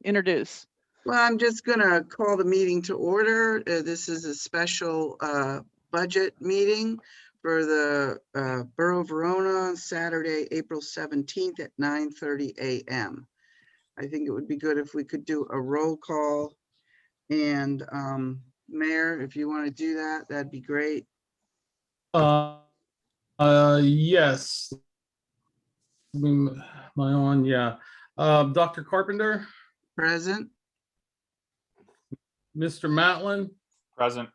introduce. Well, I'm just going to call the meeting to order. This is a special budget meeting for the Borough of Verona on Saturday, April 17th at 9:30 a.m. I think it would be good if we could do a roll call. And Mayor, if you want to do that, that'd be great. Yes. My on, yeah. Dr. Carpenter, Present. Mr. Matlin, Present.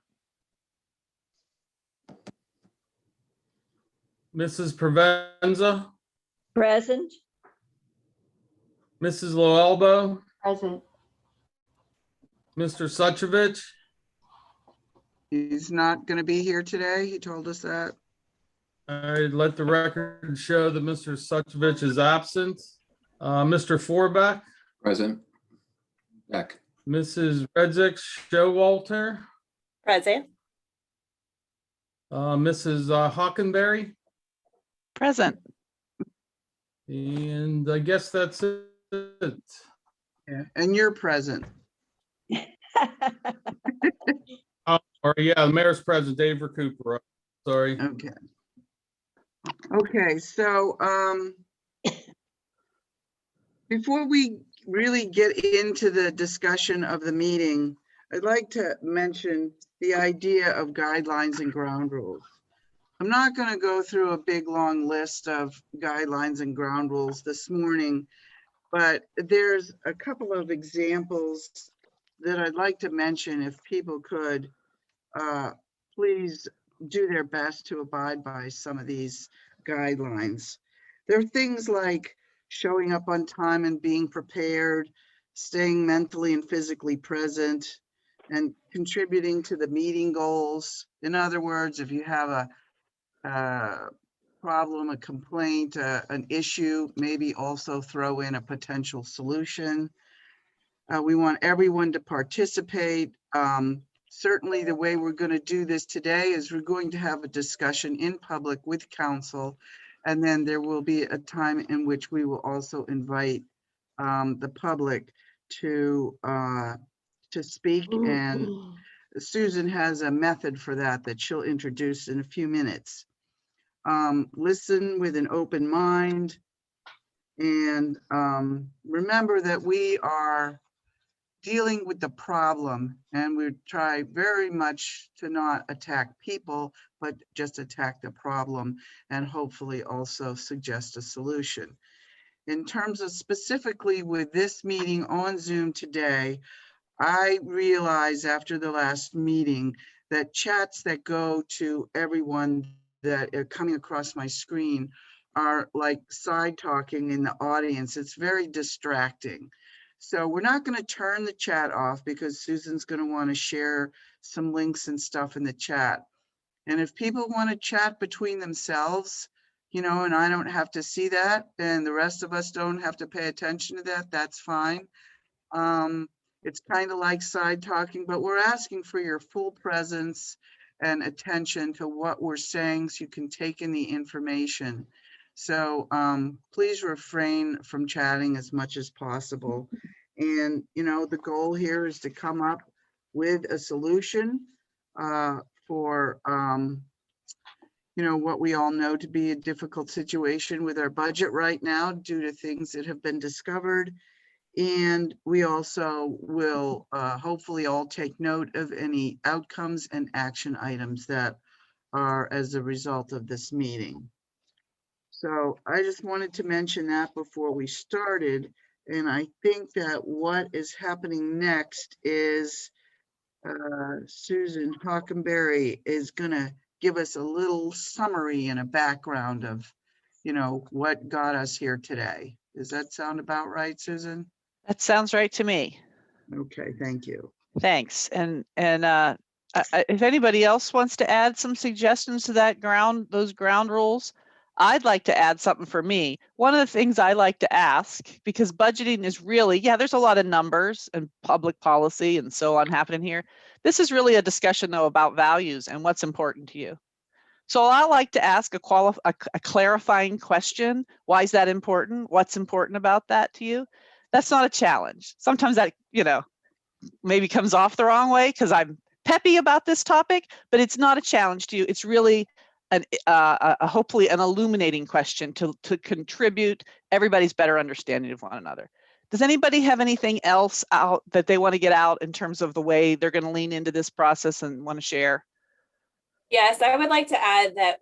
Mrs. Provenza, Present. Mrs. Loelbo, Present. Mr. Suchovich, He's not going to be here today. He told us that. I let the record show that Mr. Suchovich is absent. Mr. Forbeck, Present. Beck. Mrs. Redzik Showalter, Present. Mrs. Hockenberry, Present. and I guess that's it. Yeah. And you're present. Or yeah, the mayor's present, Dave Recupero. Sorry. Okay. Okay, so before we really get into the discussion of the meeting, I'd like to mention the idea of guidelines and ground rules. I'm not going to go through a big long list of guidelines and ground rules this morning, but there's a couple of examples that I'd like to mention. If people could please do their best to abide by some of these guidelines. There are things like showing up on time and being prepared, staying mentally and physically present, and contributing to the meeting goals. In other words, if you have a problem, a complaint, an issue, maybe also throw in a potential solution. We want everyone to participate. Certainly the way we're going to do this today is we're going to have a discussion in public with council, and then there will be a time in which we will also invite the public to speak. And Susan has a method for that she'll introduce in a few minutes. Listen with an open mind, and remember that we are dealing with the problem, and we try very much to not attack people, but just attack the problem and hopefully also suggest a solution. In terms of specifically with this meeting on Zoom today, I realized after the last meeting that chats that go to everyone that are coming across my screen are like side talking in the audience. It's very distracting. So we're not going to turn the chat off because Susan's going to want to share some links and stuff in the chat. And if people want to chat between themselves, you know, and I don't have to see that, and the rest of us don't have to pay attention to that, that's fine. It's kind of like side talking, but we're asking for your full presence and attention to what we're saying so you can take in the information. So please refrain from chatting as much as possible. And, you know, the goal here is to come up with a solution for, you know, what we all know to be a difficult situation with our budget right now due to things that have been discovered. And we also will hopefully all take note of any outcomes and action items that are as a result of this meeting. So I just wanted to mention that before we started. And I think that what is happening next is Susan Hockenberry is going to give us a little summary and a background of, you know, what got us here today. Does that sound about right, Susan? That sounds right to me. Okay, thank you. Thanks. And if anybody else wants to add some suggestions to that those ground rules, I'd like to add something for me. One of the things I like to ask, because budgeting is really, yeah, there's a lot of numbers and public policy and so on happening here. This is really a discussion though about values and what's important to you. So I like to ask a clarifying question. Why is that important? What's important about that to you? That's not a challenge. Sometimes that, maybe comes off the wrong way because I'm peppy about this topic, but it's not a challenge to you. It's really hopefully an illuminating question to contribute everybody's better understanding of one another. Does anybody have anything else out that they want to get out in terms of the way they're going to lean into this process and want to share? Yes, I would like to add that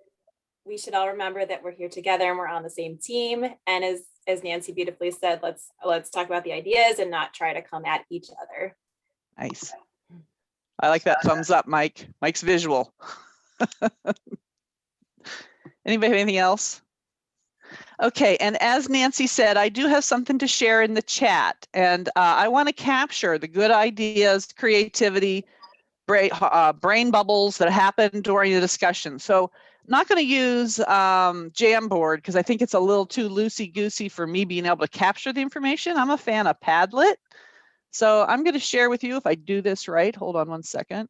we should all remember that we're here together and we're on the same team. And as Nancy beautifully said, let's talk about the ideas and not try to come at each other. Nice. I like that thumbs up, Mike. Mike's visual. Anybody have anything else? Okay, and as Nancy said, I do have something to share in the chat, and I want to capture the good ideas, creativity, brain bubbles that happen during the discussion. So I'm not going to use Jamboard because I think it's a little too loosey-goosey for me being able to capture the information. I'm a fan of Padlet. So I'm going to share with you, if I do this right, hold on one second,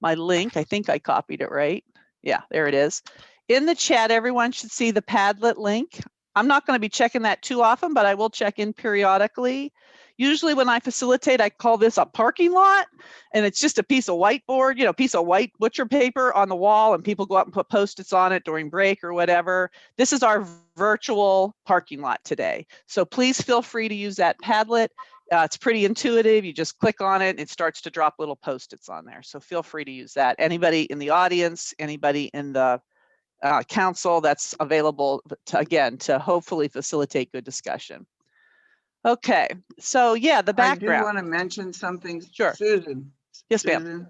my link. I think I copied it right. Yeah, there it is. In the chat, everyone should see the Padlet link. I'm not going to be checking that too often, but I will check in periodically. Usually when I facilitate, I call this a parking lot, and it's just a piece of whiteboard, piece of white butcher paper on the wall, and people go up and put Post-its on it during break or whatever. This is our virtual parking lot today. So please feel free to use that Padlet. It's pretty intuitive. You just click on it, and it starts to drop little Post-its on there. So feel free to use that. Anybody in the audience, anybody in the council, that's available to hopefully facilitate good discussion. Okay, so yeah, the background. I do want to mention something. Sure. Susan. Yes, ma'am.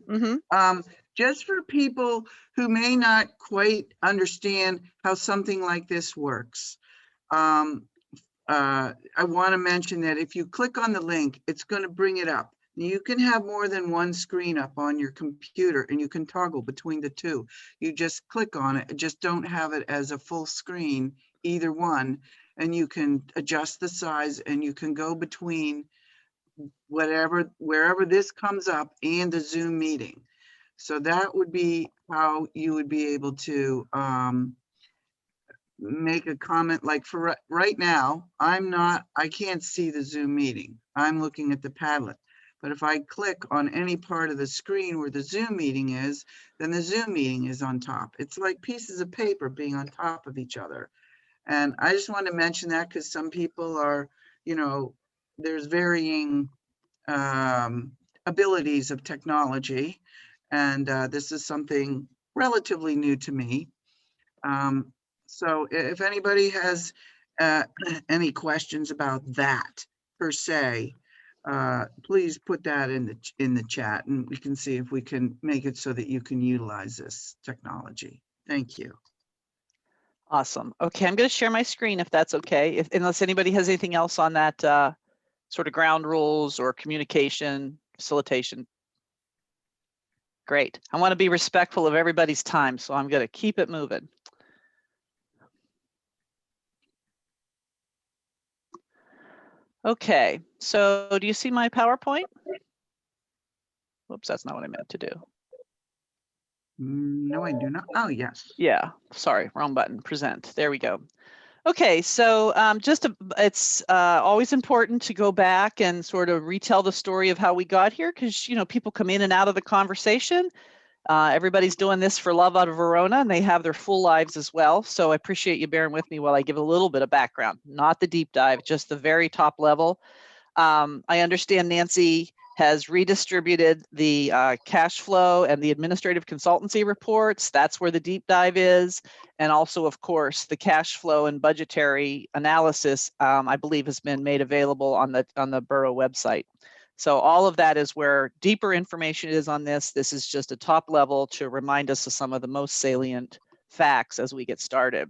Just for people who may not quite understand how something like this works. I want to mention that if you click on the link, it's going to bring it up. You can have more than one screen up on your computer, and you can toggle between the two. You just click on it, just don't have it as a full screen, either one, and you can adjust the size, and you can go between wherever this comes up and the Zoom meeting. So that would be how you would be able to make a comment. Like for right now, I can't see the Zoom meeting. I'm looking at the Padlet. But if I click on any part of the screen where the Zoom meeting is, then the Zoom meeting is on top. It's like pieces of paper being on top of each other. And I just want to mention that because some people are, there's varying abilities of technology. And this is something relatively new to me. So if anybody has any questions about that per se, please put that in the chat, and we can see if we can make it so that you can utilize this technology. Thank you. Awesome. Okay, I'm going to share my screen if that's okay, unless anybody has anything else on that sort of ground rules or communication facilitation. Great. I want to be respectful of everybody's time, so I'm going to keep it moving. Okay, so do you see my PowerPoint? Whoops, that's not what I meant to do. No, I do not. Oh, yes. Yeah, sorry, wrong button, present. There we go. Okay, so it's always important to go back and sort of retell the story of how we got here, because people come in and out of the conversation. Everybody's doing this for love out of Verona, and they have their full lives as well. So I appreciate you bearing with me while I give a little bit of background, not the deep dive, just the very top level. I understand Nancy has redistributed the cash flow and the administrative consultancy reports. That's where the deep dive is. And also, of course, the cash flow and budgetary analysis, I believe, has been made available on the borough website. So all of that is where deeper information is on this. This is just a top level to remind us of some of the most salient facts as we get started.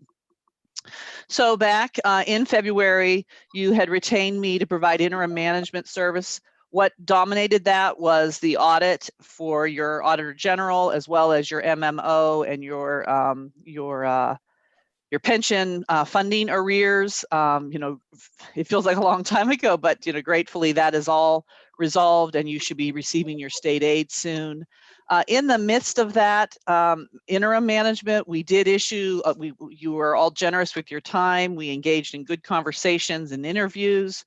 So back in February, you had retained me to provide interim management service. What dominated that was the audit for your Auditor General, as well as your MMO and your pension funding arrears. It feels like a long time ago, but gratefully that is all resolved, and you should be receiving your state aid soon. In the midst of that interim management, we did issue, you were all generous with your time. We engaged in good conversations and interviews.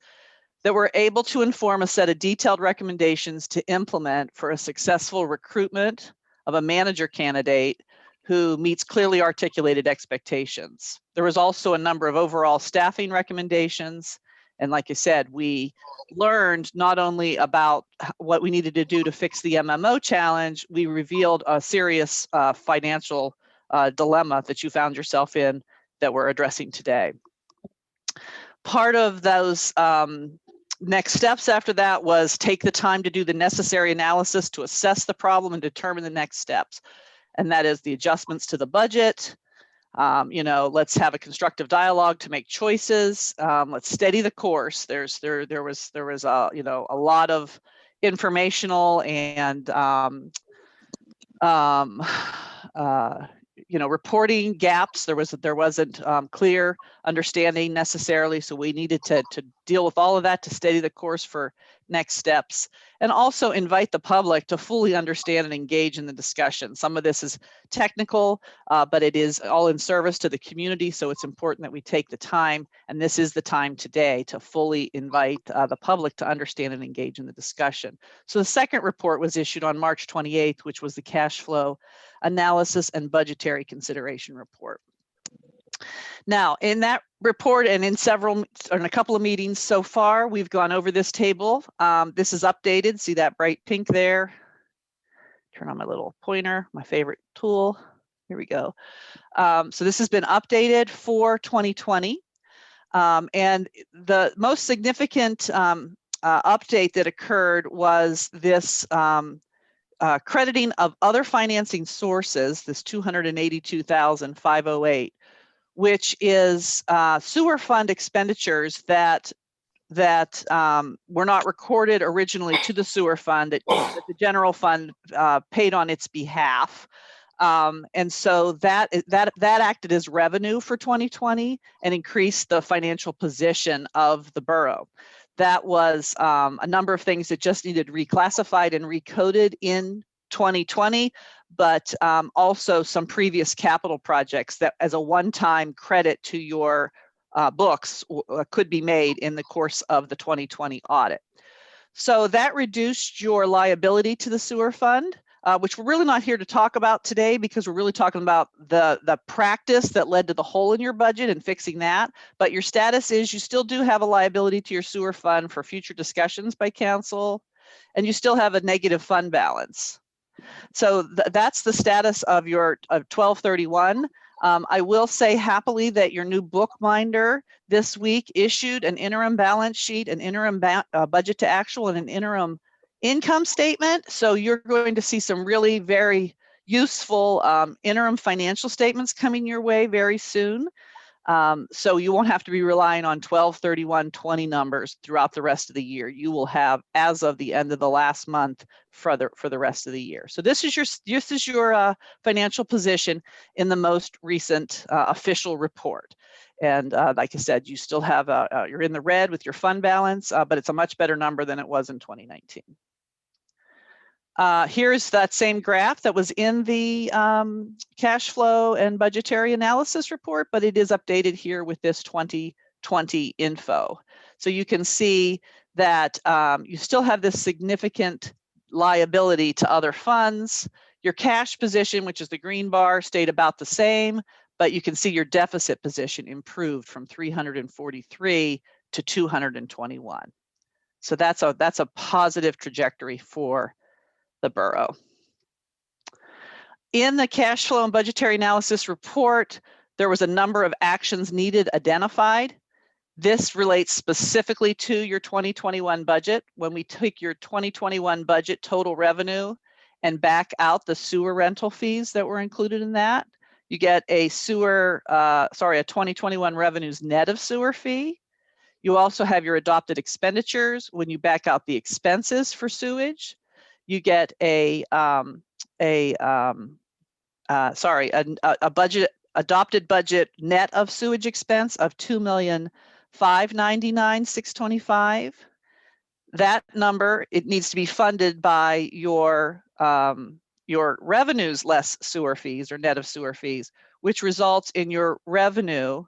that were able to inform a set of detailed recommendations to implement for a successful recruitment of a manager candidate who meets clearly articulated expectations. There was also a number of overall staffing recommendations. And like I said, we learned not only about what we needed to do to fix the MMO challenge, we revealed a serious financial dilemma that you found yourself in that we're addressing today. Part of those next steps after that was take the time to do the necessary analysis to assess the problem and determine the next steps. And that is the adjustments to the budget. Let's have a constructive dialogue to make choices. Let's steady the course. There was a lot of informational and reporting gaps. There wasn't clear understanding necessarily, so we needed to deal with all of that to steady the course for next steps, and also invite the public to fully understand and engage in the discussion. Some of this is technical, but it is all in service to the community, so it's important that we take the time, and this is the time today to fully invite the public to understand and engage in the discussion. So the second report was issued on March 28th, which was the cash flow analysis and budgetary consideration report. Now, in that report and in a couple of meetings so far, we've gone over this table. This is updated. See that bright pink there? Turn on my little pointer, my favorite tool. Here we go. So this has been updated for 2020. And the most significant update that occurred was this crediting of other financing sources, this $282,508, which is sewer fund expenditures that were not recorded originally to the sewer fund, that the general fund paid on its behalf. And so that acted as revenue for 2020 and increased the financial position of the borough. That was a number of things that just needed reclassified and recoded in 2020, but also some previous capital projects that as a one-time credit to your books could be made in the course of the 2020 audit. So that reduced your liability to the sewer fund, which we're really not here to talk about today because we're really talking about the practice that led to the hole in your budget and fixing that. But your status is you still do have a liability to your sewer fund for future discussions by council, and you still have a negative fund balance. So that's the status of your 1231. I will say happily that your new bookbinder this week issued an interim balance sheet, an interim budget to actual, and an interim income statement. So you're going to see some really very useful interim financial statements coming your way very soon. So you won't have to be relying on 12/31/20 numbers throughout the rest of the year. You will have as of the end of the last month for the rest of the year. So this is your financial position in the most recent official report. And like I said, you still have you're in the red with your fund balance, but it's a much better number than it was in 2019. Here's that same graph that was in the cash flow and budgetary analysis report, but it is updated here with this 2020 info. So you can see that you still have this significant liability to other funds. Your cash position, which is the green bar, stayed about the same, but you can see your deficit position improved from 343 to 221. So that's a positive trajectory for the borough. In the cash flow and budgetary analysis report, there was a number of actions needed identified. This relates specifically to your 2021 budget. When we take your 2021 budget total revenue and back out the sewer rental fees that were included in that, you get a 2021 revenues net of sewer fee. You also have your adopted expenditures. When you back out the expenses for sewage, you get a adopted budget net of sewage expense of $2,599,625. That number, it needs to be funded by your revenues less sewer fees or net of sewer fees, which results in your revenue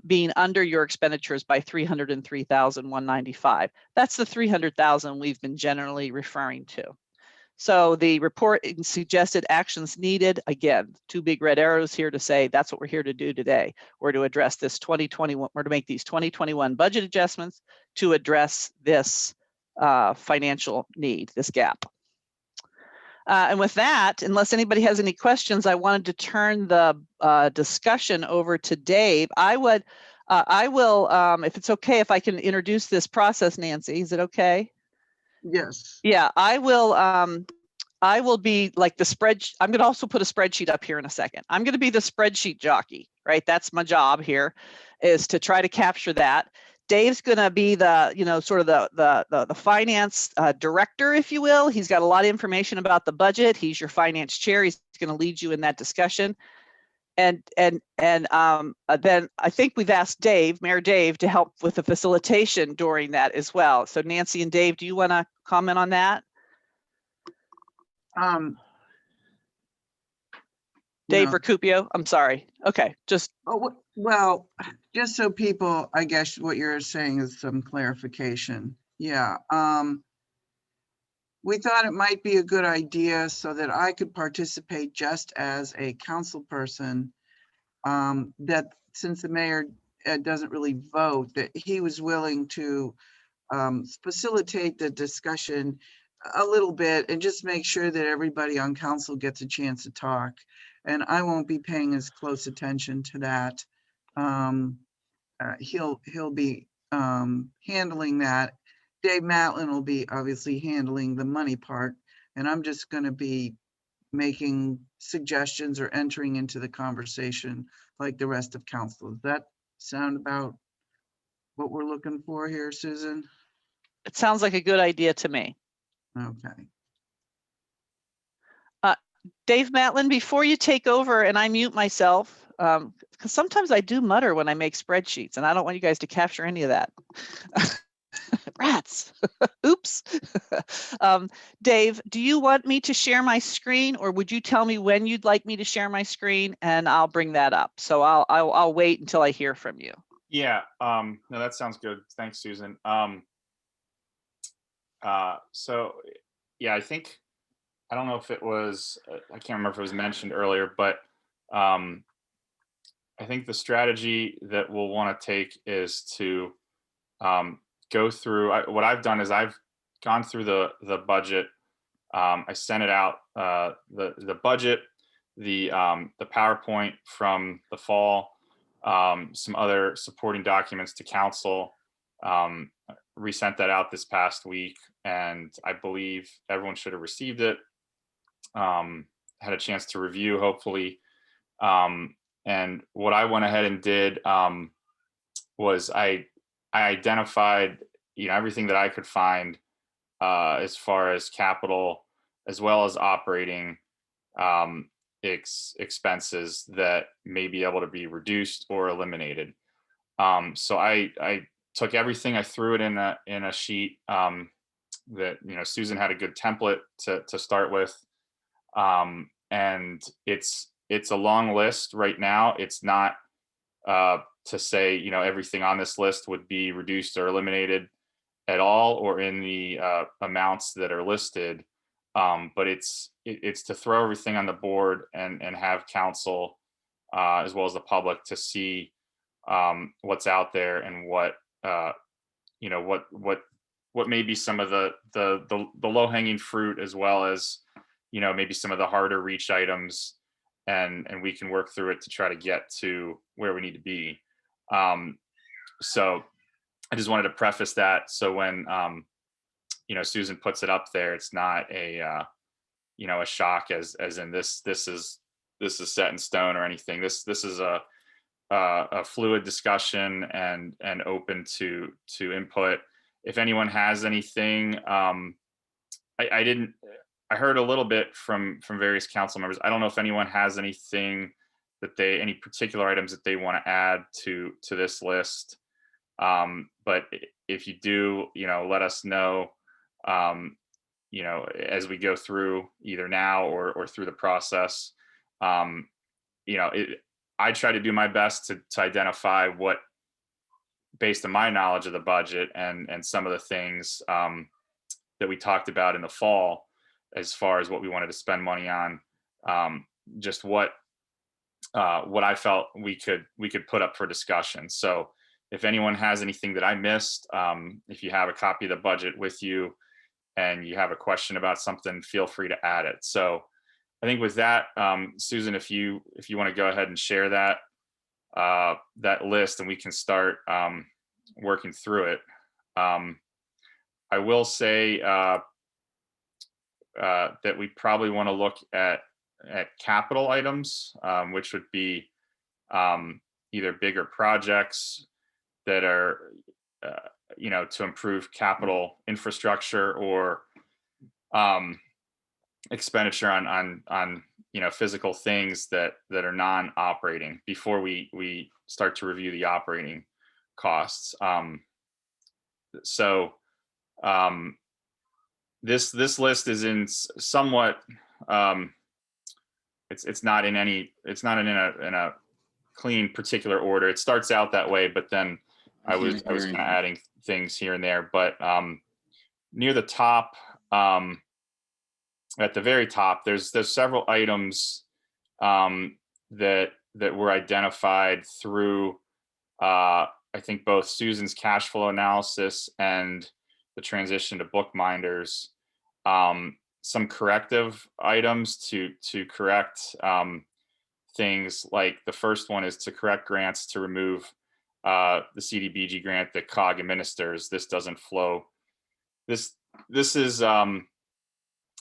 being under your expenditures by 303,195. That's the 300,000 we've been generally referring to. So the report suggested actions needed. Again, two big red arrows here to say that's what we're here to do today. We're to address this 2021. We're to make these 2021 budget adjustments to address this financial need, this gap. And with that, unless anybody has any questions, I wanted to turn the discussion over to Dave. I will, if it's okay, if I can introduce this process, Nancy, is it okay? Yes. Yeah, I will be like the spreadsheet. I'm going to also put a spreadsheet up here in a second. I'm going to be the spreadsheet jockey, right? That's my job here, is to try to capture that. Dave's going to be the, sort of the finance director, if you will. He's got a lot of information about the budget. He's your finance chair. He's going to lead you in that discussion. And then I think we've asked Dave, Mayor Dave, to help with the facilitation during that as well. So Nancy and Dave, do you want to comment on that? Dave No. Recupio, I'm sorry. Okay, just. Oh, well, just so people, I guess what you're saying is some clarification. Yeah. We thought it might be a good idea so that I could participate just as a council person, that since the mayor doesn't really vote, that he was willing to facilitate the discussion a little bit and just make sure that everybody on council gets a chance to talk. And I won't be paying as close attention to that. He'll be handling that. Dave Matlin will be obviously handling the money part, and I'm just going to be making suggestions or entering into the conversation like the rest of council. Does that sound about what we're looking for here, Susan? It sounds like a good idea to me. Okay. Dave Matlin, before you take over, and I mute myself, because sometimes I do mutter when I make spreadsheets, and I don't want you guys to capture any of that. Rats. Oops. Dave, do you want me to share my screen, or would you tell me when you'd like me to share my screen, and I'll bring that up. So I'll wait until I hear from you. Yeah, no, that sounds good. Thanks, Susan. So yeah, I don't know if it was, I can't remember if it was mentioned earlier, but I think the strategy that we'll want to take is to go through, what I've done is I've gone through the budget. I sent it out, the budget, the PowerPoint from the fall, some other supporting documents to council, resent that out this past week, and I believe everyone should have received it, had a chance to review, hopefully. And what I went ahead and did was I identified, everything that I could find as far as capital as well as operating expenses that may be able to be reduced or eliminated. So I took everything, I threw it in a sheet that Susan had a good template to start with, and it's a long list right now. It's not to say everything on this list would be reduced or eliminated at all, or in the amounts that are listed. But it's to throw everything on the board and have council as well as the public to see what's out there and what may be some of the low-hanging fruit, as well as maybe some of the harder reach items, and we can work through it to try to get to where we need to be. So I just wanted to preface that, so when Susan puts it up there, it's not a shock as in this is set in stone or anything. This is a fluid discussion and open to input. If anyone has anything, I heard a little bit from various council members. I don't know if anyone has anything any particular items that they want to add to this list. But if you do, let us know, as we go through either now or through the process. I try to do my best to identify what, based on my knowledge of the budget and some of the things that we talked about in the fall, as far as what we wanted to spend money on, just what I felt we could put up for discussion. So if anyone has anything that I missed, if you have a copy of the budget with you and you have a question about something, feel free to add it. So I think with that, Susan, if you want to go ahead and share that list, and we can start working through it. I will say that we probably want to look at capital items, which would be either bigger projects that are, to improve capital infrastructure, or expenditure on physical things that are non-operating, before we start to review the operating costs. So this list is in somewhat, it's not in a clean particular order. It starts out that way, but then I was kind of adding things here and there. But near the top, at the very top, there's several items that were identified through I think both Susan's cash flow analysis and the transition to bookminders. Some corrective items to correct things, like the first one is to correct grants to remove the CDBG grant that COG administers. This doesn't flow. This is a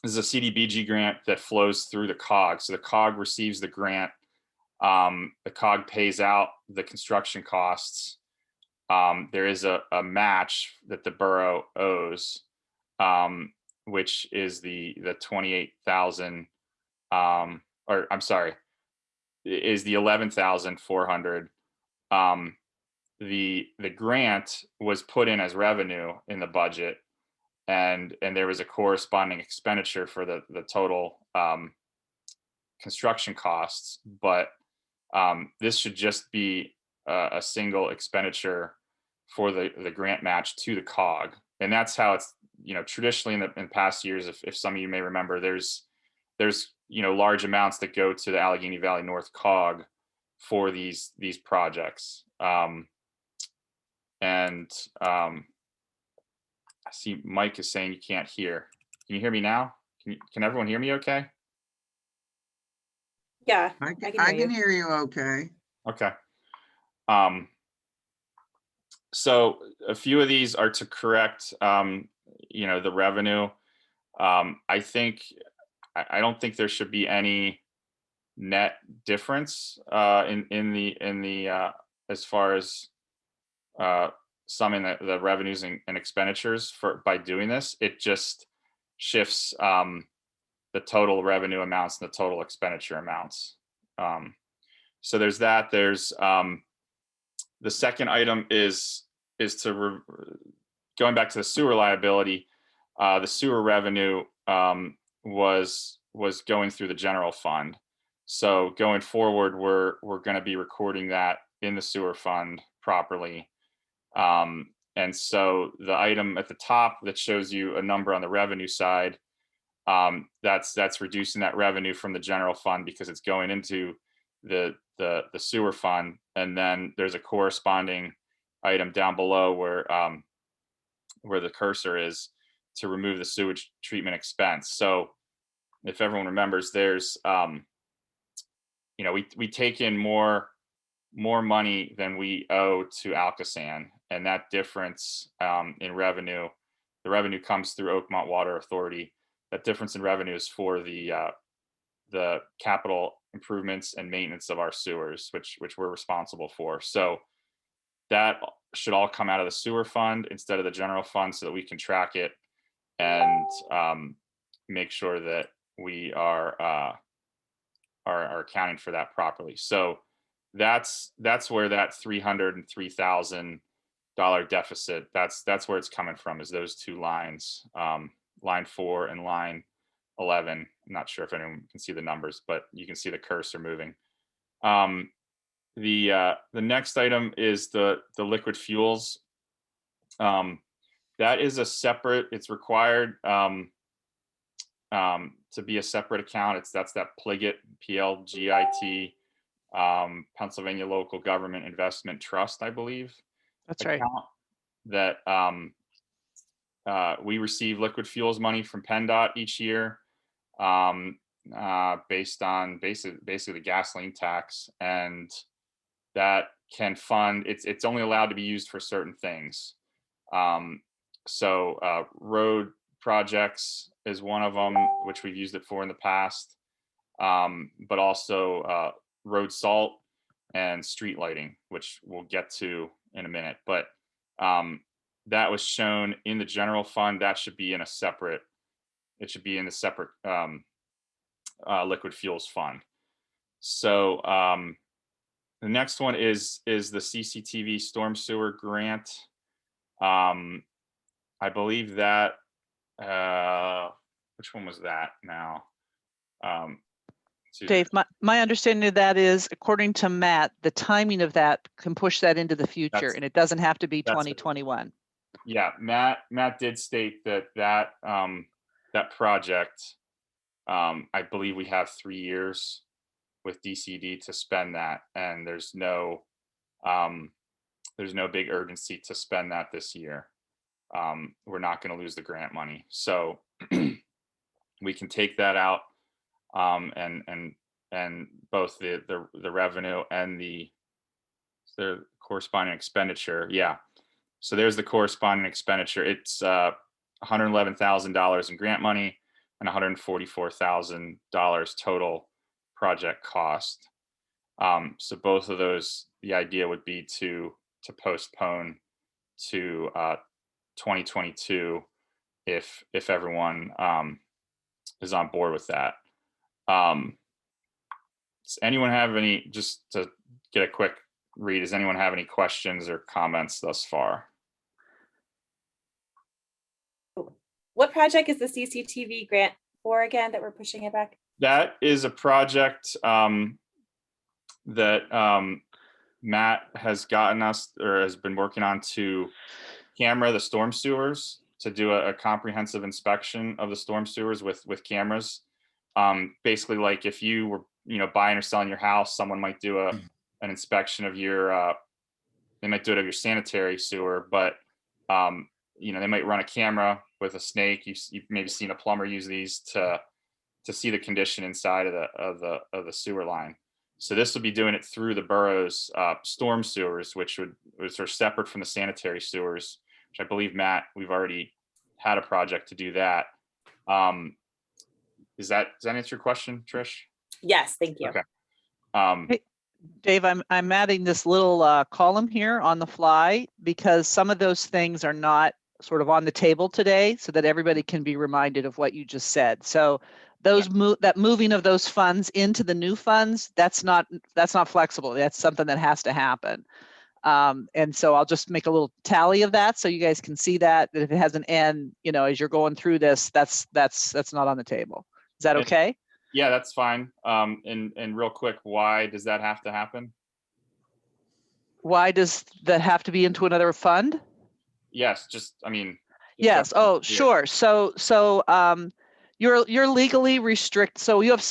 CDBG grant that flows through the COG. So the COG receives the grant. The COG pays out the construction costs. There is a match that the borough owes, which is the 28,000, or I'm sorry, is the 11,400. The grant was put in as revenue in the budget, and there was a corresponding expenditure for the total construction costs, but this should just be a single expenditure for the grant match to the COG. And that's how it's, traditionally in past years, if some of you may remember, there's large amounts that go to the Allegheny Valley North COG for these projects. I see Mike is saying you can't hear. Can you hear me now? Can everyone hear me okay? Yeah, I I can can hear you. hear you okay. Okay. So a few of these are to correct, the revenue. I don't think there should be any net difference in the as far as summing the revenues and expenditures by doing this. It just shifts the total revenue amounts and the total expenditure amounts. So there's that. There's the second item is going back to the sewer liability. The sewer revenue was going through the general fund. So going forward, we're going to be recording that in the sewer fund properly. And so the item at the top that shows you a number on the revenue side, that's reducing that revenue from the general fund because it's going into the sewer fund. And then there's a corresponding item down below where the cursor is to remove the sewage treatment expense. So if everyone remembers, there's we take in more money than we owe to Alcosan, and that difference in revenue, the revenue comes through Oakmont Water Authority. That difference in revenue is for the capital improvements and maintenance of our sewers, which we're responsible for. So that should all come out of the sewer fund instead of the general fund, so that we can track it and make sure that we are accounting for that properly. So that's where that $303,000 deficit, that's where it's coming from, is those two lines, line 4 and line 11. I'm not sure if anyone can see the numbers, but you can see the cursor moving. The next item is the liquid fuels. That is a separate, it's required to be a separate account. That's that PLGIT, PLGIT, Pennsylvania Local Government Investment Trust, I believe. That's right. Account that we receive liquid fuels money from PennDOT each year, based on basically the gasoline tax, and that can fund. It's only allowed to be used for certain things. So road projects is one of them, which we've used it for in the past, but also road salt and street lighting, which we'll get to in a minute. But that was shown in the general fund. That should be in a separate, it should be in the separate liquid fuels fund. So the next one is the CCTV storm sewer grant. I believe that, which one was that now? Dave, my understanding of that is, according to Matt, the timing of that can push that into the future, and it doesn't have to be 2021. Yeah, Matt did state that project, I believe we have 3 years with DCD to spend that, and there's no big urgency to spend that this year. We're not going to lose the grant money, so we can take that out, and both the revenue and the corresponding expenditure. Yeah, so there's the corresponding expenditure. It's $111,000 in grant money and $144,000 total project cost. So both of those, the idea would be to postpone to 2022 if everyone is on board with that. Does anyone have any, just to get a quick read, does anyone have any questions or comments thus far? What project is the CCTV grant for again that we're pushing it back? That is a project that Matt has gotten us, or has been working on, to camera the storm sewers, to do a comprehensive inspection of the storm sewers with cameras. Basically, like if you were buying or selling your house, someone might do an inspection of your they might do it of your sanitary sewer, but they might run a camera with a snake. You've maybe seen a plumber use these to see the condition inside of the sewer line. So this will be doing it through the borough's storm sewers, which are separate from the sanitary sewers, which I believe, Matt, we've already had a project to do that. Does that answer your question, Trish? Yes, thank you. Okay. Hey, Dave, I'm adding this little column here on the fly because some of those things are not sort of on the table today, so that everybody can be reminded of what you just said. So those that moving of those funds into the new funds, that's not flexible. That's something that has to happen. And so I'll just make a little tally of that so you guys can see that if it has an N, as you're going through this, that's not on the table. Is that okay? Yeah, that's fine. And real quick, why does that have to happen? Why does that have to be into another fund? Yes, Yes. Oh, sure. So you're legally restricted. So you have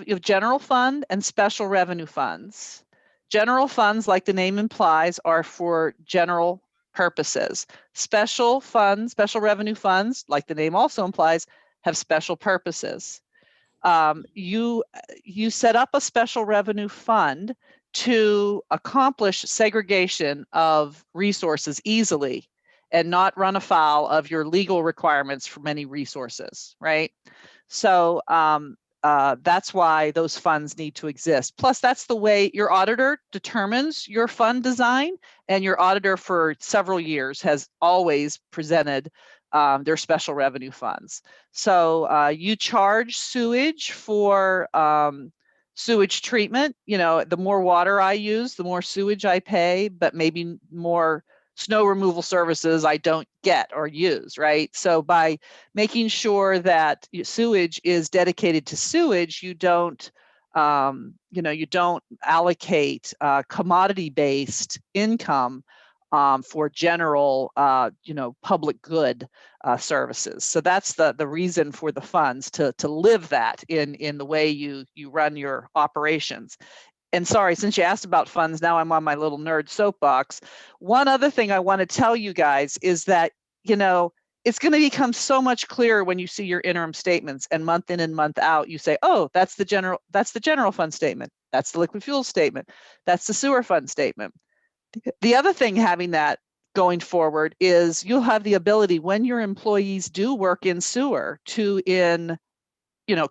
you have general fund and special revenue funds. General funds, like the name implies, are for general purposes. Special funds, special revenue funds, like the name also implies, have special purposes. You set up a special revenue fund to accomplish segregation of resources easily and not run afoul of your legal requirements for many resources, right? So that's why those funds need to exist. Plus, that's the way your auditor determines your fund design, and your auditor for several years has always presented their special revenue funds. So you charge sewage for sewage treatment. The more water I use, the more sewage I pay, but maybe more snow removal services I don't get or use, right? So by making sure that sewage is dedicated to sewage, you don't You don't allocate commodity-based income for general, public good services. So that's the reason for the funds to live that in the way you run your operations. And sorry, since you asked about funds, now I'm on my little nerd soapbox. One other thing I want to tell you guys is that, it's going to become so much clearer when you see your interim statements, and month in and month out, you say, oh, that's the general fund statement. That's the liquid fuel statement. That's the sewer fund statement. The other thing having that going forward is you'll have the ability, when your employees do work in sewer, to in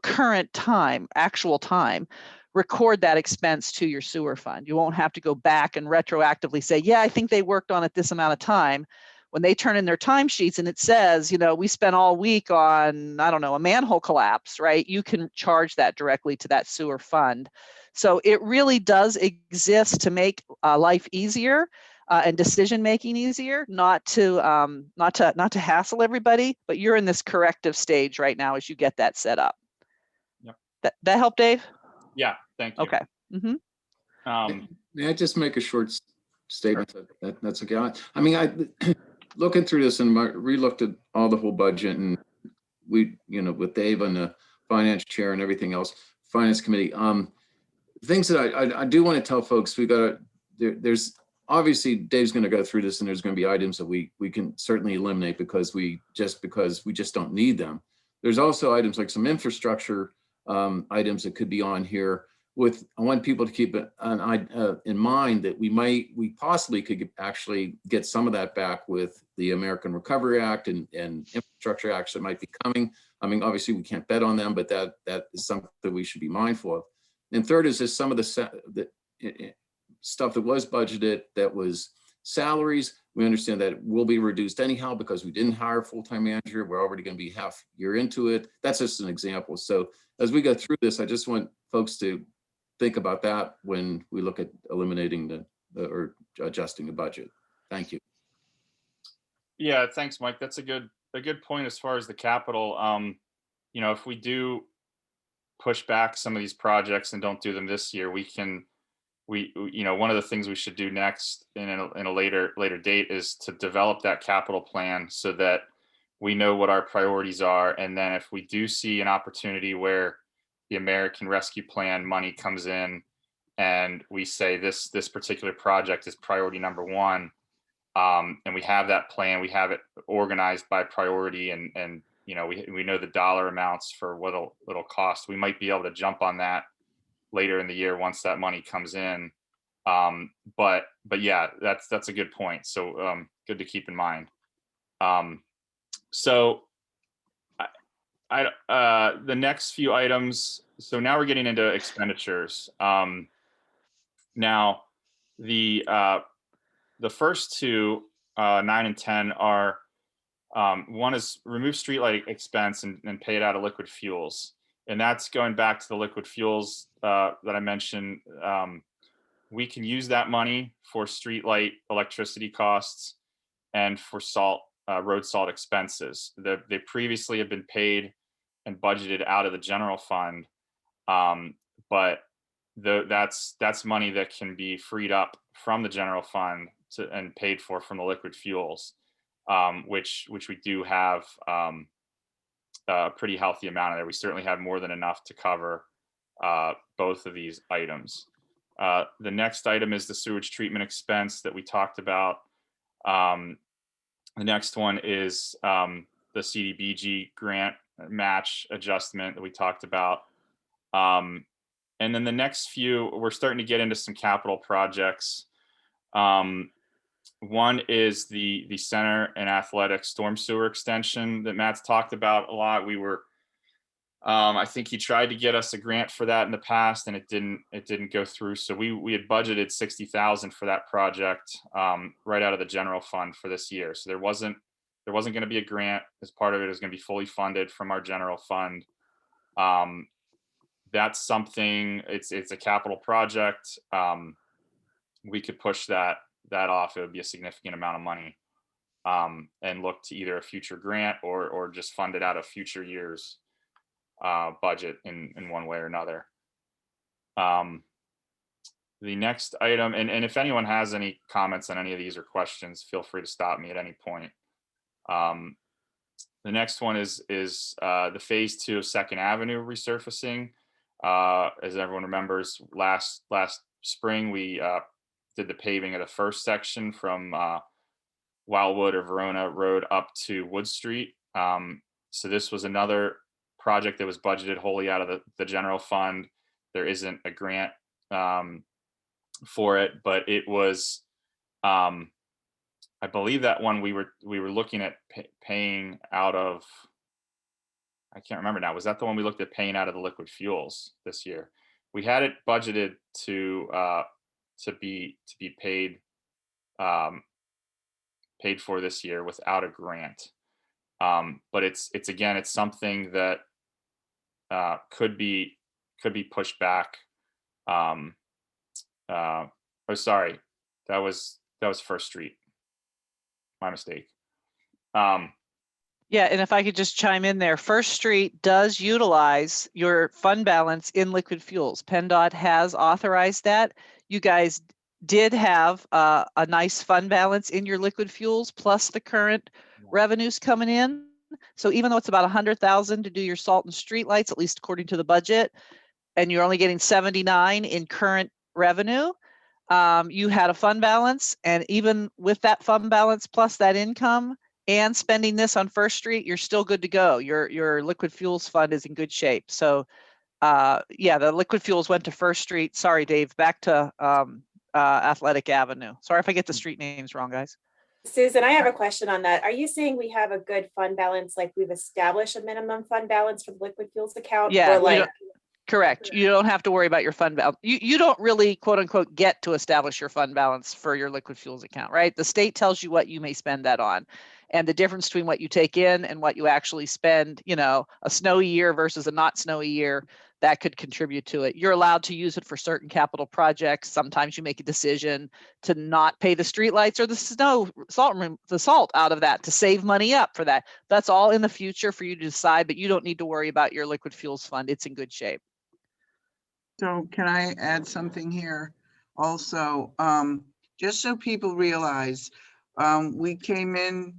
current time, actual time, record that expense to your sewer fund. You won't have to go back and retroactively say, yeah, I think they worked on it this amount of time. When they turn in their timesheets and it says, we spent all week on, I don't know, a manhole collapse, right? You can charge that directly to that sewer fund. So it really does exist to make life easier and decision making easier, not to hassle everybody. But you're in this corrective stage right now as you get that set up. Yep. That help, Dave? Yeah, thank you. Okay. Mm-hmm. May I just make a short statement? That's okay. I mean, I looking through this and re-looked at all the whole budget, and we, with Dave and the finance chair and everything else, finance committee, things that I do want to tell folks, there's obviously Dave's going to go through this, and there's going to be items that we can certainly eliminate because we just don't need them. There's also items like some infrastructure items that could be on here. I want people to keep in mind that we possibly could actually get some of that back with the American Recovery Act and infrastructure acts that might be coming. I mean, obviously we can't bet on them, but that is something that we should be mindful of. And third is just some of the stuff that was budgeted that was salaries. We understand that it will be reduced anyhow because we didn't hire a full-time manager. We're already going to be half year into it. That's just an example. So as we go through this, I just want folks to think about that when we look at eliminating or adjusting the budget. Thank you. Yeah, thanks, Mike. That's a good point as far as the capital. If we do push back some of these projects and don't do them this year, one of the things we should do next in a later date is to develop that capital plan so that we know what our priorities are. And then if we do see an opportunity where the American Rescue Plan money comes in and we say this particular project is priority number one, and we have that plan, we have it organized by priority, and we know the dollar amounts for what it'll cost, we might be able to jump on that later in the year once that money comes in. But yeah, that's a good point. So good to keep in mind. So the next few items. So now we're getting into expenditures. Now the first two, 9 and 10, are one is remove streetlight expense and pay it out of liquid fuels. And that's going back to the liquid fuels that I mentioned. We can use that money for streetlight electricity costs and for road salt expenses. They previously have been paid and budgeted out of the general fund, but that's money that can be freed up from the general fund and paid for from the liquid fuels, which we do have a pretty healthy amount of there. We certainly have more than enough to cover both of these items. The next item is the sewage treatment expense that we talked about. The next one is the CDBG grant match adjustment that we talked about. And then the next few, we're starting to get into some capital projects. One is the center and athletic storm sewer extension that Matt's talked about a lot. We were, I think he tried to get us a grant for that in the past, and it didn't go through. So we had budgeted $60,000 for that project right out of the general fund for this year. So there wasn't going to be a grant as part of it. It was going to be fully funded from our general fund. That's something. It's a capital project. We could push that off. It would be a significant amount of money, and look to either a future grant or just fund it out of future years budget in one way or another. The next item, and if anyone has any comments on any of these or questions, feel free to stop me at any point. The next one is the phase 2 of Second Avenue resurfacing. As everyone remembers, last spring we did the paving of the first section from Wildwood or Verona Road up to Wood Street. So this was another project that was budgeted wholly out of the general fund. There isn't a grant for it, but it was, I believe that one we were looking at paying out of, I can't remember now. Was that the one we looked at paying out of the liquid fuels this year? We had it budgeted to be paid paid for this year without a grant. But it's again, it's something that could be pushed back. Oh, sorry, that was First Street. My mistake. Yeah, and if I could just chime in there, First Street does utilize your fund balance in liquid fuels. PennDOT has authorized that. You guys did have a nice fund balance in your liquid fuels plus the current revenues coming in. So even though it's about 100,000 to do your salt and street lights, at least according to the budget, and you're only getting 79 in current revenue, you had a fund balance, and even with that fund balance plus that income and spending this on First Street, you're still good to go. Your liquid fuels fund is in good shape. So yeah, the liquid fuels went to First Street. Sorry, Dave, back to Athletic Avenue. Sorry if I get the street names wrong, guys. Susan, I have a question on that. Are you saying we have a good fund balance, like we've established a minimum fund balance for the liquid fuels account? Yeah, or like correct. You don't have to worry about your fund balance. You don't really, quote unquote, get to establish your fund balance for your liquid fuels account, right? The state tells you what you may spend that on. And the difference between what you take in and what you actually spend, you know, a snowy year versus a not snowy year, that could contribute to it. You're allowed to use it for certain capital projects. Sometimes you make a decision to not pay the streetlights or the salt out of that to save money up for that. That's all in the future for you to decide, but you don't need to worry about your liquid fuels fund. It's in good shape. So can I add something here? Also, just so people realize, we came in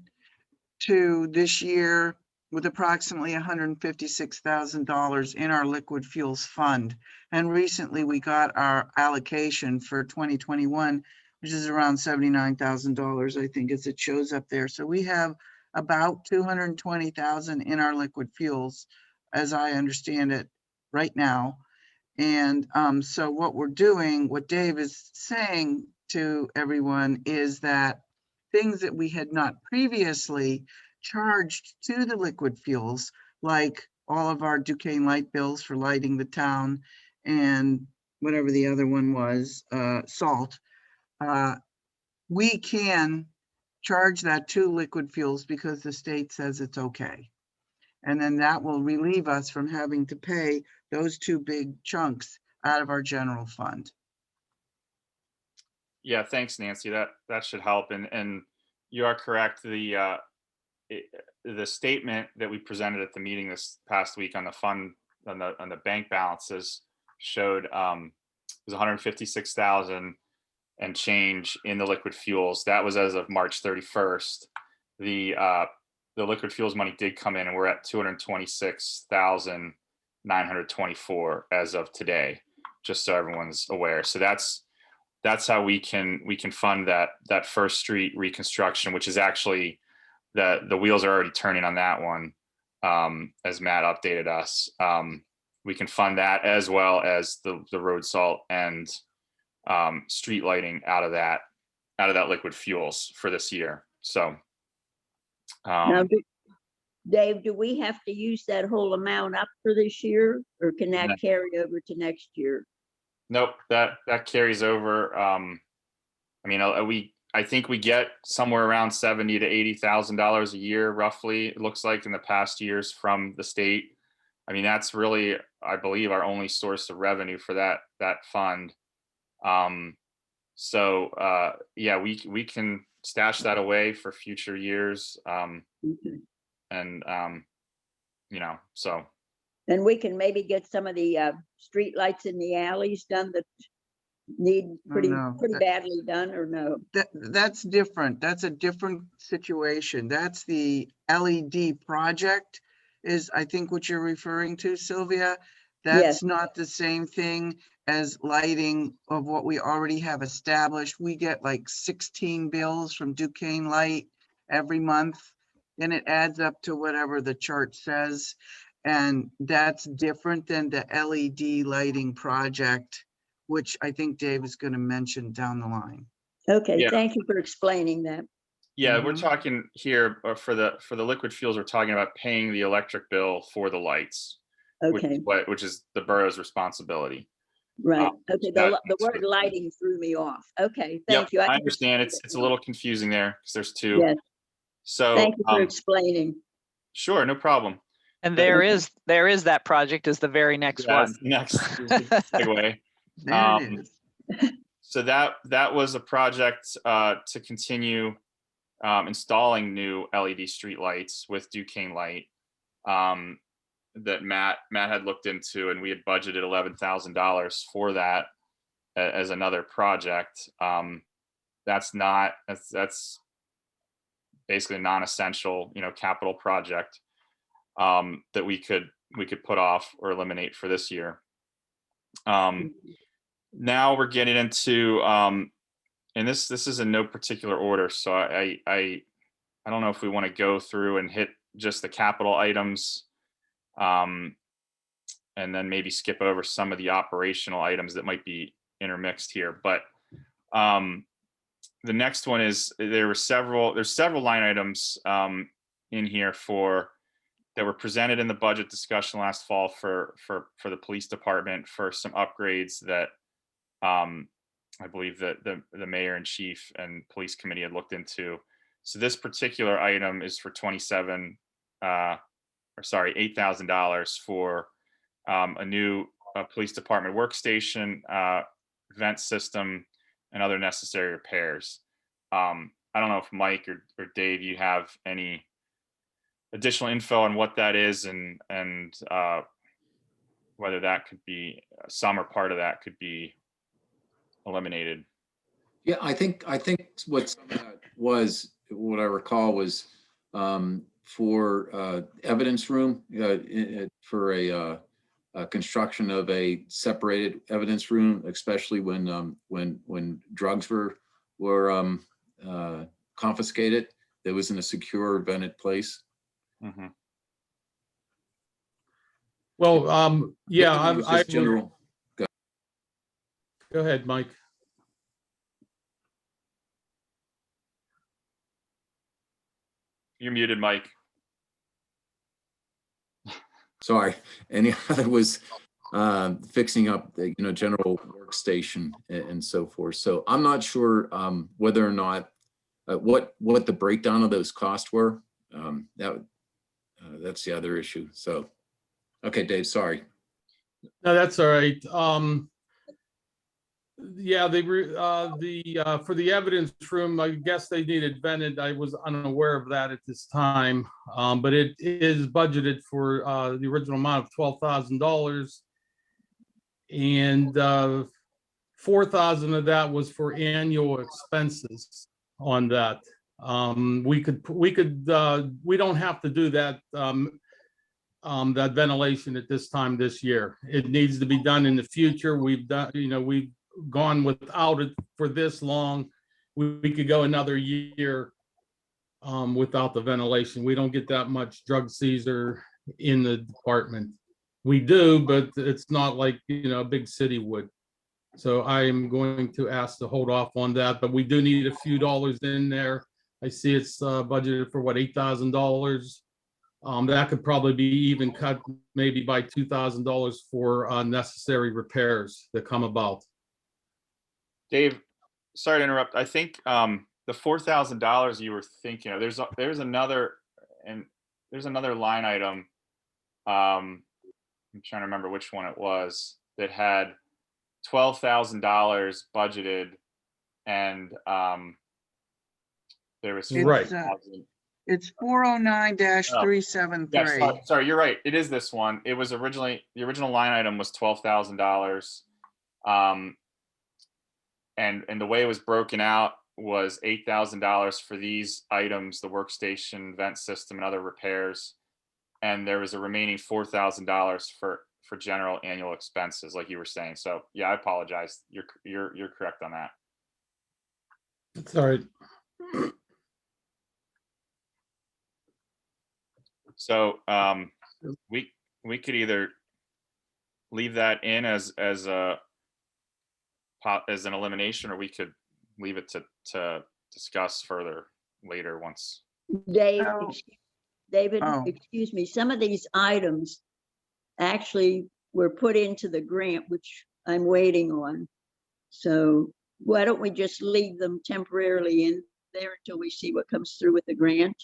to this year with approximately $156,000 in our liquid fuels fund. And recently we got our allocation for 2021, which is around $79,000, I think, as it shows up there. So we have about 220,000 in our liquid fuels, as I understand it right now. And so what we're doing, what Dave is saying to everyone is that things that we had not previously charged to the liquid fuels, like all of our Duquesne light bills for lighting the town and whatever the other one was, salt, we can charge that to liquid fuels because the state says it's okay. And then that will relieve us from having to pay those two big chunks out of our general fund. Yeah, thanks, Nancy. That should help. And you are correct. The statement that we presented at the meeting this past week on the fund on the bank balances showed it was 156,000 and change in the liquid fuels. That was as of March 31st. The liquid fuels money did come in, and we're at 226,924 as of today, just so everyone's aware. So that's how we can fund that First Street reconstruction, which is actually the wheels are already turning on that one, as Matt updated us. We can fund that as well as the road salt and street lighting out of that liquid fuels for this year. So Now, Dave, do we have to use that whole amount up for this year, or can that carry over to next year? Nope, that carries over. I mean, I think we get somewhere around $70,000 to $80,000 a year, roughly. It looks like in the past years from the state. I mean, that's really, I believe, our only source of revenue for that fund. So yeah, we can stash that away for future years. Okay. And you know, so And we can maybe get some of the street lights in the alleys done that need pretty no. badly done, or no? That's different. That's a different situation. That's the LED project is, I think, what you're referring to, Sylvia. That's not the same thing as lighting of what we already have established. We get like 16 bills from Duquesne Light every month, and it adds up to whatever the chart says. And that's different than the LED lighting project, which I think Dave is going to mention down the line. Okay, Yeah. thank you for explaining that. Yeah, we're Mhm. talking here for the liquid fuels, we're talking about paying the electric bill for the lights, Okay, which is the borough's responsibility. right. Okay, the that's word what- lighting threw me off. Okay, Yep, thank you. I understand. It's a now. little confusing there because there's two. Yes, So, thank you for explaining. sure, no problem. And But- there is that project is the very next Yeah, one. next segue. There Um, it is. So that was a project to continue installing new LED streetlights with Duquesne Light that Matt had looked into, and we had budgeted $11,000 for that as another project. That's basically a non-essential, capital project that we could put off or eliminate for this year. Now we're getting into and this is in no particular order, so I don't know if we want to go through and hit just the capital items and then maybe skip over some of the operational items that might be intermixed here. But the next one is there's several line items in here that were presented in the budget discussion last fall for the police department for some upgrades that I believe that the mayor and chief and police committee had looked into. So this particular item is for $8,000 for a new police department workstation, vent system, and other necessary repairs. I don't know if Mike or Dave, you have any additional info on what that is and whether that could be some or part of that could be eliminated. Yeah, I think what some of that was, what I recall was for evidence room, for a construction of a separated evidence room, especially when drugs were confiscated. That was in a secure, vented place. Mm-hmm. Well, yeah, It was just general. go ahead, Mike. You're muted, Mike. Sorry, any other was fixing up the general workstation and so forth. So I'm not sure whether or not what the breakdown of those costs were. That's the other issue. So, okay, Dave, sorry. No, that's all right. Yeah, for the evidence room, I guess they needed vented. I was unaware of that at this time, but it is budgeted for the original amount of $12,000, and $4,000 of that was for annual expenses on that. We don't have to do that that ventilation at this time this year. It needs to be done in the future. We've gone without it for this long. We could go another year without the ventilation. We don't get that much drug seizure in the department. We do, but it's not like a big city would. So I am going to ask to hold off on that, but we do need a few dollars in there. I see it's budgeted for what, $8,000. That could probably be even cut maybe by $2,000 for necessary repairs that come about. Dave, sorry to interrupt. I think the $4,000 you were thinking of, there's another line item. I'm trying to remember which one it was that had $12,000 budgeted, and there was Right. It's 409-373. Yeah, sorry, you're right. It is this one. It was originally, the original line item was $12,000. And the way it was broken out was $8,000 for these items, the workstation, vent system, and other repairs. And there was a remaining $4,000 for general annual expenses, like you were saying. So yeah, I apologize. You're correct on that. It's all right. So we could either leave that in as an elimination, or we could leave it to discuss further later once. Dave, Oh. David, Oh. excuse me, some of these items actually were put into the grant, which I'm waiting on. So why don't we just leave them temporarily in there until we see what comes through with the grant?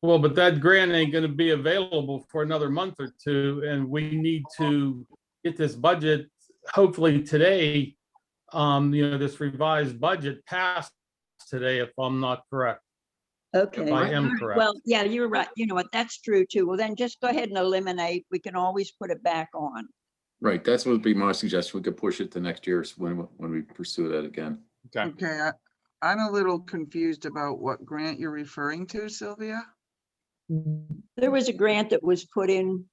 Well, but that grant ain't gonna be available for another month or two, and we need to get this budget, hopefully today, this revised budget passed today, if I'm not correct. Okay. If I am correct. Well, yeah, you're right. You know what? That's true too. Well, then just go ahead and eliminate. We can always put it back on. Right, that's what would be my suggestion. We could push it to next year when we pursue that again. Okay. Okay, I'm a little confused about what grant you're referring to, Sylvia. There was a grant that was put in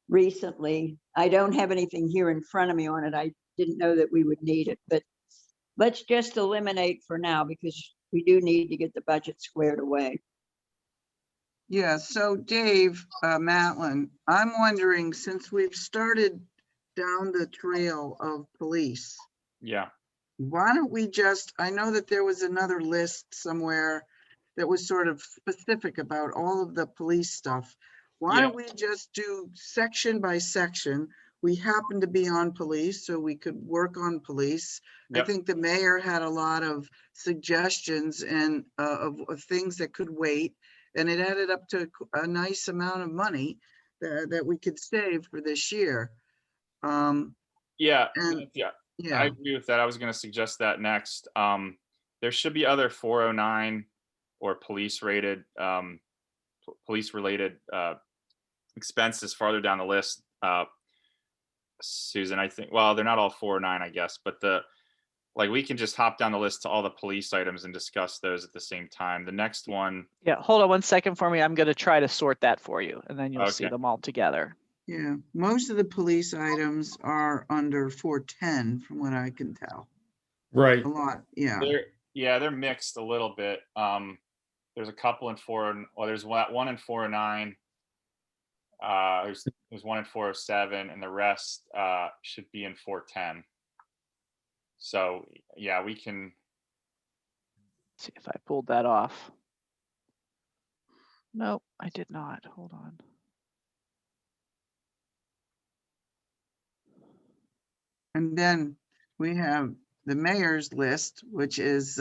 recently. I don't have anything here in front of me on it. I didn't know that we would need it, but let's just eliminate for now because we do need to get the budget squared away. Yeah, so Dave, Matlin, I'm wondering, since we've started down the trail of police, Yeah. why don't we just, I know that there was another list somewhere that was sort of specific about all of the police stuff. Why Yeah. don't we just do section by section? We happen to be on police, so we could work on police. I Yep. think the mayor had a lot of suggestions and of things that could wait. And it added up to a nice amount of money that we could save for this year. Yeah. And- Yeah. I Yeah, agree with that. I was going to suggest that next. There should be other 409 or police related expenses farther down the list. Susan, I think, well, they're not all 409, I guess, but we can just hop down the list to all the police items and discuss those at the same time. The next one, Yeah, hold on one second for me. I'm going to try to sort that for you and then you'll see Okay. them all together. yeah. Most of the police items are under 410 from what I can tell. Right. A lot, yeah. they're mixed a little bit. There's a couple in there's one in 409. There's one in 407, and the rest should be in 410. So yeah, we can. See if I pulled that off. Nope, I did not. Hold on. And then we have the mayor's list, which is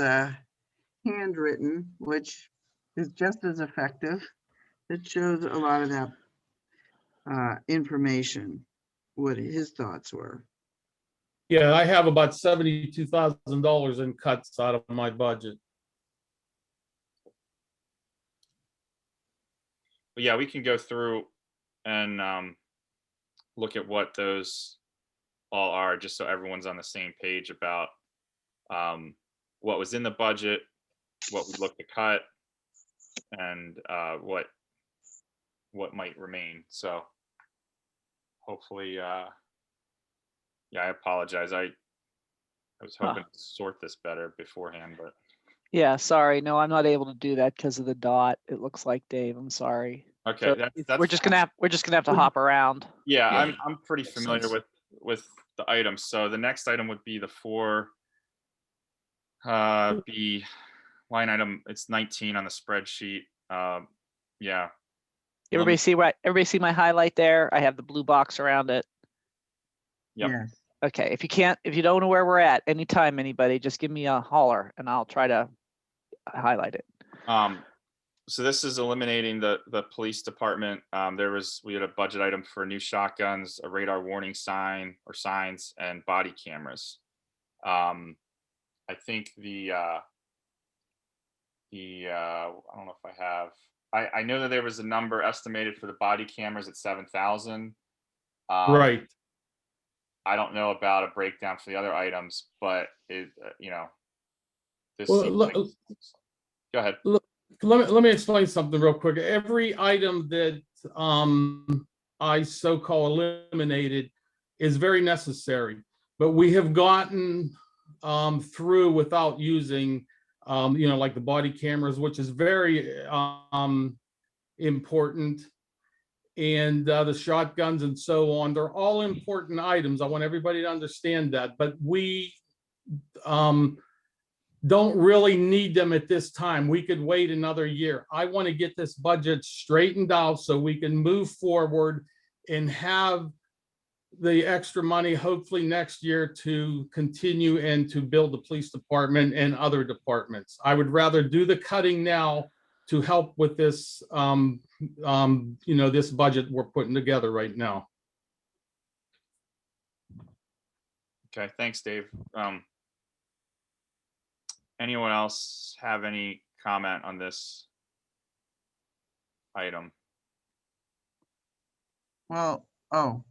handwritten, which is just as effective. It shows a lot of that information, what his thoughts were. Yeah, I have about $72,000 in cuts out of my budget. But yeah, we can go through and look at what those all are, just so everyone's on the same page about what was in the budget, what we look to cut, and what might remain. So hopefully, yeah, I apologize. I was hoping to sort this better beforehand, but Yeah, sorry. No, I'm not able to do that because of the dot. It looks like Dave. I'm sorry. okay, So that's we're just gonna have to hop around. Yeah, Yeah, I'm pretty makes familiar sense. with the items. So the next item would be the be line item. It's 19 on the spreadsheet. Yeah. Everybody see my highlight there? I have the blue box around it. Yep. Yes. Okay, if you don't know where we're at, anytime, anybody, just give me a holler and I'll try to highlight it. So this is eliminating the police department. We had a budget item for new shotguns, a radar warning sign or signs, and body cameras. I think I don't know if I have I know that there was a number estimated for the body cameras at 7,000. Right. I don't know about a breakdown for the other items, but it, this Well, seems look, like, go ahead. let me explain something real quick. Every item that I so-called eliminated is very necessary, but we have gotten through without using, like the body cameras, which is very important, and the shotguns and so on. They're all important items. I want everybody to understand that, but we don't really need them at this time. We could wait another year. I want to get this budget straightened out so we can move forward and have the extra money hopefully next year to continue and to build the police department and other departments. I would rather do the cutting now to help with this, this budget we're putting together right now. Okay, thanks, Dave. Anyone else have any comment on this item? Well, oh,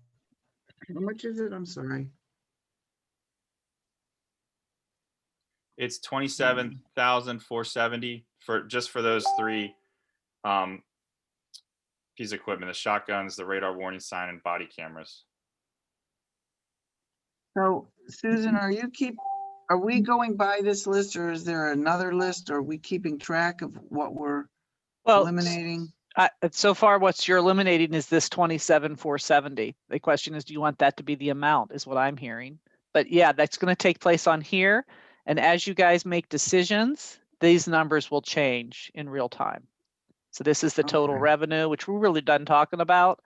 how much is it? I'm sorry. It's 27,470 for just for those three pieces of equipment: the shotguns, the radar warning sign, and body cameras. So Susan, are we going by this list, or is there another list? Are we keeping track of what we're Well, eliminating? so far, what's you're eliminating is this 27,470. The question is, do you want that to be the amount, is what I'm hearing. But yeah, that's going to take place on here. And as you guys make decisions, these numbers will change in real time. So this is the total Okay. revenue, which we're really done talking about.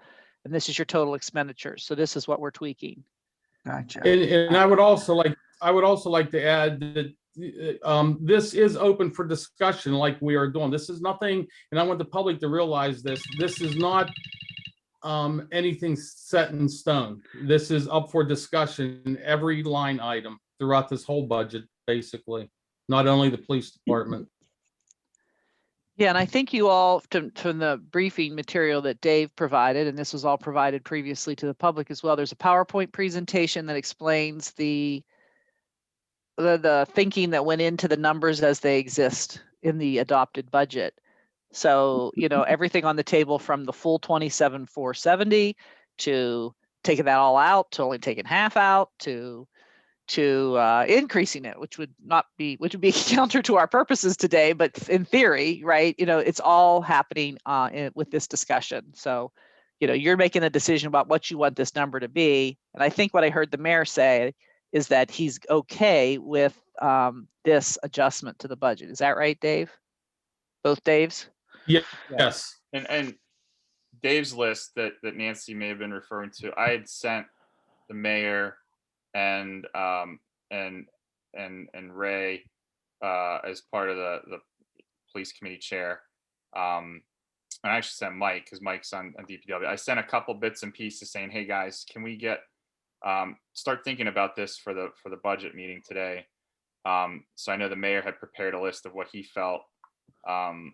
And this is your total expenditures. So this is what we're tweaking. Gotcha. And I would also like to add that this is open for discussion like we are doing. This is nothing, and I want the public to realize this. This is not anything set in stone. This is up for discussion, every line item throughout this whole budget, basically, not only the police department. Yeah, and I think you all, from the briefing material that Dave provided, and this was all provided previously to the public as well, there's a PowerPoint presentation that explains the thinking that went into the numbers as they exist in the adopted budget. So, everything on the table from the full 27,470 to taking that all out, to only taking half out, to increasing it, which would be counter to our purposes today, but in theory, right, it's all happening with this discussion. So, you're making a decision about what you want this number to be. And I think what I heard the mayor say is that he's okay with this adjustment to the budget. Is that right, Dave? Both Daves? Yes. And Dave's list that Nancy may have been referring to, I had sent the mayor and Ray as part of the police committee chair. And I actually sent Mike, because Mike's on DPW. I sent a couple bits and pieces saying, hey guys, can we start thinking about this for the budget meeting today? So I know the mayor had prepared a list of what he felt, and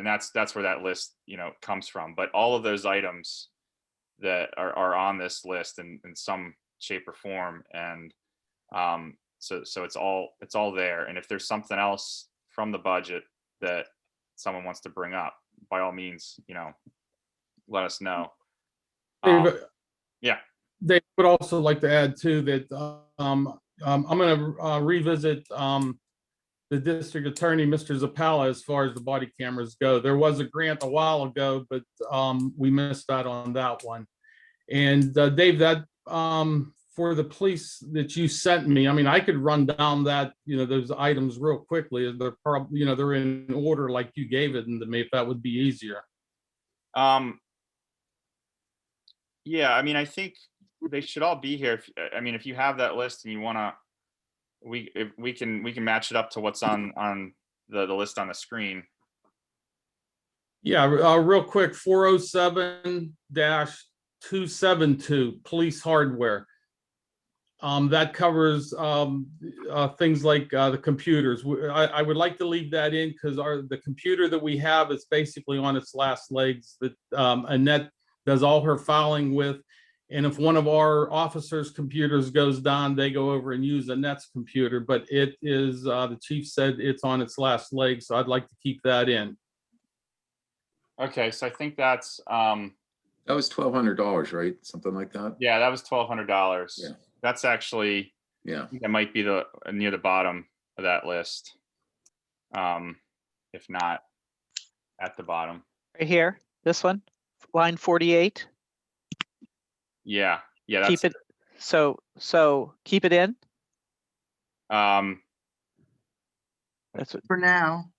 that's where that list, comes from. But all of those items that are on this list in some shape or form, and so it's all there. And if there's something else from the budget that someone wants to bring up, by all means, let us know. Yeah. They would also like to add too that I'm going to revisit the district attorney, Mr. Zappala, as far as the body cameras go. There was a grant a while ago, but we missed out on that one. And Dave, that for the police that you sent me, I mean, I could run down that, those items real quickly. They're probably, they're in order like you gave it to me, if that would be easier. Yeah, I mean, I think they should all be here. If you have that list and you want to, we can match it up to what's on the list on the screen. Yeah, real quick, 407-272 police hardware. That covers things like the computers. I would like to leave that in because the computer that we have is basically on its last legs that Annette does all her filing with. And if one of our officers' computers goes down, they go over and use Annette's computer. But it is, the chief said it's on its last leg, so I'd like to keep that in. Okay, so I think that's, That was $1,200, right? Something like that? yeah, that was $1,200. Yeah. That's actually, Yeah. that might be the near the bottom of that list. If not at the bottom. Right here, this one, line 48. Yeah, yeah, Keep that's, it. So keep it in. That's what, For now,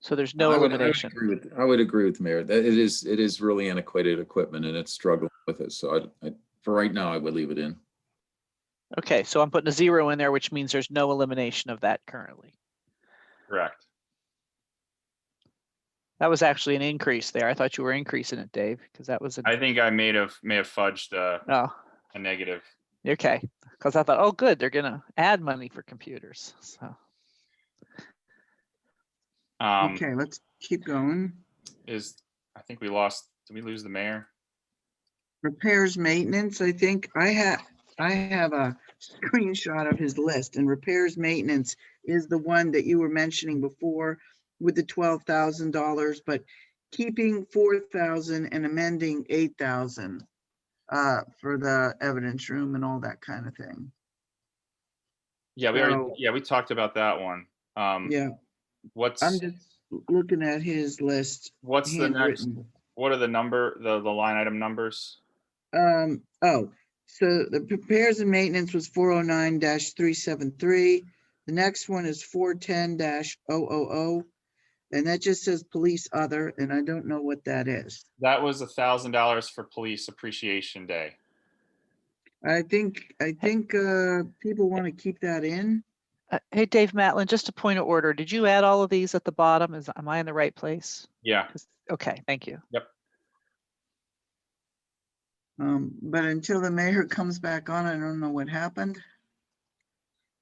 so there's no elimination. I would agree with the mayor that it is really antiquated equipment and it's struggling with it. So for right now, I would leave it in. Okay, so I'm putting a 0 in there, which means there's no elimination of that currently. correct. That was actually an increase there. I thought you were increasing it, Dave, because that was I think I may have fudged oh, a negative. okay. Because I thought, oh, good, they're gonna add money for computers. So okay, let's keep going. I think we lost, did we lose the mayor? Repairs, maintenance, I think I have a screenshot of his list, and repairs, maintenance is the one that you were mentioning before with the $12,000, but keeping 4,000 and amending 8,000 for the evidence room and all that kind of thing. Yeah, So- we talked about that one. Yeah, What's, I'm just looking at his list. what's the next, handwritten. what are the line item numbers? Oh, so the repairs and maintenance was 409-373. The next one is 410-000. And that just says police other, and I don't know what that is. That was $1,000 for Police Appreciation Day. I think people want to keep that in. hey, Dave Matlin, just a point of order. Did you add all of these at the bottom? Am I in the right place? Yeah, Okay, thank you. But until the mayor comes back on, I don't know what happened.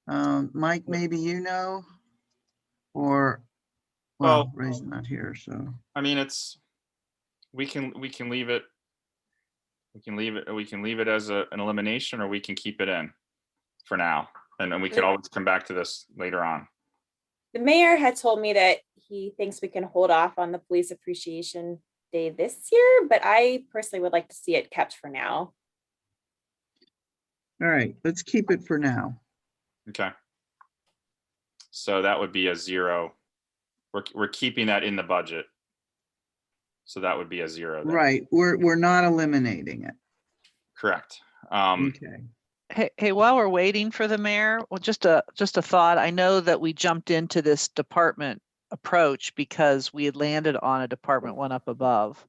Mike, maybe you know, or, well, Ray's not here, so. I mean, we can leave it. We can leave it as an elimination, or we can keep it in for now. And then we could always come back to this later on. The mayor had told me that he thinks we can hold off on the Police Appreciation Day this year, but I personally would like to see it kept for now. All right, let's keep it for now. Okay. So that would be a 0. We're keeping that in the budget. So that would be a 0 there. Right, we're not eliminating it. Correct. Okay. Hey, while we're waiting for the mayor, well, just a thought. I know that we jumped into this department approach because we had landed on a department one up above.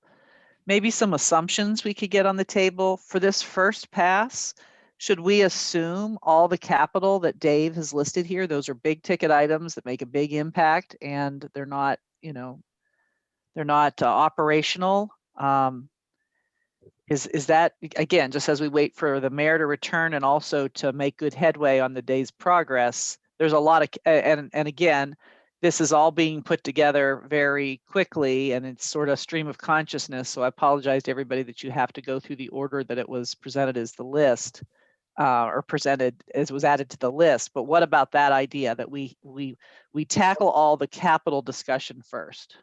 Maybe some assumptions we could get on the table for this first pass. Should we assume all the capital that Dave has listed here? Those are big ticket items that make a big impact, and they're not, they're not operational. Is that, again, just as we wait for the mayor to return and also to make good headway on the day's progress, there's a lot of, and again, this is all being put together very quickly and it's sort of stream of consciousness. So I apologize to everybody that you have to go through the order that it was presented as the list or presented as was added to the list. But what about that idea that we tackle all the capital discussion first?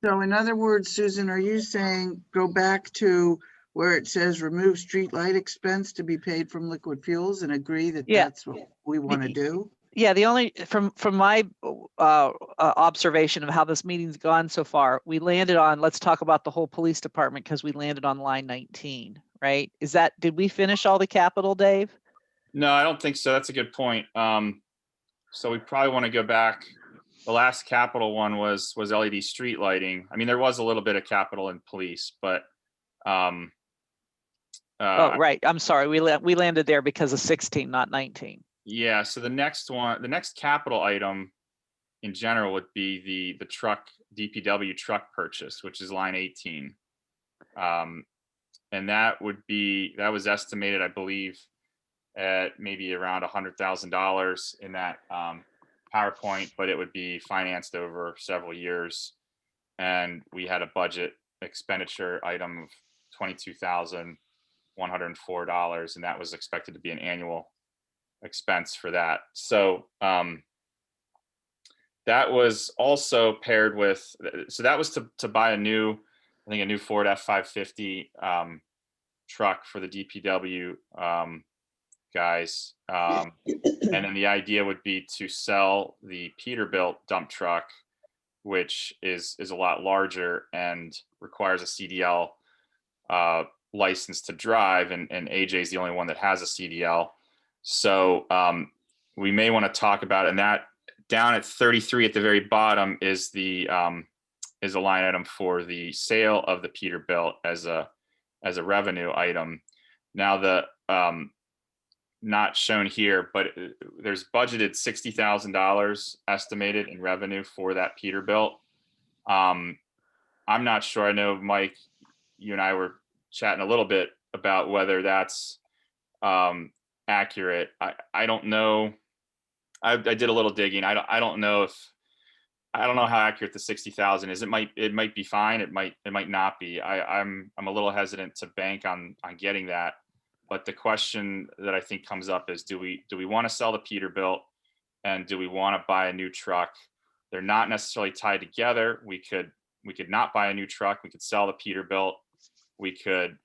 So in other words, Susan, are you saying go back to where it says remove street light expense to be paid from liquid fuels and agree that that's what we want to do? Yeah, the only, from my observation of how this meeting's gone so far, we landed on, let's talk about the whole police department because we landed on line 19, right? Did we finish all the capital, Dave? No, I don't think so. That's a good point. So we probably want to go back. The last capital one was LED street lighting. I mean, there was a little bit of capital in police, but Oh, right. I'm sorry. We landed there because of 16, not 19. yeah. So the next capital item in general would be the truck, DPW truck purchase, which is line 18. And that was estimated, I believe, at maybe around $100,000 in that PowerPoint, but it would be financed over several years. And we had a budget expenditure item of $22,104, and that was expected to be an annual expense for that. So that was also paired with, so that was to buy a new Ford F-550 truck for the DPW guys. And then the idea would be to sell the Peterbilt dump truck, which is a lot larger and requires a CDL license to drive. And AJ is the only one that has a CDL. So we may want to talk about it. And that down at 33 at the very bottom is a line item for the sale of the Peterbilt as a revenue item. Now the not shown here, but there's budgeted $60,000 estimated in revenue for that Peterbilt. I'm not sure. I know, Mike, you and I were chatting a little bit about whether that's accurate. I don't know. I did a little digging. I don't know how accurate the 60,000 is. It might be fine. It might not be. I'm a little hesitant to bank on getting that. But the question that I think comes up is, do we want to sell the Peterbilt, and do we want to buy a new truck? They're not necessarily tied together. We could not buy a new truck. We could sell the Peterbilt. We could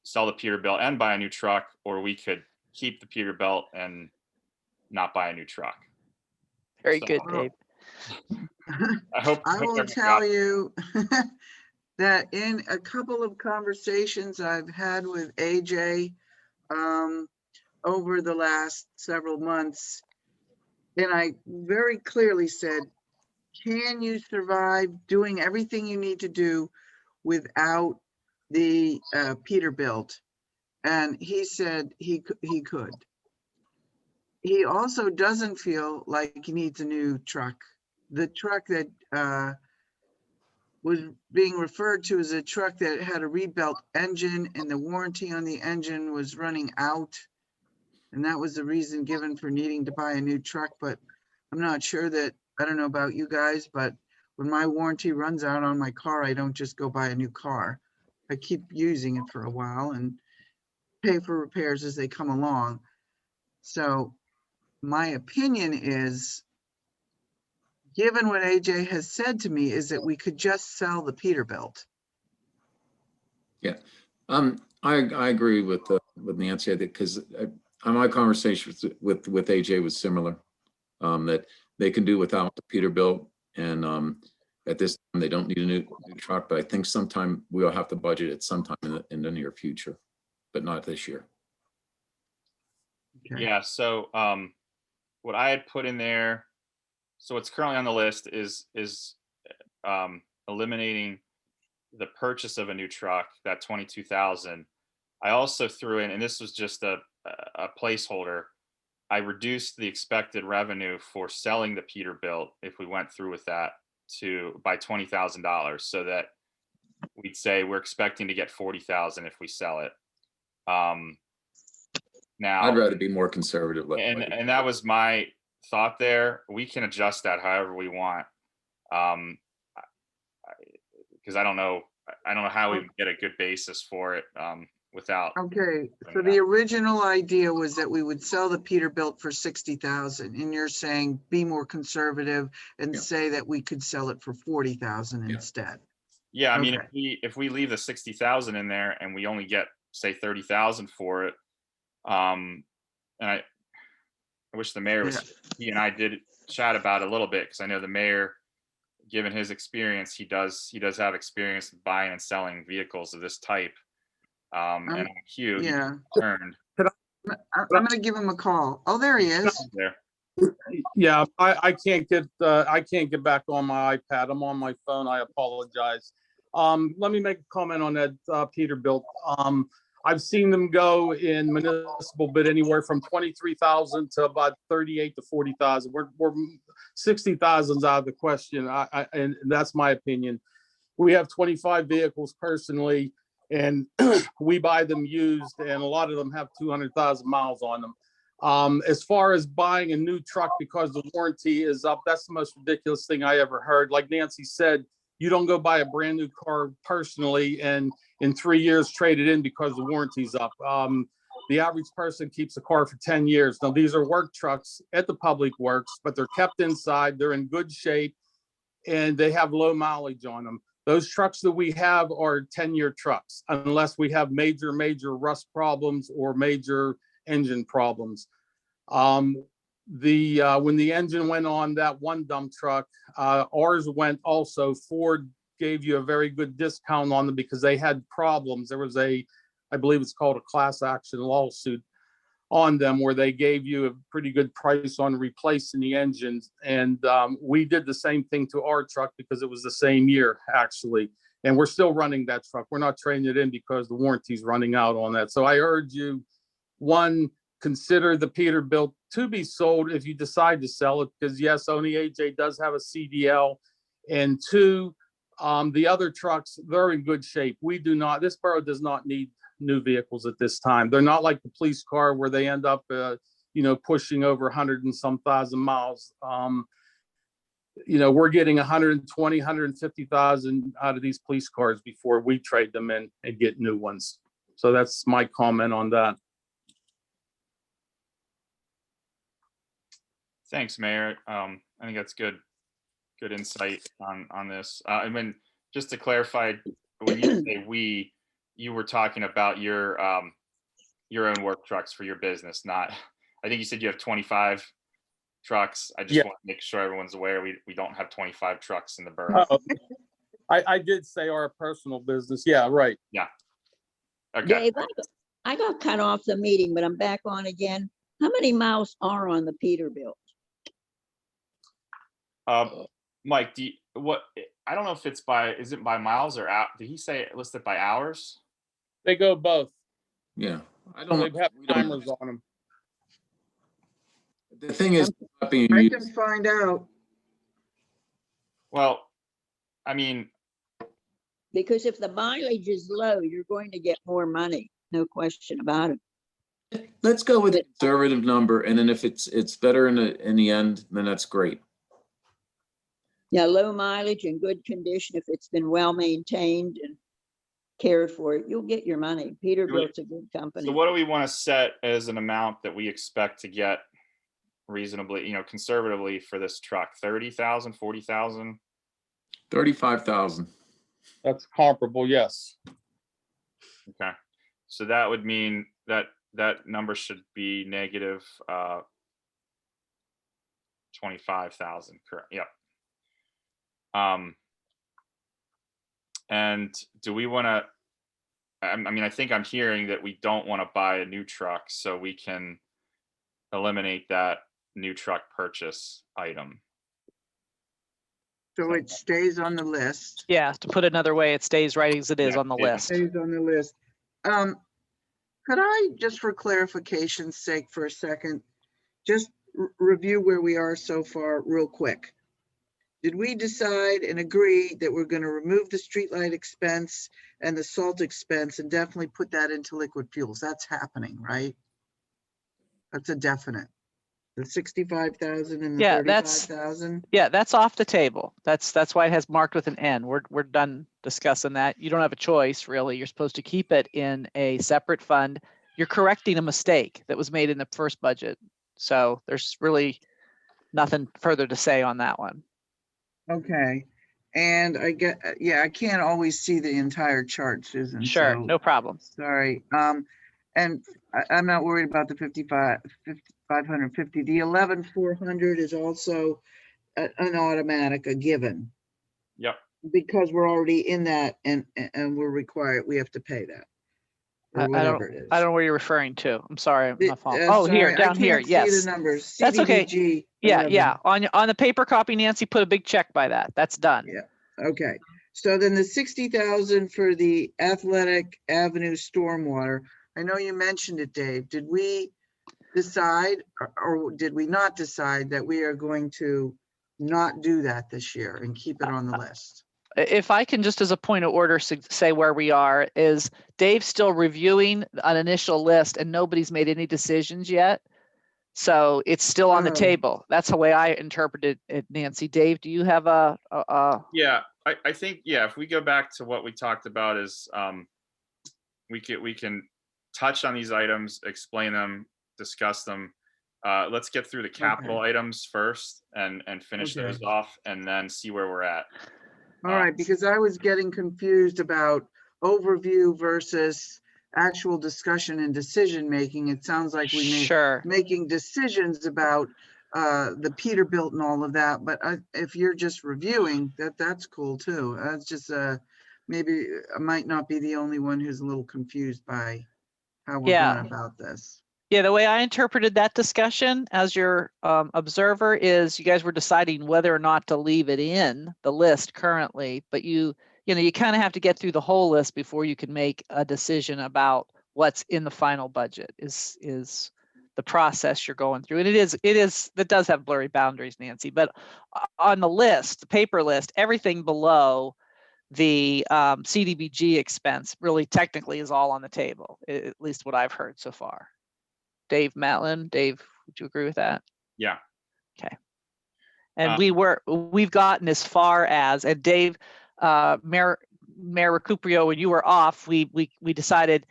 sell the Peterbilt and buy a new truck, or we could keep the Peterbilt and not buy a new truck. Very So, good, Dave. I will tell you that in a couple of conversations I've had with AJ over the last several months, and I very clearly said, can you survive doing everything you need to do without the Peterbilt? And he said he could. He also doesn't feel like he needs a new truck. The truck that was being referred to as a truck that had a rebuilt engine, and the warranty on the engine was running out. And that was the reason given for needing to buy a new truck. But I'm not sure that, I don't know about you guys, but when my warranty runs out on my car, I don't just go buy a new car. I keep using it for a while and pay for repairs as they come along. So my opinion is, given what AJ has said to me, is that we could just sell the Peterbilt. Yeah, I agree with Nancy, because my conversation with AJ was similar, that they can do without the Peterbilt, and at this time they don't need a new truck. But I think sometime we'll have to budget it sometime in the near future, but not this year. Okay. Yeah. So what I had put in there, so what's currently on the list is eliminating the purchase of a new truck, that 22,000. I also threw in, and this was just a placeholder, I reduced the expected revenue for selling the Peterbilt, if we went through with that, by $20,000, so that we'd say we're expecting to get 40,000 if we sell it. Now I'd rather be more conservative. And that was my thought there. We can adjust that however we want, because I don't know how we would get a good basis for it without. Okay, so the original idea was that we would sell the Peterbilt for 60,000, and you're saying be more conservative and say that we could sell it for 40,000 instead. Yeah, I mean, Okay. if we leave the 60,000 in there and we only get, say, 30,000 for it, and I wish the mayor was, he and I did chat about it a little bit, because I know the mayor, given his experience, he does have experience buying and selling vehicles of this type. And on Q, he turned. I'm gonna give him a call. Oh, there he is. There. Yeah, I can't get back on my iPad. I'm on my phone. I apologize. Let me make a comment on that Peterbilt. I've seen them go in municipal bid anywhere from 23,000 to about 38 to 40,000. We're 60,000's out of the question. And that's my opinion. We have 25 vehicles personally. And we buy them used, and a lot of them have 200,000 miles on them. As far as buying a new truck because the warranty is up, that's the most ridiculous thing I ever heard. Like Nancy said, you don't go buy a brand new car personally and in 3 years trade it in because the warranty's up. The average person keeps a car for 10 years. Now, these are work trucks at the public works, but they're kept inside. They're in good shape and they have low mileage on them. Those trucks that we have are 10-year trucks, unless we have major rust problems or major engine problems. When the engine went on that one dump truck, ours went also. Ford gave you a very good discount on them because they had problems. There was I believe it's called a class action lawsuit on them where they gave you a pretty good price on replacing the engines. And we did the same thing to our truck because it was the same year actually. And we're still running that truck. We're not trading it in because the warranty's running out on that. So I urge you, one, consider the Peterbilt to be sold if you decide to sell it, because yes, only AJ does have a CDL. And two, the other trucks, they're in good shape. We do not, this borough does not need new vehicles at this time. They're not like the police car where they end up, pushing over 100 and some thousand miles. We're getting 120, 150,000 out of these police cars before we trade them in and get new ones. So that's my comment on that. Thanks, Mayor. I think that's good insight on this. I mean, just to clarify, when you say we, you were talking about your own work trucks for your business, not, I think you said you have 25 trucks. I just Yeah. want to make sure everyone's aware we don't have 25 trucks in the borough. I did say our personal business. Yeah, right. Okay. Dave, I got cut off the meeting, but I'm back on again. How many miles are on the Peterbilt? Mike, I don't know if it's is it by miles or out? Did he say it listed by hours? They go both. Yeah, I They don't. have we don't- timers on them. The thing is, not being I used. can find out. Well, I mean, Because if the mileage is low, you're going to get more money, no question about it. Let's go with a conservative number, and then if it's better in the end, then that's great. Yeah, low mileage and good condition, if it's been well maintained and cared for, you'll get your money. Peterbilt's a good company. so what do we want to set as an amount that we expect to get reasonably, conservatively for this truck? 30,000, 40,000? 35,000. That's comparable, yes. Okay. So that would mean that number should be negative 25,000. Correct. Yep. And do we want to, I think I'm hearing that we don't want to buy a new truck so we can eliminate that new truck purchase item. So it stays on the list. Yeah, to put it another way, it stays right as it is Yeah, on the yeah. list. Stays on the list. Could I, just for clarification's sake for a second, just review where we are so far real quick? Did we decide and agree that we're going to remove the streetlight expense and the salt expense and definitely put that into liquid fuels? That's happening, right? That's a definite. The 65,000 and the Yeah, that's- 35,000. Yeah, that's off the table. That's why it has marked with an N. We're done discussing that. You don't have a choice, really. You're supposed to keep it in a separate fund. You're correcting a mistake that was made in the first budget. So there's really nothing further to say on that one. Okay. And I get, yeah, I can't always see the entire chart, Susan. Sure, so no problem. Sorry. And I'm not worried about the 5,550. The 11,400 is also an automatic, a given, Yep. because we're already in that and we're required, we have to pay that. Or whatever it is. I don't know where you're referring to. I'm sorry. The- My fault. uh, Oh, here, sorry, I down here. can't see Yes. the numbers. That's okay. CDBG Yeah, 11. yeah. On the paper copy, Nancy, put a big check by that. That's done. Yeah. Okay, so then the 60,000 for the Athletic Avenue stormwater, I know you mentioned it, Dave. Did we decide or did we not decide that we are going to not do that this year and keep it on the list? If I can just as a point of order say where we are, is Dave's still reviewing an initial list and nobody's made any decisions yet. So it's still on the Oh. table. That's the way I interpreted it, Nancy. Dave, do you have Yeah, I think, yeah, if we go back to what we talked about is, we can touch on these items, explain them, discuss them. Let's get through the capital items first and finish Okay. those off and then see where we're at. All right, because I was getting confused about overview versus actual discussion and decision-making. It sounds like we may sure. making decisions about the Peterbilt and all of that, but if you're just reviewing, that's cool too. That's just maybe I might not be the only one who's a little confused by how we're Yeah. going about this. Yeah, the way I interpreted that discussion as your observer is you guys were deciding whether or not to leave it in the list currently, but you kind of have to get through the whole list before you can make a decision about what's in the final budget is the process you're going through. And that does have blurry boundaries, Nancy, but on the list, the paper list, everything below the CDBG expense really technically is all on the table, at least what I've heard so far. Dave Matlin, Dave, would you agree with that? Yeah. Okay. And we've gotten as far as, and Dave, Mayor Recupero, when you were off, we decided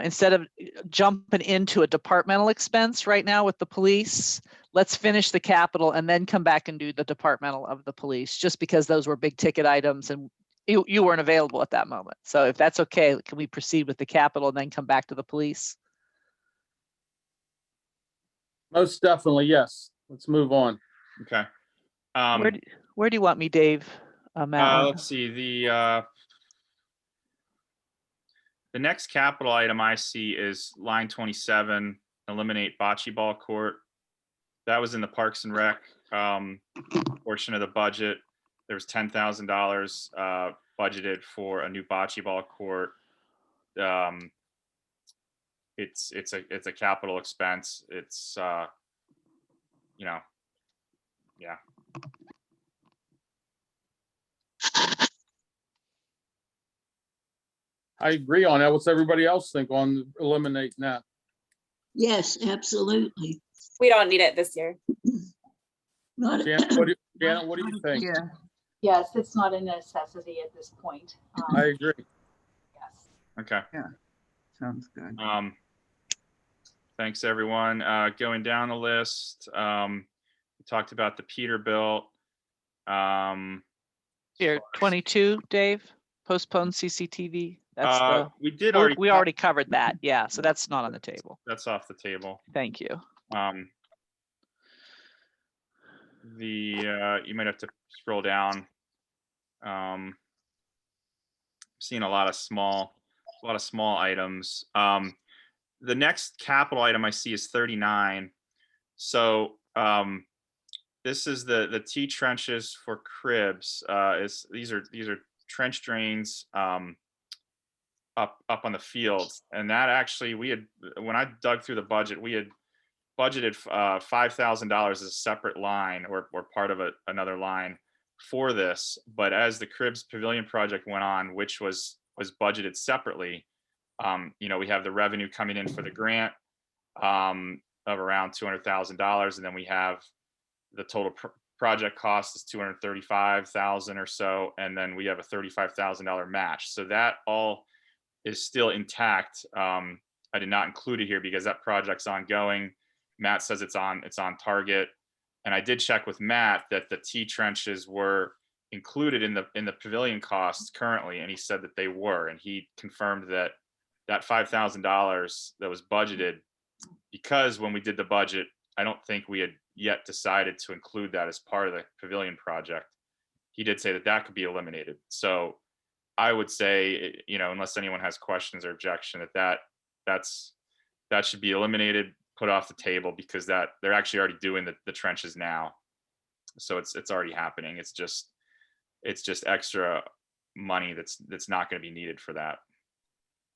instead of jumping into a departmental expense right now with the police, let's finish the capital and then come back and do the departmental of the police, just because those were big ticket items and you weren't available at that moment. So if that's okay, can we proceed with the capital and then come back to the police? Most definitely, yes. Let's move on. Okay. Where do you want me, Dave? Matlin? Let's see, the next capital item I see is line 27, eliminate bocce ball court. That was in the Parks and Rec portion of the budget. There was $10,000 budgeted for a new bocce ball court. It's a capital expense. It's yeah. I agree on that. What's everybody else think on eliminating that? Yes, absolutely. We don't need it this year. Not- Janet, what do you think? Yeah. Yes, it's not a necessity at this point. I agree. Yes. Okay. Sounds good. Thanks, everyone. Going down the list, we talked about the Peterbilt. Here, 22, Dave, postpone CCTV. That's we already covered that. Yeah, so that's not on the table. That's off the table. Thank you. You might have to scroll down. Seeing a lot of small items. The next capital item I see is 39. So this is the T trenches for cribs. These are trench drains up on the fields, and that actually when I dug through the budget, we had budgeted $5,000 as a separate line or part of another line for this. But as the Cribs Pavilion project went on, which was budgeted separately, we have the revenue coming in for the grant of around $200,000, and then we have the total project cost is $235,000 or so, and then we have a $35,000 match. So that all is still intact. I did not include it here because that project's ongoing. Matt says it's on target, and I did check with Matt that the T trenches were included in the pavilion costs currently, and he said that they were, and he confirmed that $5,000 that was budgeted, because when we did the budget, I don't think we had yet decided to include that as part of the pavilion project. He did say that could be eliminated. So I would say, unless anyone has questions or objection, that should be eliminated, put off the table, because that they're actually already doing the trenches now. So it's already happening. It's just extra money that's not going to be needed for that.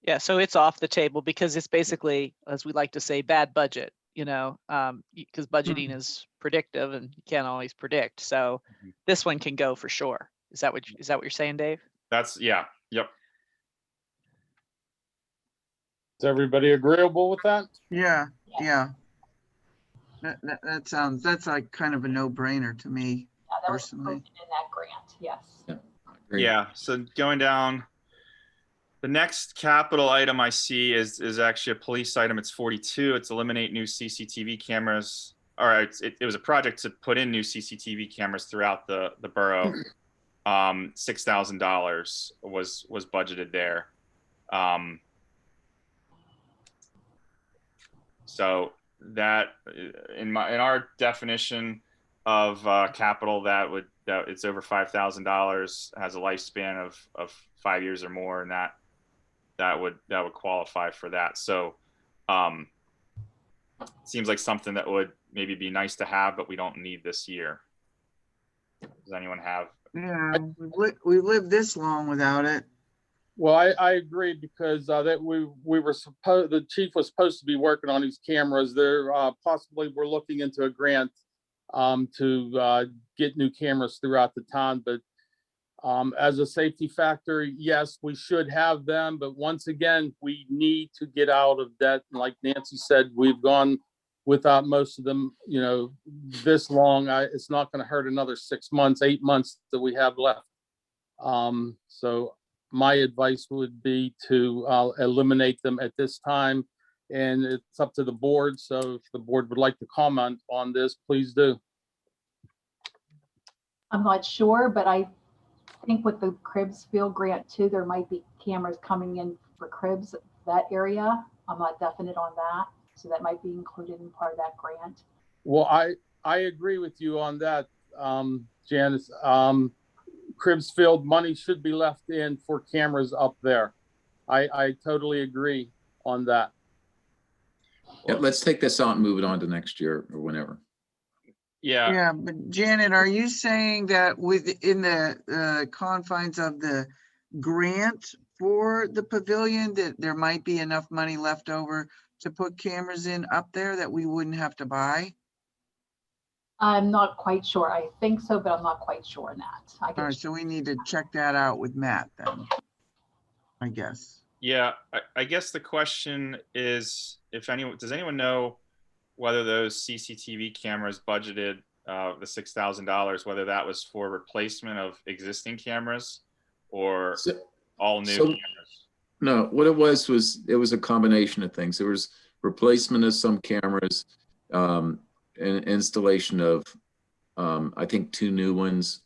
Yeah, so it's off the table because it's basically, as we like to say, bad budget, because budgeting is predictive and you can't always predict. So this one can go for sure. Is that what you're saying, Dave? That's, yeah, yep. Is everybody agreeable with that? Yeah, yeah. That sounds, that's like kind of a no-brainer to me. Yeah, that was Personally. included in that grant, yes. Yeah, I agree. Yeah, so going down, the next capital item I see is actually a police item. It's 42. It's eliminate new CCTV cameras. All right, it was a project to put in new CCTV cameras throughout the borough. $6,000 was budgeted there. So that in our definition of capital, that it's over $5,000, has a lifespan of 5 years or more, and that would qualify for that. So seems like something that would maybe be nice to have, but we don't need this year. Does anyone have? Yeah, we lived this long without it. Well, I agree because that we were supposed, the chief was supposed to be working on these cameras. There possibly we're looking into a grant to get new cameras throughout the town. But as a safety factor, yes, we should have them. But once again, we need to get out of debt. And like Nancy said, we've gone without most of them, you know, this long. It's not going to hurt another 6 months, 8 months that we have left. So my advice would be to eliminate them at this time, and it's up to the board. So if the board would like to comment on this, please do. I'm not sure, but I think with the Cribs Field grant too, there might be cameras coming in for Cribs, that area. I'm not definite on that. So that might be included in part of that grant. Well, I agree with you on that, Janice. Cribs Field money should be left in for cameras up there. I totally agree on that. Yeah, let's take this out and move it on to next year or whenever. Yeah. Yeah, but Janet, are you saying that within the confines of the grant for the pavilion, that there might be enough money left over to put cameras in up there that we wouldn't have to buy? I'm not quite sure. I think so, but I'm not quite sure on that. I All can, right, so we need to check that out with Matt then, I guess. Yeah, I guess the question is, does anyone know whether those CCTV cameras budgeted the $6,000, whether that was for replacement of existing cameras or all new cameras? No, what it was a combination of things. There was replacement of some cameras, and installation of, I think 2 new ones,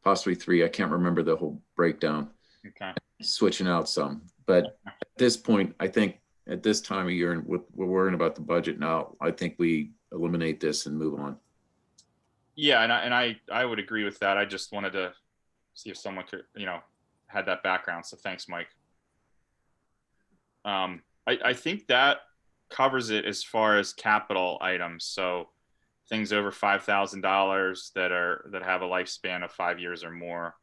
possibly 3. I can't remember the whole breakdown. Okay. Switching out some, but at this point, I think at this time of year, and we're worrying about the budget now, I think we eliminate this and move on. Yeah, and I would agree with that. I just wanted to see if someone could, had that background. So thanks, Mike. I think that covers it as far as capital items. So things over $5,000 that have a lifespan of 5 years or more.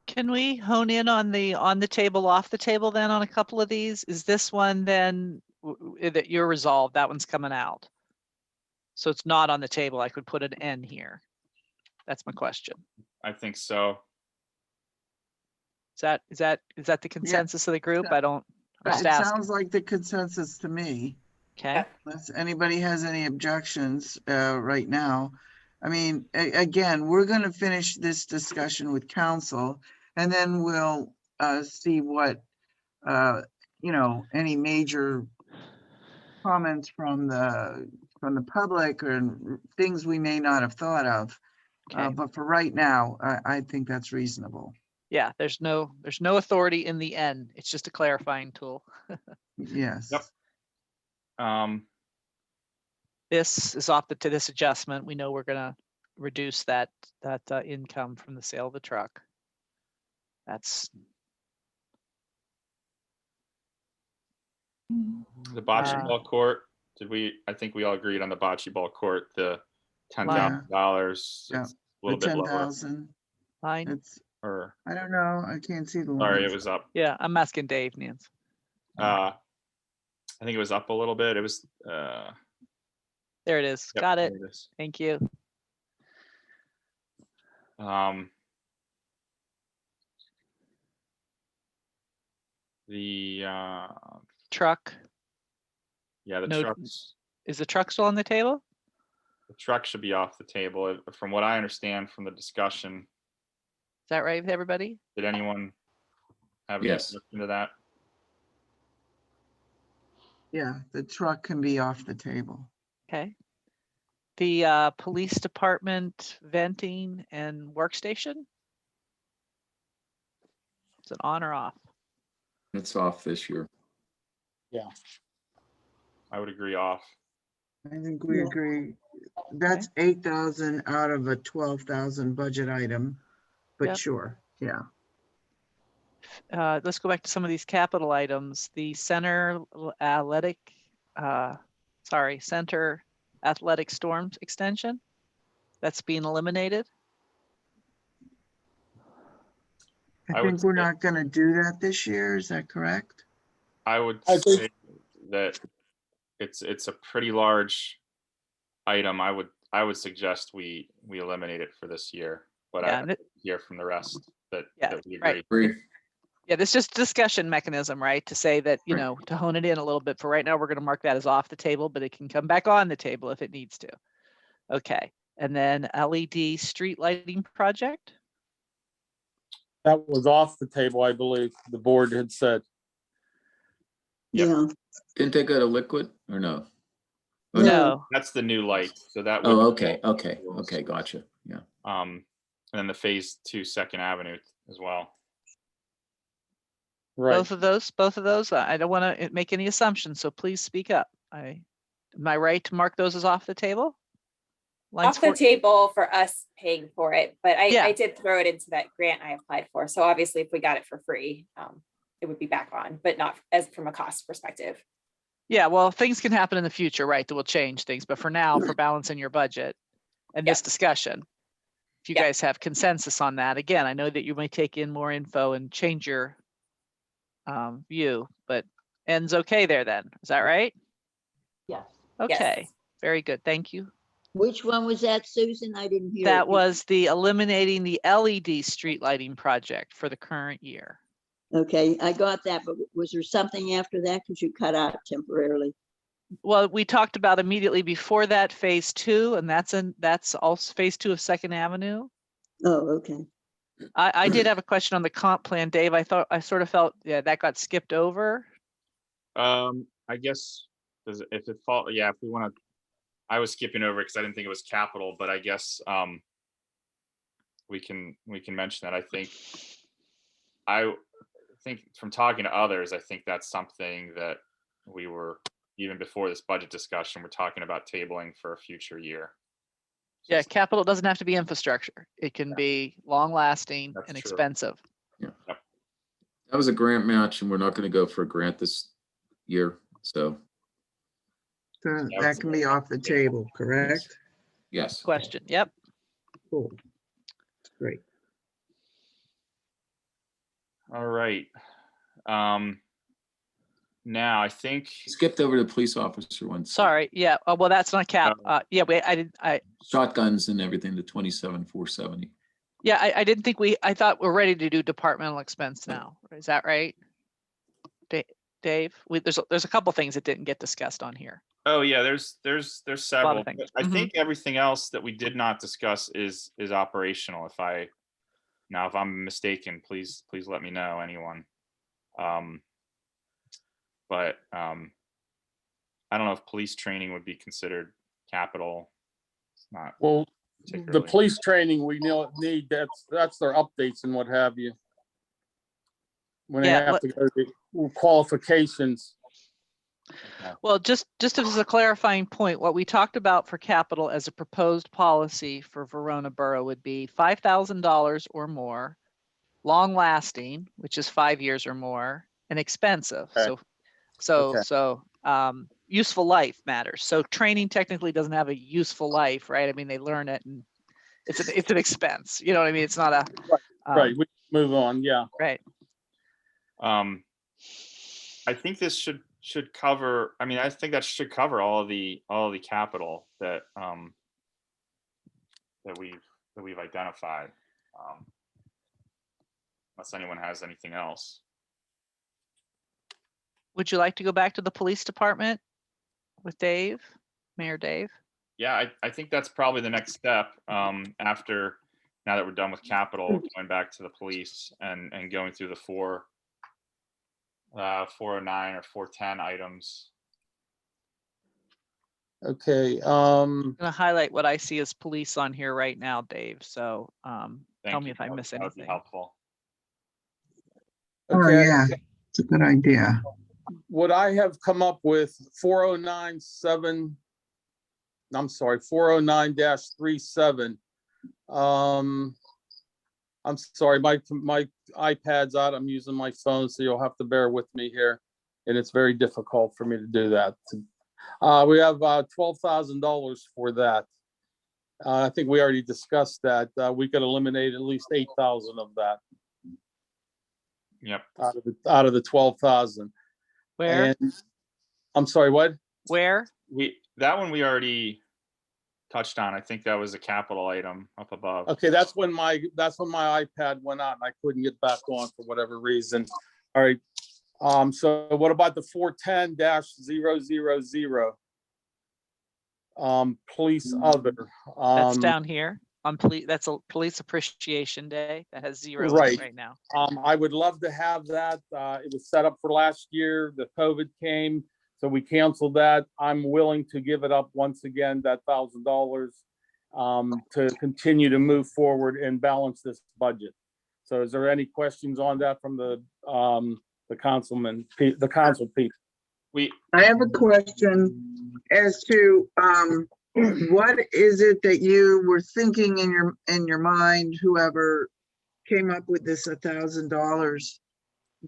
Can we hone in on the on the table, off the table then on a couple of these? Is this one then that you're resolved? That one's coming out. So it's not on the table. I could put an N here. That's my question. I think so. Is that the consensus of the group? I don't. I'm It just asking. sounds like the consensus to me. Okay. Unless anybody has any objections right now. I mean, again, we're going to finish this discussion with council, and then we'll see what, any major comments from the public or things we may not have thought of. Okay. But for right now, I think that's reasonable. Yeah. There's no authority in the N. It's just a clarifying tool. Yes. Yep. This is off to this adjustment. We know we're gonna reduce that income from the sale of the truck. That's The bocce ball court. I think we all agreed on the bocce ball court, the $10,000. Yeah. It's a little The bit lower. 10,000. fine. It's, Or I don't know. I can't see the sorry, lines. it was up. Yeah, I'm asking Dave, Nance. I think it was up a little bit. It was There it is. yep, Got it. there is. Thank you. The, Truck, yeah, the No- trucks, is the truck still on the table? the truck should be off the table. From what I understand from the discussion, Is that right with everybody? did anyone have any Yes. objection to that? Yeah, the truck can be off the table. Okay. The police department venting and workstation? Is it on or off? It's off this year. I would agree off. I think we Yeah. agree. That's 8,000 out of a 12,000 budget item, but Yep. sure, yeah. Let's go back to some of these capital items. The center center athletic storms extension. That's being eliminated. I I would think we're say- not gonna do that this year, is that correct? I would I think- say that it's a pretty large item. I would suggest we eliminate it for this year, but Yeah, I and it- hear from the rest that Yeah, that we right. agree. Agree. Yeah, this is just discussion mechanism, right? To say that, you Right. know, to hone it in a little bit. For right now, we're going to mark that as off the table, but it can come back on the table if it needs to. Okay. And then LED street lighting project. That was off the table, I believe, the board had said. Yep. Yeah, Didn't they go to liquid or no? Oh, No, That's the new light. So that would. Oh, okay, gotcha. Yeah. And then the phase 2 Second Avenue as well. Right. both of those. I don't want to make any assumptions, so please speak up. Am I right to mark those as off the table? Lines Off the 4 table for us paying for it, but Yeah. I did throw it into that grant I applied for. So obviously if we got it for free, it would be back on, but not as from a cost perspective. Yeah, well, things can happen in the future, right? That will change things. But for now, for balancing your budget and this discussion, if you Yep. guys have consensus on that, again, I know that you may take in more info and change your view, but ends okay there then. Is that right? Yes. Okay, Yes. very good. Thank you. which one was that, Susan? I didn't hear. That it. was the eliminating the LED street lighting project for the current year. Okay, I got that, but was there something after that? Because you cut out temporarily. Well, we talked about immediately before that phase 2, and that's also phase 2 of Second Avenue. Oh, okay. I did have a question on the comp plan, Dave. I sort of felt, yeah, that got skipped over. I guess if it fall, yeah, if we want to, I was skipping over because I didn't think it was capital, but I guess we can mention that. I think from talking to others, I think that's something that we were, even before this budget discussion, we're talking about tabling for a future year. Yeah, capital doesn't have to be infrastructure. It can be long lasting That's and true. expensive. That was a grant match and we're not gonna go for a grant this year, so, So Yeah, that can be off the table, correct? yes. Question. Yep. Cool. Great. All right. Now I think, Skipped over the police officer one. Sorry. Yeah. Oh, well, that's not cap. Yeah, Shotguns and everything, the 27,470. I didn't think I thought we're ready to do departmental expense now. Is that right? Dave, there's a couple things that didn't get discussed on here. oh yeah, there's several. things. I Mhm. think everything else that we did not discuss is operational. If I'm mistaken, please let me know, anyone. But I don't know if police training would be considered capital. It's not Well, the particularly. police training we need, that's their updates and what have you. When they Yeah, have to go to qualifications. Well, just as a clarifying point, what we talked about for capital as a proposed policy for Verona Borough would be $5,000 or more, long lasting, which is 5 years or more, and expensive. Okay. So useful life matters. So training technically doesn't have a useful life, right? I mean, they learn it and it's an expense. You know what I mean? It's not a Right, we move on, yeah. right. I think this should cover. I mean, I think that should cover all of the capital that we've identified. Unless anyone has anything else. Would you like to go back to the police department with Dave, Mayor Dave? Yeah, I think that's probably the next step, after, now that we're done with capital, going back to the police and going through the 409 or 410 items. Okay, I'm gonna highlight what I see as police on here right now, Dave. So tell Thank me you. if I miss That would be anything. helpful. Oh, okay. yeah, it's a good idea. What I have come up with, 4097, I'm sorry, 409-37. I'm sorry, my iPad's out. I'm using my phone, so you'll have to bear with me here. And it's very difficult for me to do that. We have $12,000 for that. I think we already discussed that. We could eliminate at least 8,000 of that Yep. out of the 12,000. Where? And I'm sorry, what? Where? That one we already touched on. I think that was a capital item up above. Okay, that's when my iPad went out and I couldn't get back on for whatever reason. All right. So what about the 410-000? Police other. That's down here on police. That's a police appreciation day that has 0 in it Right. right now. I would love to have that. It was set up for last year. The COVID came, so we canceled that. I'm willing to give it up once again, that $1,000, to continue to move forward and balance this budget. So is there any questions on that from the councilman, the council people? I have a question as to what is it that you were thinking in your mind, whoever came up with this $1,000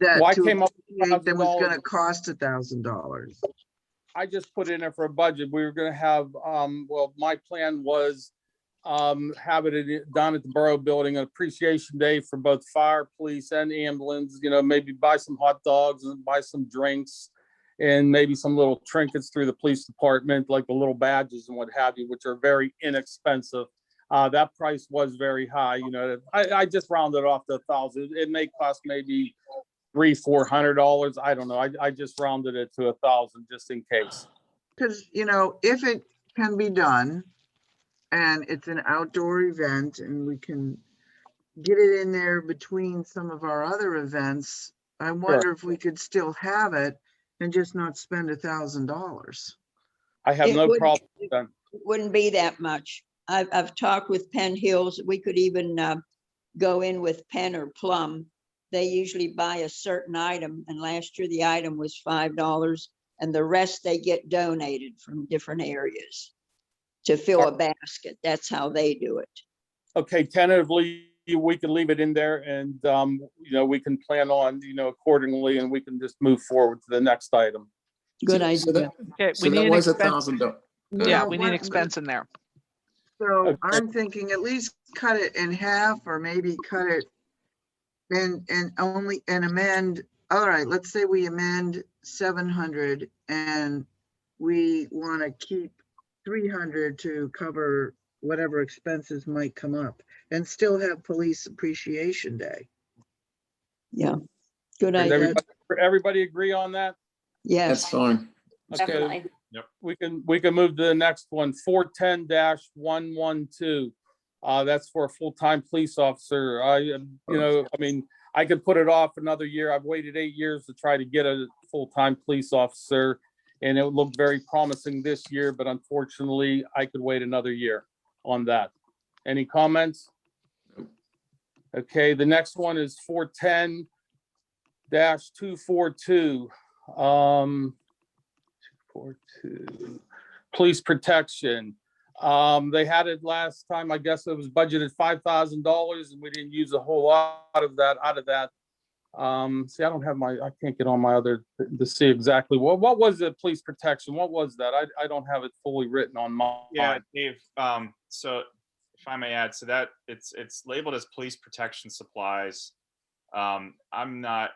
that Well, I came up with that was $1,000. going to cost $1,000? I just put in there for a budget. We were gonna have, well, my plan was have it down at the Borough Building, an appreciation day for both fire, police and ambulance, maybe buy some hot dogs and buy some drinks and maybe some little trinkets through the police department, like the little badges and what have you, which are very inexpensive. That price was very high, I just rounded off to 1,000. It may cost maybe $300-400. I don't know. I just rounded it to 1,000 just in case. Because, if it can be done and it's an outdoor event and we can get it in there between some of our other events, I wonder if we could still have it and just not spend $1,000. I have It no would- problem with that. It wouldn't be that much. I've talked with Penn Hills. We could even go in with Penn or Plum. They usually buy a certain item, and last year the item was $5, and the rest they get donated from different areas to fill a basket. That's how they do it. Okay, tentatively, we can leave it in there and, we can plan on, accordingly, and we can just move forward to the next item. Good So idea. Okay, So we need that an was expense. $1,000. Yeah, Well, we need what- expense in there. So Okay. I'm thinking at least cut it in half or maybe cut it and amend. All right, let's say we amend 700 and we want to keep 300 to cover whatever expenses might come up and still have Police Appreciation Day. Yeah, good Does idea. everybody agree on that? Yes, That's fine. Okay, Definitely. we can move to the next one, 410-112. That's for a full-time police officer. I could put it off another year. I've waited 8 years to try to get a full-time police officer, and it looked very promising this year, but unfortunately, I could wait another year on that. Any comments? Okay, the next one is 410-242. 242, police protection. They had it last time. I guess it was budgeted $5,000 and we didn't use a whole lot of that out of that. See, I can't get on my other to see exactly what was the police protection? What was that? I don't have it fully written on mine. Yeah, Dave. So if I may add, so that it's labeled as police protection supplies. I'm not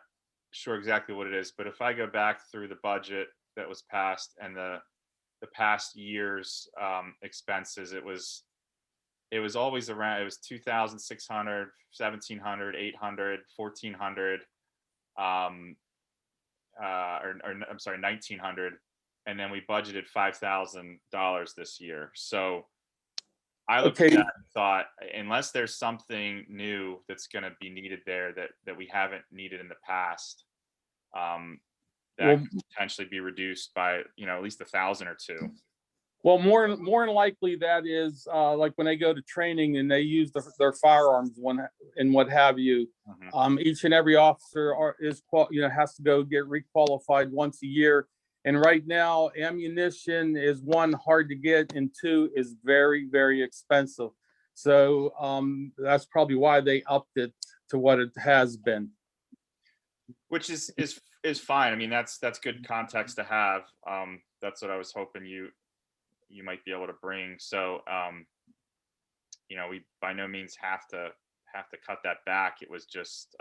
sure exactly what it is, but if I go back through the budget that was passed and the past year's expenses, it was it was always around, it was 2,600, 1,700, 800, 1,400, I'm sorry, 1,900. And then we budgeted $5,000 this year. So I looked at Okay. that and thought, unless there's something new that's going to be needed there that we haven't needed in the past, that Well- could potentially be reduced by, at least 1,000 or 2. Well, more than likely that is like when they go to training and they use their firearms and what have you. Mhm. Each and every officer has to go get requalified once a year. And right now, ammunition is, one, hard to get, and two, is very, very expensive. So that's probably why they upped it to what it has been. Which is fine. I mean, that's good context to have. That's what I was hoping you might be able to bring. So, we by no means have to cut that back. It was just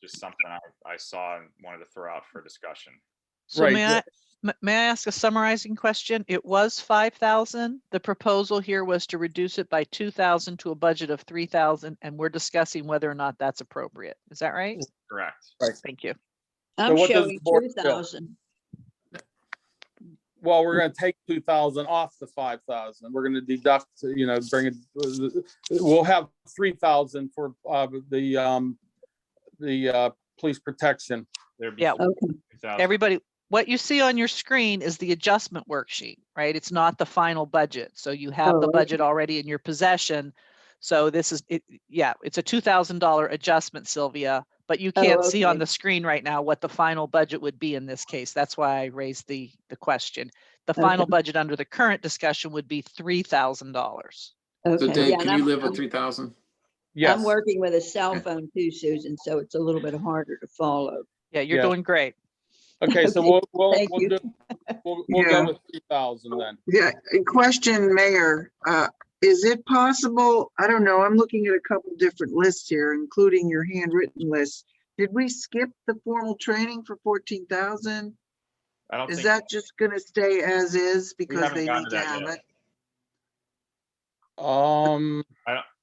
something I saw and wanted to throw out for discussion. So Right. may I ask a summarizing question? It was 5,000. The proposal here was to reduce it by 2,000 to a budget of 3,000, and we're discussing whether or not that's appropriate. Is that right? Correct. Thank you. I'm what does showing the board feel? 2,000. Well, we're going to take 2,000 off the 5,000. We're going to deduct, bring it. We'll have 3,000 for the police protection. There'd be Yeah. Okay. 2,000. Everybody, what you see on your screen is the adjustment worksheet, right? It's not the final budget. So you have Oh, the okay. budget already in your possession. So this is it. Yeah, it's a $2,000 adjustment, Sylvia, but you can't see on okay. the screen right now what the final budget would be in this case. That's why I raised the question. The final Okay. budget under the current discussion would be $3,000. So Okay. Dave, Yeah, can and you I'm- live with I'm- 3,000? Yes. I'm working with a cell phone too, Susan, so it's a little bit harder to follow. Yeah, you're Yeah. doing great. Okay, so Okay, we'll thank you. we'll Yeah. go with 3,000 then. Yeah, a question, Mayor, is it possible, I don't know, I'm looking at a couple different lists here, including your handwritten list. Did we skip the formal training for 14,000? I don't Is think that just gonna stay as is because haven't they gotten need to to that have yet. it?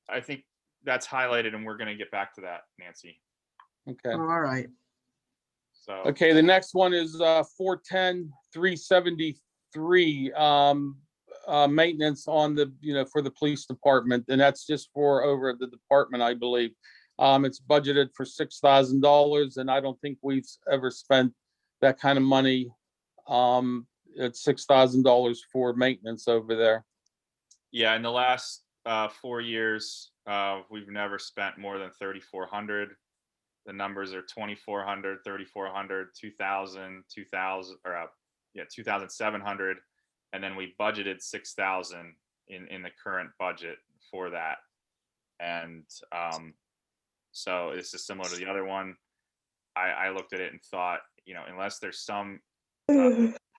I think that's highlighted, and we're going to get back to that, Nancy. Okay. All right. So Okay, the next one is 410-373, maintenance on the, for the police department, and that's just for over at the department, I believe. It's budgeted for $6,000, and I don't think we've ever spent that kind of money. It's $6,000 for maintenance over there. yeah, in the last 4 years, we've never spent more than 3,400. The numbers are 2,400, 3,400, 2,000, 2,000, or 2,700, and then we budgeted 6,000 in the current budget for that. And so this is similar to the other one. I looked at it and thought, unless there's some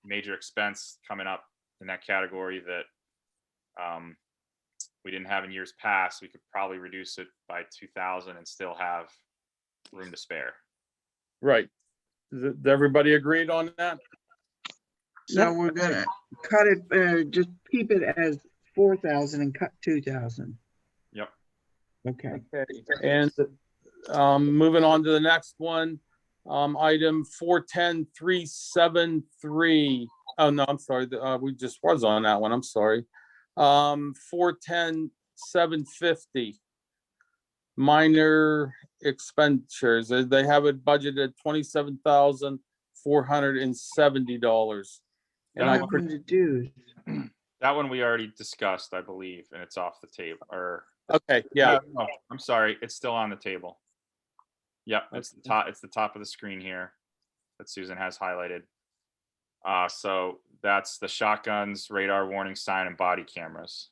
major expense coming up in that category that we didn't have in years past, we could probably reduce it by 2,000 and still have room to spare. Right. Is everybody agreed on that? So we're gonna cut it, just keep it as 4,000 and cut 2,000. Yep. Okay. Okay, and moving on to the next one, item 410-373. Oh, no, I'm sorry, we just was on that one, I'm sorry. 410-750. Minor expenditures, they have it budgeted $27,470. And I, What happened to dues? That one we already discussed, I believe, and it's off the table. Or okay, yeah, no, I'm sorry, it's still on the table. Yep, it's the top. It's the top of the screen here that Susan has highlighted. So that's the shotguns, radar warning sign, and body cameras.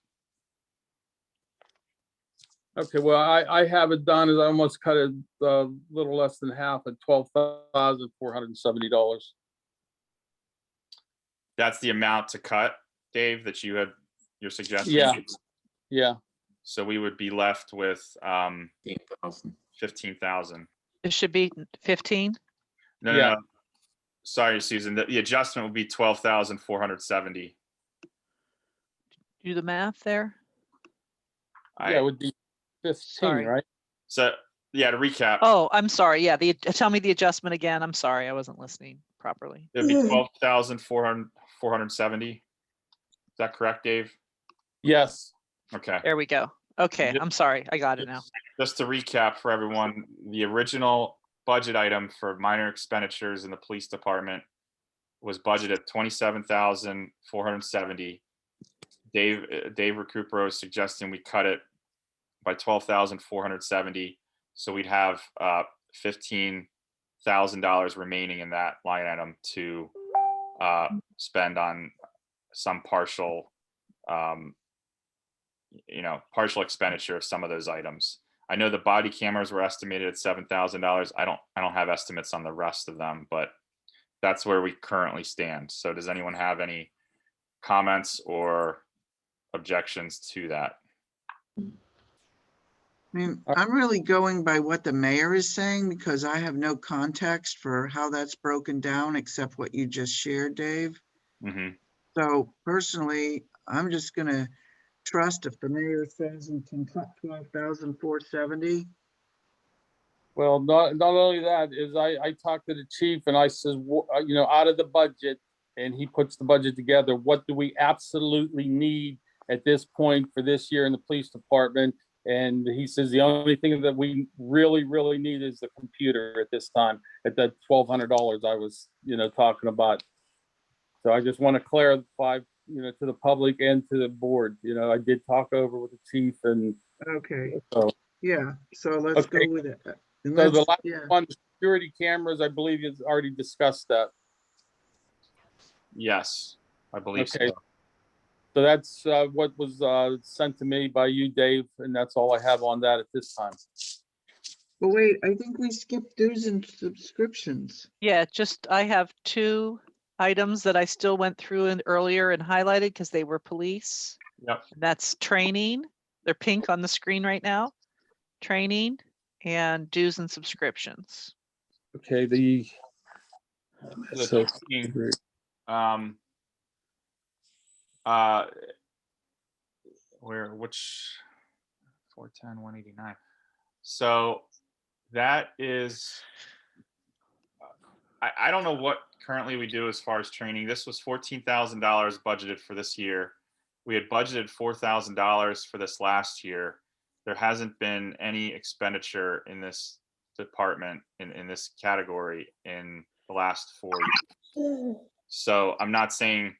okay, well, I have it done as I almost cut it a little less than half at $12,470. That's the amount to cut, Dave, that you had your suggestion. Yeah. Yeah, So we would be left with 8,000. 15,000. It should be 15. No, Yeah. no. Sorry, Susan. The adjustment would be 12,470. Do the math there. Yeah, it would be 15, Sorry. right? So, yeah, to recap, Oh, I'm sorry. Yeah, tell me the adjustment again. I'm sorry, I wasn't listening properly. it'd be 12,470. Is that correct, Dave? Yes. Okay. There we go. Okay, Ju- I'm sorry. I got it now. Just to recap for everyone, the original budget item for minor expenditures in the police department was budgeted 27,470. Dave Recupero is suggesting we cut it by 12,470. So we'd have $15,000 remaining in that line item to spend on some partial partial expenditure of some of those items. I know the body cameras were estimated at $7,000. I don't have estimates on the rest of them, but that's where we currently stand. So does anyone have any comments or objections to that? I mean, I'm really going by what the mayor is saying because I have no context for how that's broken down except what you just shared, Dave. Hmm. So personally, I'm just gonna trust if the mayor says we can cut 12,470. Well, not only that is I talked to the chief and I says, out of the budget, and he puts the budget together, what do we absolutely need at this point for this year in the police department? And he says the only thing that we really, really need is the computer at this time, at that $1,200 I was, talking about. So I just want to clarify, to the public and to the board, I did talk over with the chief, and Okay, so. yeah, so let's go Okay. with it. And So the let's- last yeah. one, security cameras, I believe you've already discussed that. Yes, I believe Okay. so. So that's what was sent to me by you, Dave, and that's all I have on that at this time. But wait, I think we skipped dues and subscriptions. Yeah, I have 2 items that I still went through and earlier and highlighted because they were police. Yep. And that's training. They're pink on the screen right now. Training and dues and subscriptions. Okay, the so Um, which 410, 189. So that is, I don't know what currently we do as far as training. This was $14,000 budgeted for this year. We had budgeted $4,000 for this last year. There hasn't been any expenditure in this department in this category in the last 4 years. So I'm not saying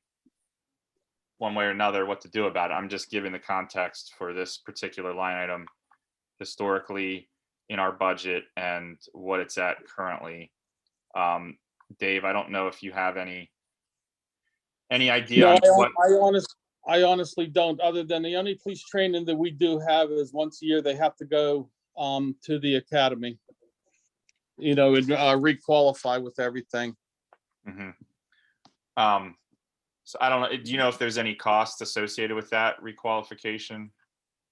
one way or another what to do about it. I'm just giving the context for this particular line item historically in our budget and what it's at currently. Dave, I don't know if you have any idea. No, on what. I honestly don't, other than the only police training that we do have is once a year, they have to go to the academy, and requalify with everything. Mhm. So I don't know. Do you know if there's any cost associated with that requalification?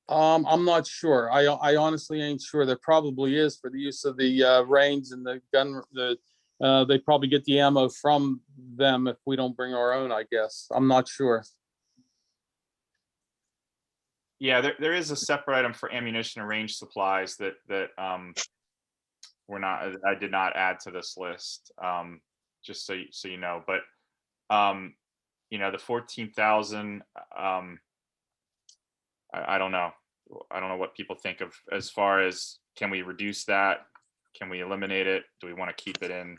I'm not sure. I honestly ain't sure. There probably is for the use of the range and the gun. They probably get the ammo from them if we don't bring our own, I guess. I'm not sure. Yeah, there is a separate item for ammunition and range supplies that I did not add to this list. Just so you know, but the 14,000. I don't know. I don't know what people think of as far as, can we reduce that? Can we eliminate it? Do we want to keep it in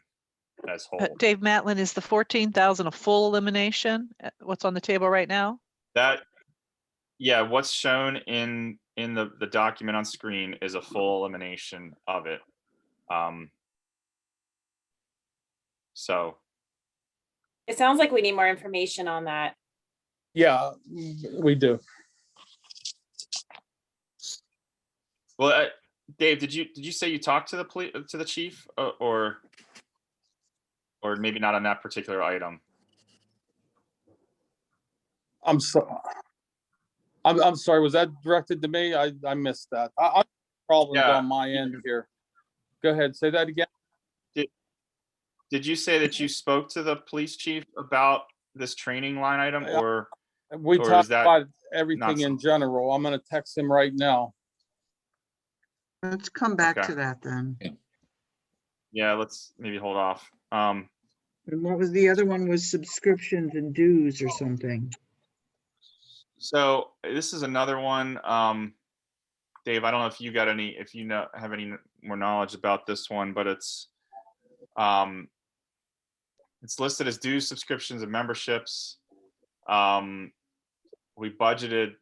as whole? Dave Matlin, is the 14,000 a full elimination? What's on the table right now? Yeah, what's shown in the document on screen is a full elimination of it. So It sounds like we need more information on that. Yeah, we do. well, Dave, did you say you talked to the chief, or maybe not on that particular item? I'm sorry. I'm sorry. Was that directed to me? I missed that. I problems Yeah. on my end here. Go ahead. Say that again. Did you say that you spoke to the police chief about this training line item, or? We Or is talked that about everything in something- general. I'm gonna text him right now. Let's come back Okay. to that then. Yeah, let's maybe hold off. And what was the other one, was subscriptions and dues or something? So this is another one. Dave, I don't know if you got any, if you know, have any more knowledge about this one, but it's listed as dues, subscriptions, and memberships. We budgeted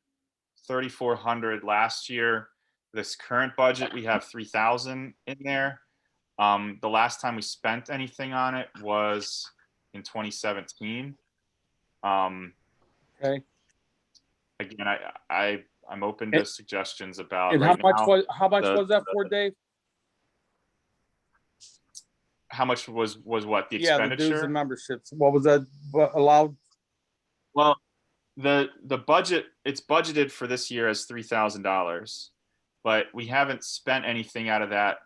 3,400 last year. This current budget, we have 3,000 in there. The last time we spent anything on it was in 2017. Okay. Again, I'm open to suggestions about And right now. how much the- was that for, Dave? How much was what, the Yeah, the dues expenditure? and memberships. What was that allowed? Well, the budget, it's budgeted for this year as $3,000, but we haven't spent anything out of that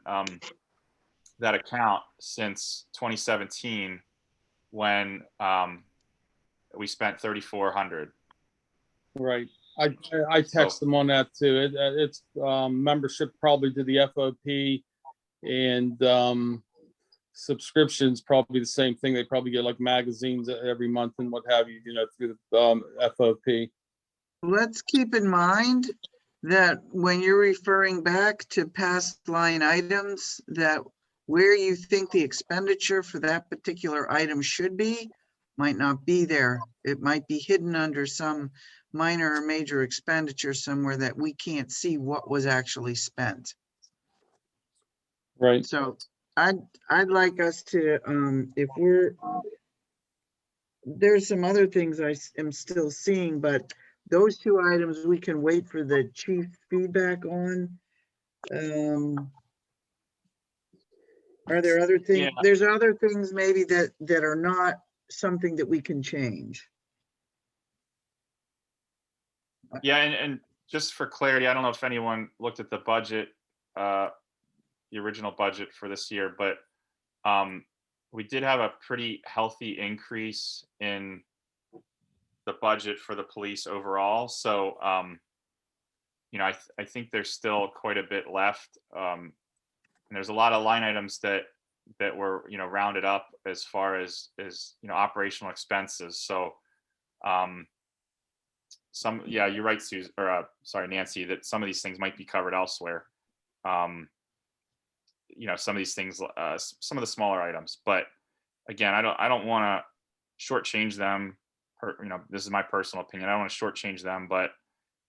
that account since 2017, when we spent 3,400. Right. I text them on that too. It's membership probably to the FOP, and subscriptions probably the same thing. They probably get like magazines every month and what have you, through the FOP. Let's keep in mind that when you're referring back to past line items, that where you think the expenditure for that particular item should be might not be there. It might be hidden under some minor or major expenditure somewhere that we can't see what was actually spent. Right. So I'd like us to, if there's some other things I am still seeing, but those two items we can wait for the chief feedback on. Are there other things? Yeah. There's other things maybe that are not something that we can change. Yeah, and just for clarity, I don't know if anyone looked at the budget, the original budget for this year, but we did have a pretty healthy increase in the budget for the police overall. So, I think there's still quite a bit left. And there's a lot of line items that were, rounded up as far as operational expenses. So, you're right, Susan, or sorry, Nancy, that some of these things might be covered elsewhere. Some of these things, some of the smaller items, but again, I don't want to shortchange them. This is my personal opinion. I don't want to shortchange them, but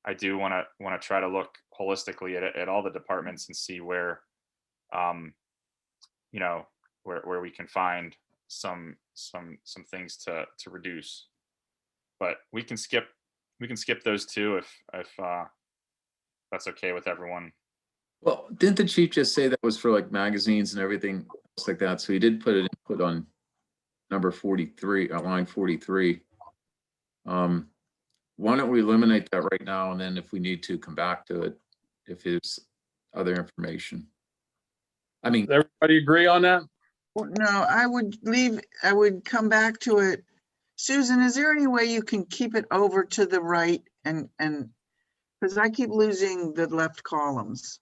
I do want to try to look holistically at all the departments and see where, where we can find some things to reduce. But we can skip those two if that's okay with everyone. Well, didn't the chief just say that was for like magazines and everything else like that? So he did put an input on number 43, line 43. Why don't we eliminate that right now, and then if we need to come back to it, if there's other information. I mean, Does everybody agree on that? No, I would come back to it. Susan, is there any way you can keep it over to the right and because I keep losing the left columns.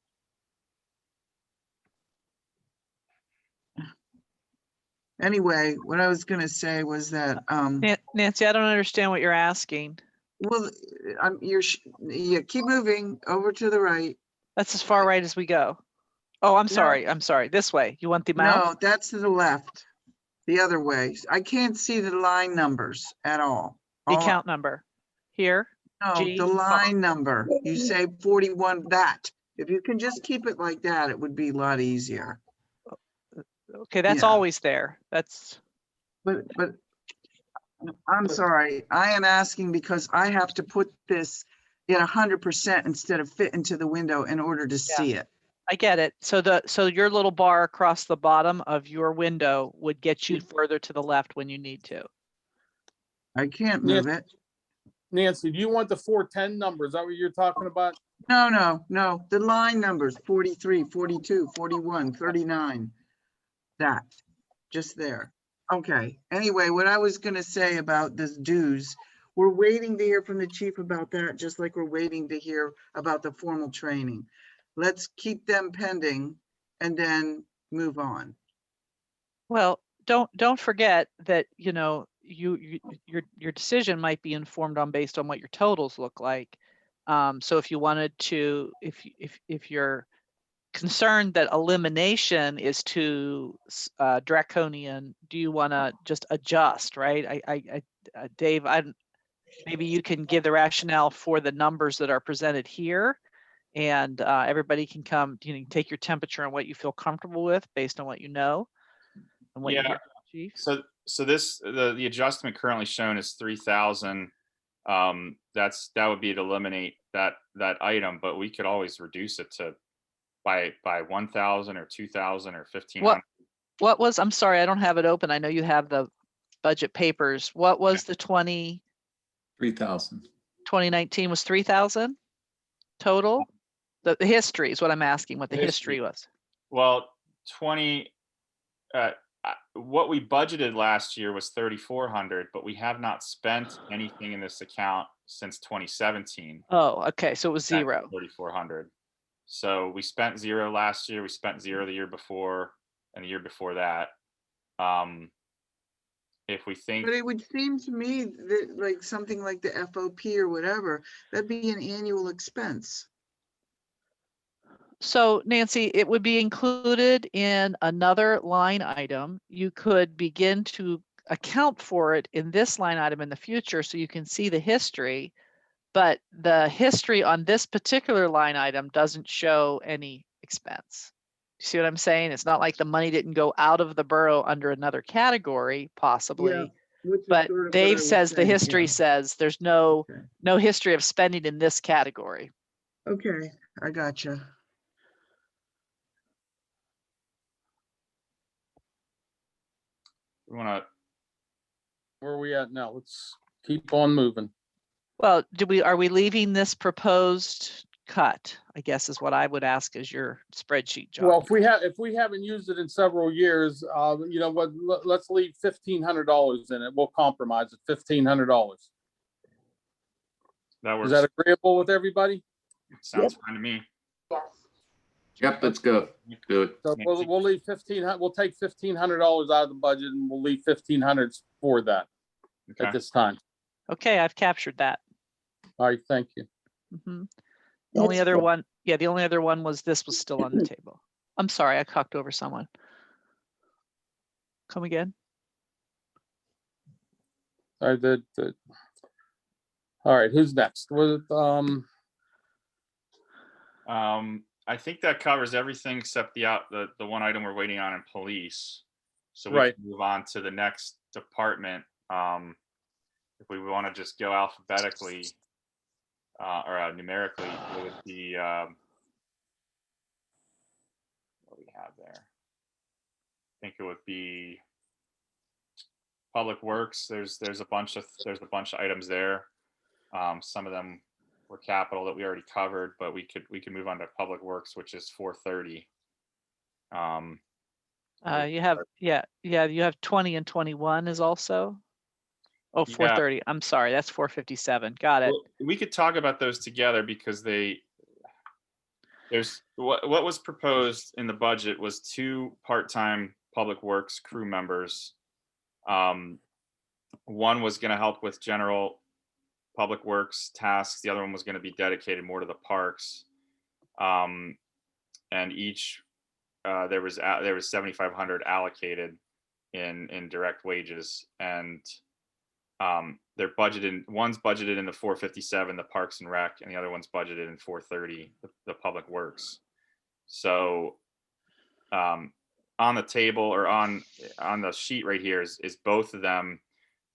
Anyway, what I was gonna say was that, Nancy, I don't understand what you're asking. well, yeah, keep moving over to the right. That's as far right as we go. Oh, I'm No. sorry. I'm sorry. This way. You want the mouse? No, that's to the left, the other way. I can't see the line numbers at all. The All- account number. Here. No, G. the line number. You say 41, that. If you can just keep it like that, it would be a lot easier. Okay, that's Yeah. always there. That's But I'm sorry, I am asking because I have to put this in 100% instead of fit into the window in order to see it. I get it. So your little bar across the bottom of your window would get you further to the left when you need to. I can't move it. Nancy, do you want the 410 number? Is that what you're talking about? No, the line numbers, 43, 42, 41, 39. That, just there. Okay, anyway, what I was gonna say about this dues, we're waiting to hear from the chief about that, just like we're waiting to hear about the formal training. Let's keep them pending and then move on. Well, don't forget that, you know, your decision might be informed on based on what your totals look like. So if you wanted to, if you're concerned that elimination is too draconian, do you want to just adjust, right? Dave, maybe you can give the rationale for the numbers that are presented here, and everybody can come, you know, take your temperature on what you feel comfortable with based on what you know and what you Yeah. hear from the chief. So this, the adjustment currently shown is 3,000. That would be to eliminate that item, but we could always reduce it to by 1,000 or 2,000 or 1,500. What was, I'm sorry, I don't have it open. I know you have the budget papers. What was the 3,000. 2019 was 3,000 total? The history is what I'm asking, what the history was. Well, what we budgeted last year was 3,400, but we have not spent anything in this account since 2017. Oh, okay, so it was zero. 3,400. So we spent zero last year. We spent zero the year before, and the year before that. If we think, But it would seem to me that like something like the FOP or whatever, that'd be an annual expense. So Nancy, it would be included in another line item. You could begin to account for it in this line item in the future so you can see the history, but the history on this particular line item doesn't show any expense. You see what I'm saying? It's not like the money didn't go out of the borough under another category, possibly. Which is But sort of what I Dave was says the saying, history yeah. says there's no Okay. history of spending in this category. Okay, I gotcha. we want to, Where are we at now? Let's keep on moving. Well, are we leaving this proposed cut? I guess is what I would ask as your spreadsheet job. Well, if we haven't used it in several years, you know what, let's leave $1,500 in it. We'll compromise at $1,500. that works. Is that agreeable with everybody? Sounds fine to me. Yes. Yep, let's go. Do it. So we'll leave 1,500, we'll take $1,500 out of the budget and we'll leave 1,500 for that Okay. at this time. Okay, I've captured that. All right, thank you. Mhm. The only other one, yeah, the only other one was this was still on the table. I'm sorry, I cocked over someone. Come again? All right, all right, who's next? I think that covers everything except the one item we're waiting on in police. So we Right. can move on to the next department. If we want to just go alphabetically or numerically, it would be what we have there. I think it would be Public Works. There's a bunch of items there. Some of them were capital that we already covered, but we could move on to Public Works, which is 430. You have, you have 20 and 21 is also. Oh, Yeah. 430. I'm sorry, that's 457. Got it. Well, we could talk about those together because there's what was proposed in the budget was 2 part-time Public Works crew members. One was going to help with general Public Works tasks. The other one was going to be dedicated more to the parks. And each there was 7,500 allocated in direct wages, and they're budgeted. One's budgeted in the 457, the Parks and Rec, and the other one's budgeted in 430, the Public Works. So on the table or on the sheet right here is both of them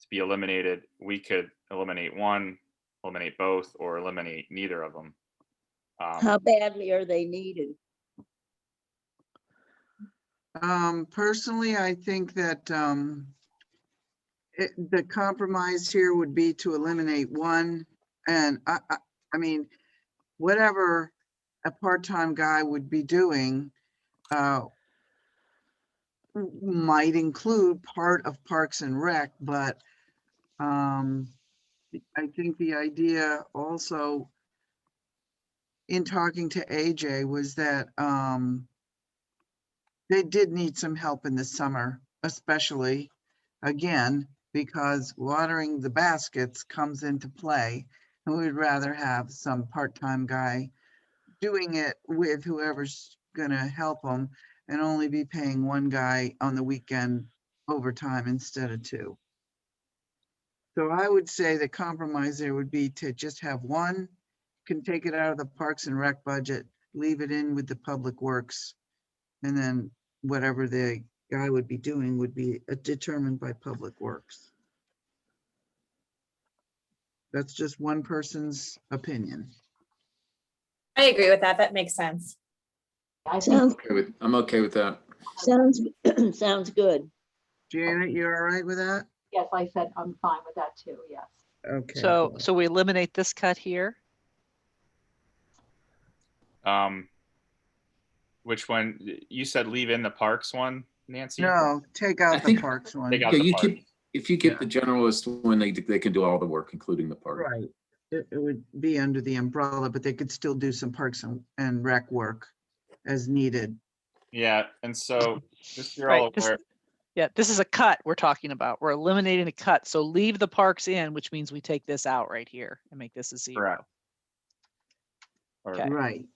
to be eliminated. We could eliminate one, eliminate both, or eliminate neither of them. How badly are they needed? Personally, I think that the compromise here would be to eliminate one. And I mean, whatever a part-time guy would be doing might include part of Parks and Rec, but I think the idea also in talking to AJ was that they did need some help in the summer, especially again, because watering the baskets comes into play. And we'd rather have some part-time guy doing it with whoever's gonna help them and only be paying one guy on the weekend overtime instead of two. So I would say the compromise there would be to just have one, can take it out of the Parks and Rec budget, leave it in with the Public Works. And then whatever the guy would be doing would be determined by Public Works. That's just one person's opinion. I agree with that. That makes sense. I think Sounds, I'm okay with that. sounds, sounds good. Janet, you're all right with that? yes, I said I'm fine with that too, yes. Okay. So, good. so we eliminate this cut here. Which one? You said leave in the parks one, Nancy? No, take I out the think- Parks one. Take out Yeah, the you parks. keep, if you get the generalist one, they can do all the work, including the park. Right. It would be under the umbrella, but they could still do some Parks and Rec work as needed. Yeah, and so just so you're all Right, this- aware, Yeah, this is a cut we're talking about. We're eliminating a cut. So leave the parks in, which means we take this out right here and make this a zero. Correct. or, Okay. Right.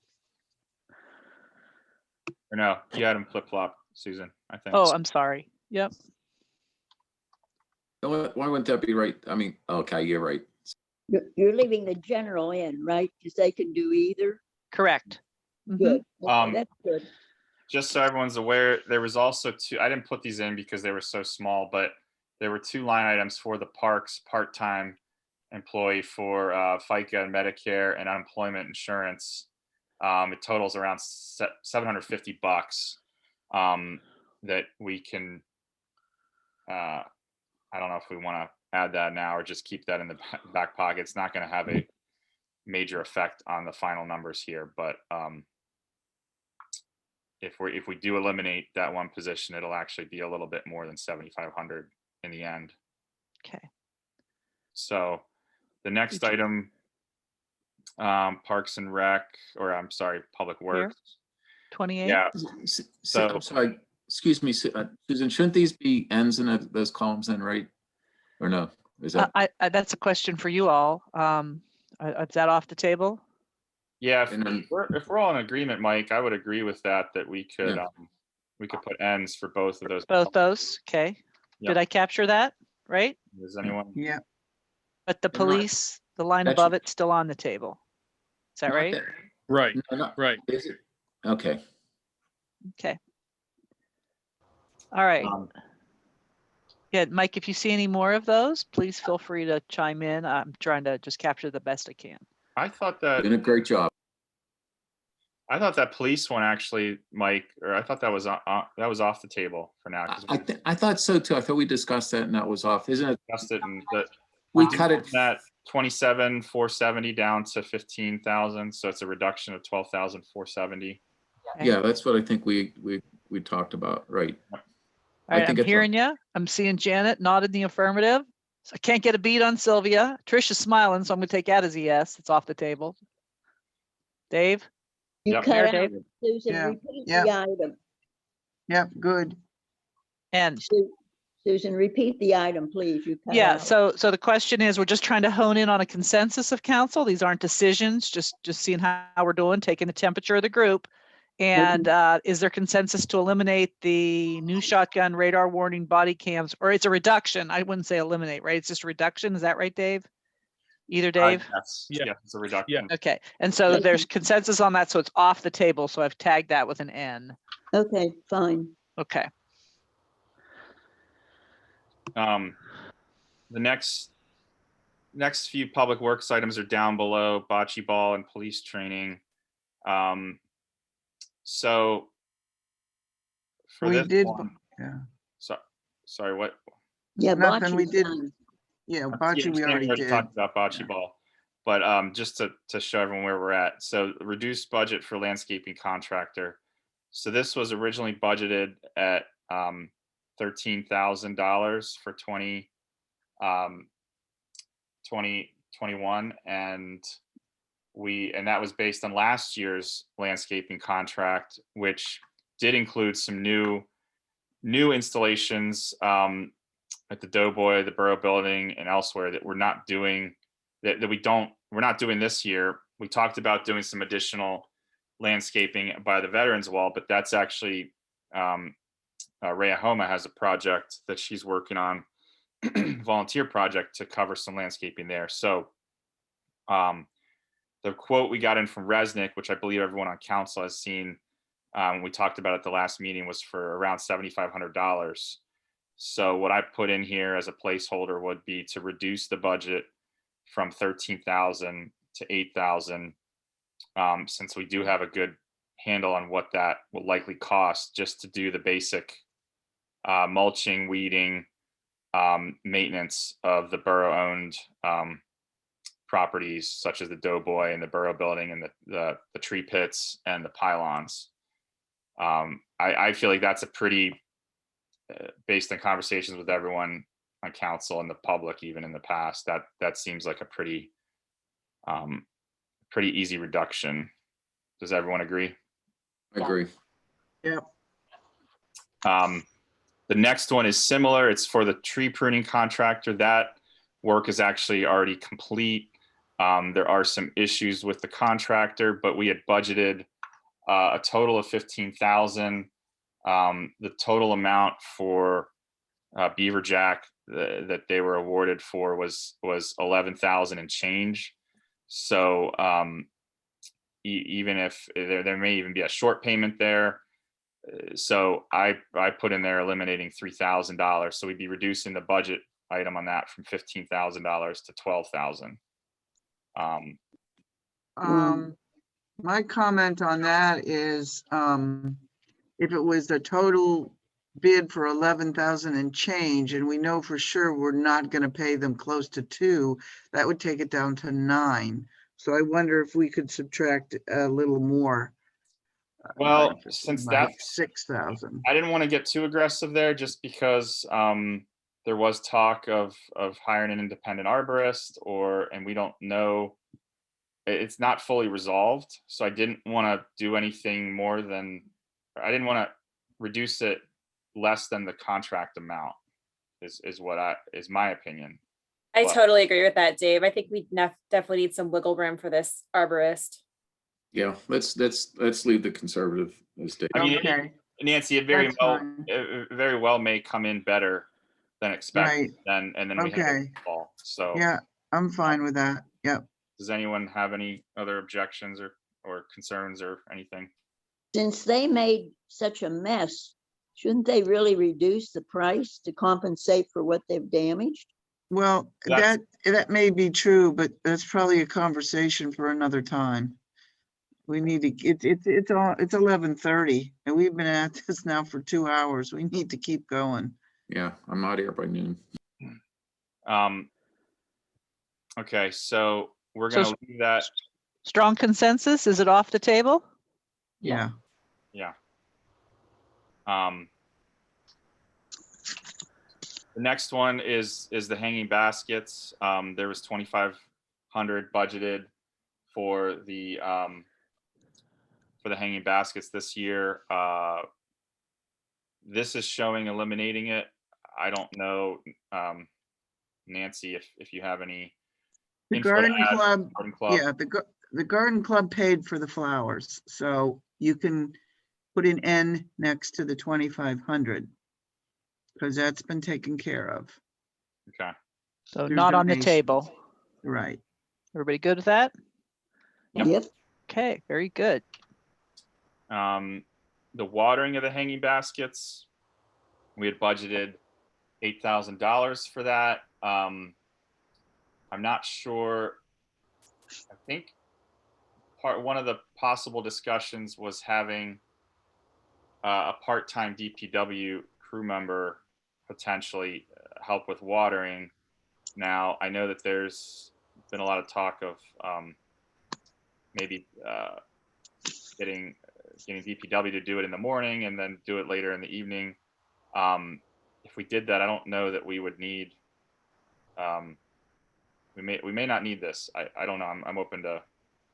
or no, you had them flip flop, Susan, I think. Oh, I'm sorry. Yep. Why wouldn't that be right? I mean, okay, you're right. You're leaving the general in, right? Because they can do either. Correct. Mhm. Good. Okay, Um, that's good. Just so everyone's aware, there was also two, I didn't put these in because they were so small, but there were two line items for the parks part-time employee for FICA and Medicare and unemployment insurance. It totals around $750 that we can, I don't know if we want to add that now or just keep that in the back pocket. It's not going to have a major effect on the final numbers here, but if we do eliminate that one position, it'll actually be a little bit more than 7,500 in the end. Okay. So the next Did item, Parks and Rec, or I'm sorry, Public Works. 28. Yeah, So, I'm sorry, excuse me, Susan, shouldn't these be ends in those columns then, right? Or no? Is that, That's a question for you all. Is that off the table? yeah. And then- If we're all in agreement, Mike, I would agree with that. That we could Yeah. put ends for both of those. Both those. Okay. Yep. Did I capture that? Right? Does anyone? Yeah. But the And not- police, the line that above should- it's still on the table. Is that right? Right, No, no, right. is it? Okay. Okay. All right. Um, Yeah, Mike, if you see any more of those, please feel free to chime in. I'm trying to just capture the best I can. I thought that Doing a great job. police one actually, Mike, or I thought that was off the table for now. 'Cause we I thought so too. I thought we discussed that and that was off. Isn't it? discussed it and that We did cut it. that 27,470 down to 15,000, so it's a reduction of 12,470. Okay. Yeah, that's what I think we talked about, right? All I right, think I'm it's hearing you. I'm seeing Janet nod in the affirmative. So I can't get a beat on Sylvia. Trisha's smiling, so I'm gonna take that as a yes. It's off the table. Dave? You Yep. cut There, out, Dave. Susan, Yeah, repeat yeah. the item. Yep, good. And Susan, repeat the item, please. You cut yeah, out. so the question is, we're just trying to hone in on a consensus of council. These aren't decisions, just seeing how we're doing, taking the temperature of the group. And is there consensus to eliminate the new shotgun radar warning body cams, or it's a reduction? I wouldn't say eliminate, right? It's just a reduction. Is that right, Dave? Either Dave? Yes, Yeah. yes, it's a reduction. Okay, and so Thank there's you. consensus on that, so it's off the table. So I've tagged that with an N. Okay, fine. Okay, The next few public works items are down below, bocce ball and police training. So for We this did, one, yeah, sorry, what? Yeah, Nothing, we bocce's did- done. yeah, Yeah, bocce we Sammy already did. talked about bocce Yeah. ball, but just to show everyone where we're at. So reduced budget for landscaping contractor. So this was originally budgeted at $13,000 for 2021, and that was based on last year's landscaping contract, which did include some new installations at the Doughboy, the Borough Building, and elsewhere that we're not doing we're not doing this year. We talked about doing some additional landscaping by the Veterans Wall, but that's actually Rhea Homa has a project that she's working on, volunteer project to cover some landscaping there. So the quote we got in from Resnick, which I believe everyone on council has seen, we talked about at the last meeting, was for around $7,500. So what I put in here as a placeholder would be to reduce the budget from 13,000 to 8,000, since we do have a good handle on what that will likely cost just to do the basic mulching, weeding, maintenance of the borough-owned properties such as the Doughboy and the Borough Building and the tree pits and the pylons. I feel like that's a pretty, based on conversations with everyone on council and the public, even in the past, that seems like a pretty easy reduction. Does everyone agree? I agree. Yep. The next one is similar. It's for the tree pruning contractor. That work is actually already complete. There are some issues with the contractor, but we had budgeted a total of 15,000. The total amount for Beaver Jack that they were awarded for was 11,000 and change. So even if there may even be a short payment there. So I put in there eliminating $3,000. So we'd be reducing the budget item on that from $15,000 to $12,000. My comment on that is, if it was a total bid for 11,000 and change, and we know for sure we're not going to pay them close to 2, that would take it down to 9. So I wonder if we could subtract a little more. Well, since like that 6,000. I didn't want to get too aggressive there, just because there was talk of hiring an independent arborist, and we don't know. It's not fully resolved, so I didn't want to do anything more than, I didn't want to reduce it less than the contract amount. Is my opinion. I But- totally agree with that, Dave. I think we definitely need some wiggle room for this arborist. Yeah, let's leave the conservative as Dave. I mean, Okay, Nancy, it That's fine. very well may come in better than expected, right. and then we have Okay. a fall. So Yeah, I'm fine with that. Yep. does anyone have any other objections or concerns or anything? Since they made such a mess, shouldn't they really reduce the price to compensate for what they've damaged? Well, That's- that may be true, but that's probably a conversation for another time. We need to, it's 11:30 and we've been at this now for 2 hours. We need to keep going. Yeah, I'm out of here by noon. Okay, so we're So gonna leave that. Strong consensus? Is it off the table? Yeah. Yeah. The next one is the hanging baskets. There was 2,500 budgeted for the hanging baskets this year. This is showing eliminating it. I don't know, Nancy, if you have any. The info to garden add. club, Garden club. yeah, the garden club paid for the flowers, so you can put an N next to the 2,500. Because that's been taken care of, Okay. So Through not on the donations. table. right? Everybody good with that? Yep. Yep. Okay, very good. The watering of the hanging baskets, we had budgeted $8,000 for that. I'm not sure. I think one of the possible discussions was having a part-time DPW crew member potentially help with watering. Now, I know that there's been a lot of talk of maybe getting DPW to do it in the morning and then do it later in the evening. If we did that, I don't know that we would need we may not need this. I don't know. I'm open to.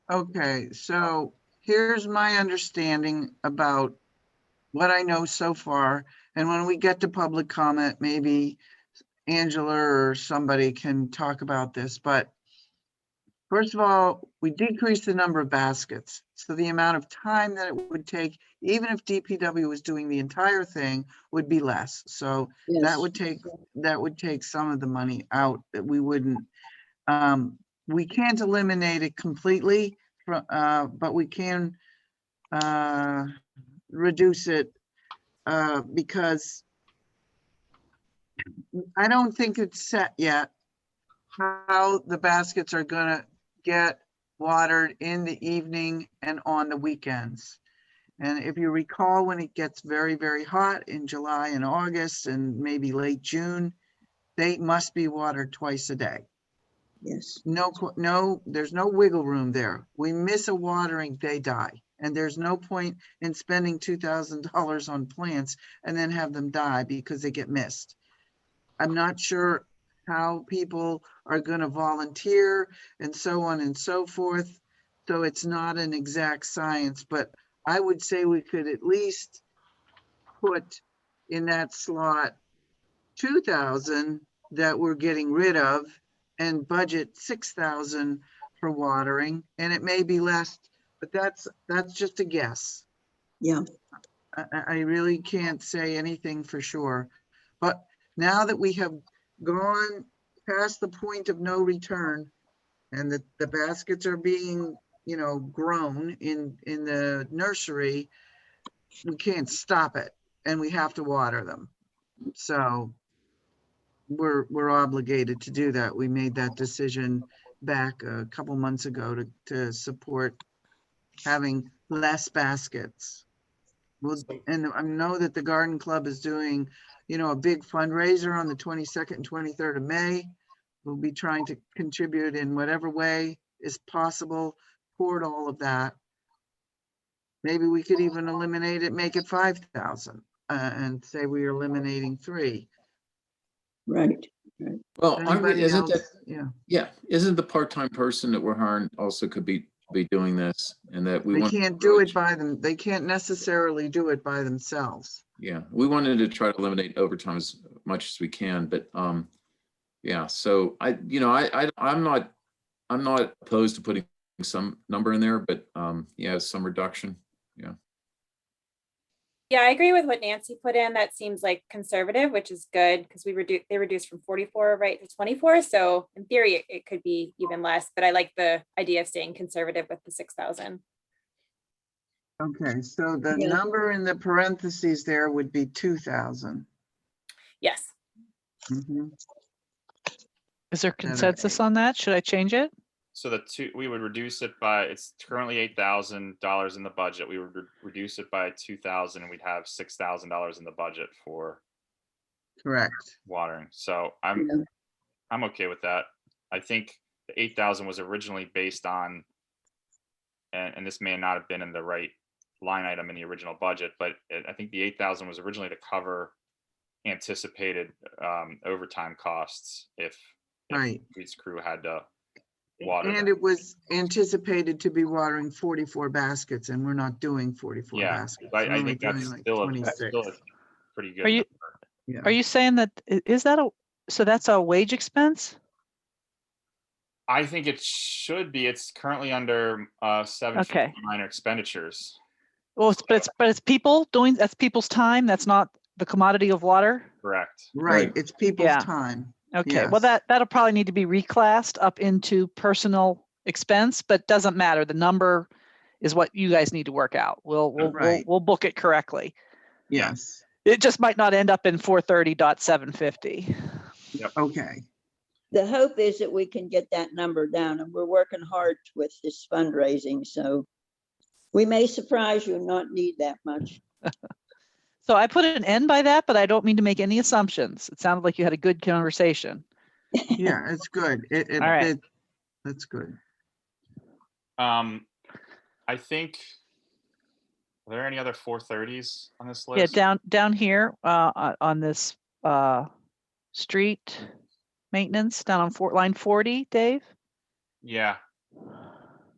Okay, so here's my understanding about what I know so far. And when we get to public comment, maybe Angela or somebody can talk about this, but first of all, we decreased the number of baskets. So the amount of time that it would take, even if DPW was doing the entire thing, would be less. So that would take some of the money out that we wouldn't. We can't eliminate it completely, but we can reduce it because I don't think it's set yet how the baskets are gonna get watered in the evening and on the weekends. And if you recall, when it gets very, very hot in July and August and maybe late June, they must be watered twice a day. Yes. No, there's no wiggle room there. We miss a watering, they die. And there's no point in spending $2,000 on plants and then have them die because they get missed. I'm not sure how people are gonna volunteer and so on and so forth. So it's not an exact science, but I would say we could at least put in that slot 2,000 that we're getting rid of and budget 6,000 for watering, and it may be less, but that's just a guess. Yeah. I really can't say anything for sure, but now that we have gone past the point of no return and that the baskets are being, grown in the nursery, we can't stop it and we have to water them. So we're obligated to do that. We made that decision back a couple months ago to support having less baskets. Well, and I know that the Garden Club is doing, a big fundraiser on the 22nd and 23rd of May. We'll be trying to contribute in whatever way is possible toward all of that. Maybe we could even eliminate it, make it 5,000 and say we're eliminating 3. Right. Well, Anybody isn't that, else? Yeah, yeah, isn't the part-time person that we're hiring also could be doing this, and that we they want. can't do it by them. They can't necessarily do it by themselves. Yeah, we wanted to try to eliminate overtime as much as we can, but yeah, so I'm not opposed to putting some number in there, but yeah, some reduction. Yeah. Yeah, I agree with what Nancy put in. That seems like conservative, which is good because they reduced from 44 right to 24. So in theory, it could be even less, but I like the idea of staying conservative with the 6,000. Okay, so the Yeah. number in the parentheses there would be 2,000. Yes. Mhm. Is there consensus on that? Should I change it? So we would reduce it by, it's currently $8,000 in the budget. We would reduce it by 2,000 and we'd have $6,000 in the budget for Correct. watering. So Yeah. I'm okay with that. I think the 8,000 was originally based on, and this may not have been in the right line item in the original budget, but I think the 8,000 was originally to cover anticipated overtime costs if Right. Reed's crew had to water And them. it was anticipated to be watering 44 baskets, and we're not doing 44 Yeah, baskets. I We're only think that's doing like still a 26. pretty good. Are you, Yeah. are you saying that, is that so that's a wage expense? I think it should be. It's currently under 7 minor expenditures. Well, but it's people that's people's time. That's not the commodity of water. Correct. Right, Right. it's people's Yeah. time. Okay, well, Yes. that'll probably need to be reclassed up into personal expense, but doesn't matter. The number is what you guys need to work out. Right. We'll book it correctly. Yes, It just might not end up in 430.750. okay. The hope is that we can get that number down, and we're working hard with this fundraising, so we may surprise you and not need that much. So I put an end by that, but I don't mean to make any assumptions. It sounded like you had a good conversation. Yeah, it's good. All right. That's good. I think, are there any other 430s on this Yeah, list? down here on this street. maintenance down on line 40, Dave? Yeah.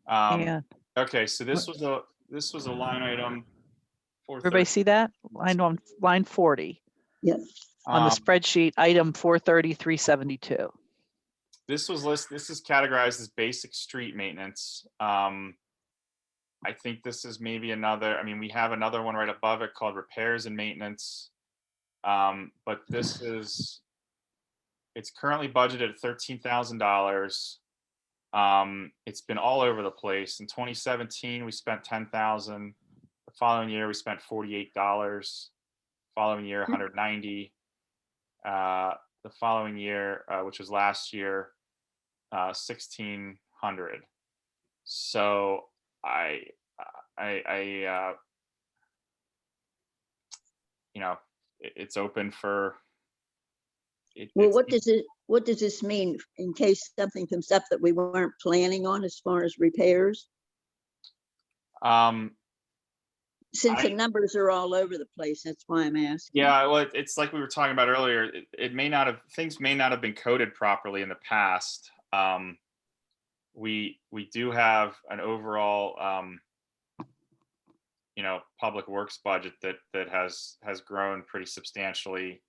And Okay, so this was a line item. everybody see that? Line 40 Yes. on the Um, spreadsheet, item 430-372. This is categorized as basic street maintenance. I think this is maybe another, I mean, we have another one right above it called repairs and maintenance. But it's currently budgeted at $13,000. It's been all over the place. In 2017, we spent $10,000. The following year, we spent $48. Following year, $190. The following year, which was last year, $1,600. So it's open for. Well, what does this mean in case something comes up that we weren't planning on as far as repairs? Since the numbers are all over the place, that's why I'm asking. Yeah, well, it's like we were talking about earlier. Things may not have been coded properly in the past. We do have an overall, public works budget that has grown pretty substantially.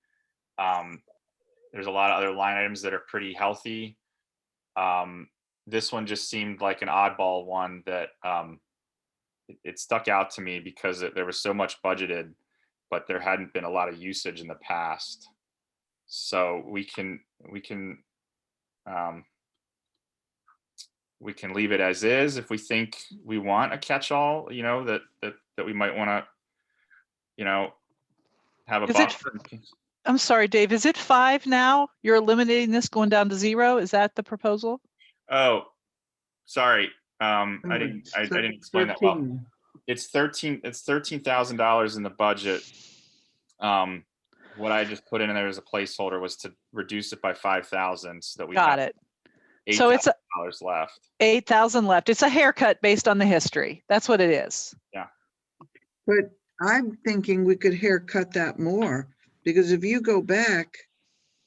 There's a lot of other line items that are pretty healthy. This one just seemed like an oddball one that it stuck out to me because there was so much budgeted, but there hadn't been a lot of usage in the past. So we can leave it as is if we think we want a catch-all, that we might want to, have a buffer. I'm sorry, Dave, is it 5 now? You're eliminating this, going down to 0? Is that the proposal? Oh, sorry. I didn't explain that well. It's $13,000 in the budget. What I just put in there as a placeholder was to reduce it by 5,000 so that we Got have it. So it's $8,000 left. 8,000 left. It's a haircut based on the history. That's what it is. Yeah. But I'm thinking we could haircut that more, because if you go back,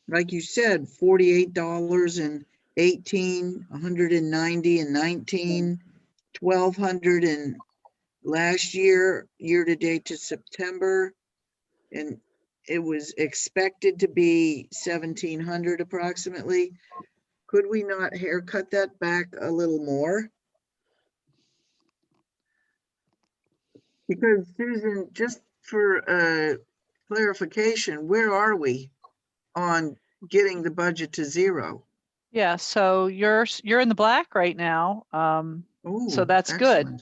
like you said, $48 and 18, 190 and 19, 1,200 and last year to date to September, and it was expected to be 1,700 approximately. Could we not haircut that back a little more? Because Susan, just for clarification, where are we on getting the budget to 0? Yeah, so you're in the black right now. So Ooh, that's good.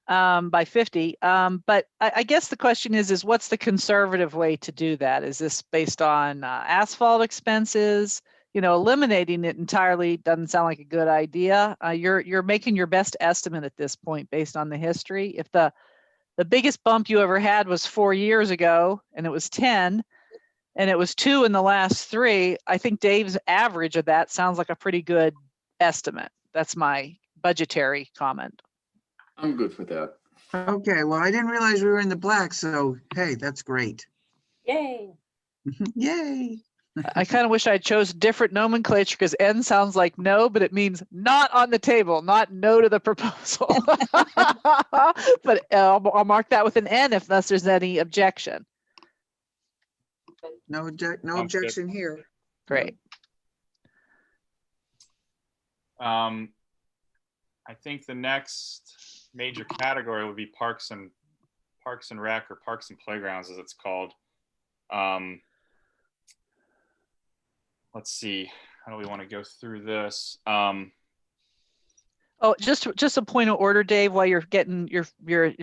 excellent. By 50. But I guess the question is what's the conservative way to do that? Is this based on asphalt expenses? Eliminating it entirely doesn't sound like a good idea. You're making your best estimate at this point based on the history. If the biggest bump you ever had was 4 years ago and it was 10 and it was 2 in the last 3, I think Dave's average of that sounds like a pretty good estimate. That's my budgetary comment. I'm good with that. Okay, well, I didn't realize we were in the black, so hey, that's great. Yay. Yay. I kind of wish I chose different nomenclature because N sounds like no, but it means not on the table, not no to the proposal. But I'll mark that with an N if there's any objection. No good. objection here. Great. I think the next major category would be parks and rec, or parks and playgrounds as it's called. Let's see, how do we want to go through this? Oh, just a point of order, Dave, while you're getting your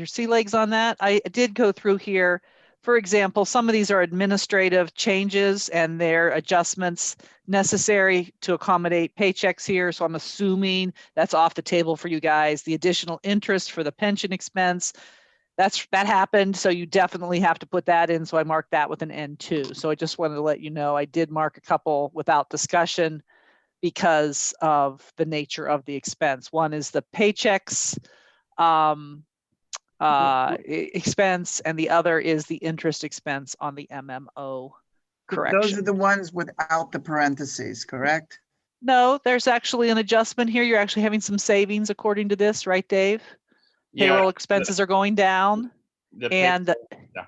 sea legs on that. I did go through here. For example, some of these are administrative changes and their adjustments necessary to accommodate paychecks here. So I'm assuming that's off the table for you guys. The additional interest for the pension expense, that happened. So you definitely have to put that in. So I marked that with an N2. So I just wanted to let you know, I did mark a couple without discussion because of the nature of the expense. One is the paychecks expense, and the other is the interest expense on the MMO Those are correction. the ones without the parentheses, correct? No, there's actually an adjustment here. You're actually having some savings according to this, right, Dave? Payroll expenses are going down. the pay- And yeah.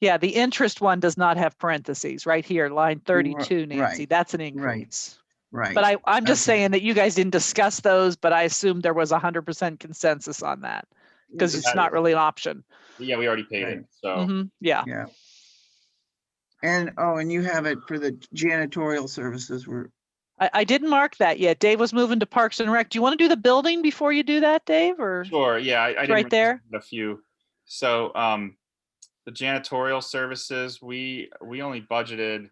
yeah, the interest one does not have parentheses right here, line 32, Nancy. right, That's an increase. Right. But I'm just Okay. saying that you guys didn't discuss those, but I assumed there was 100% consensus on that because it's not really an option. Yeah, we already paid Right. it, so. Mhm, yeah. Yeah. And you have it for the janitorial services were, I didn't mark that yet. Dave was moving to Parks and Rec. Do you want to do the building before you do that, Dave? Or Sure, yeah, I didn't. right there? A few. So, the janitorial services, we only budgeted,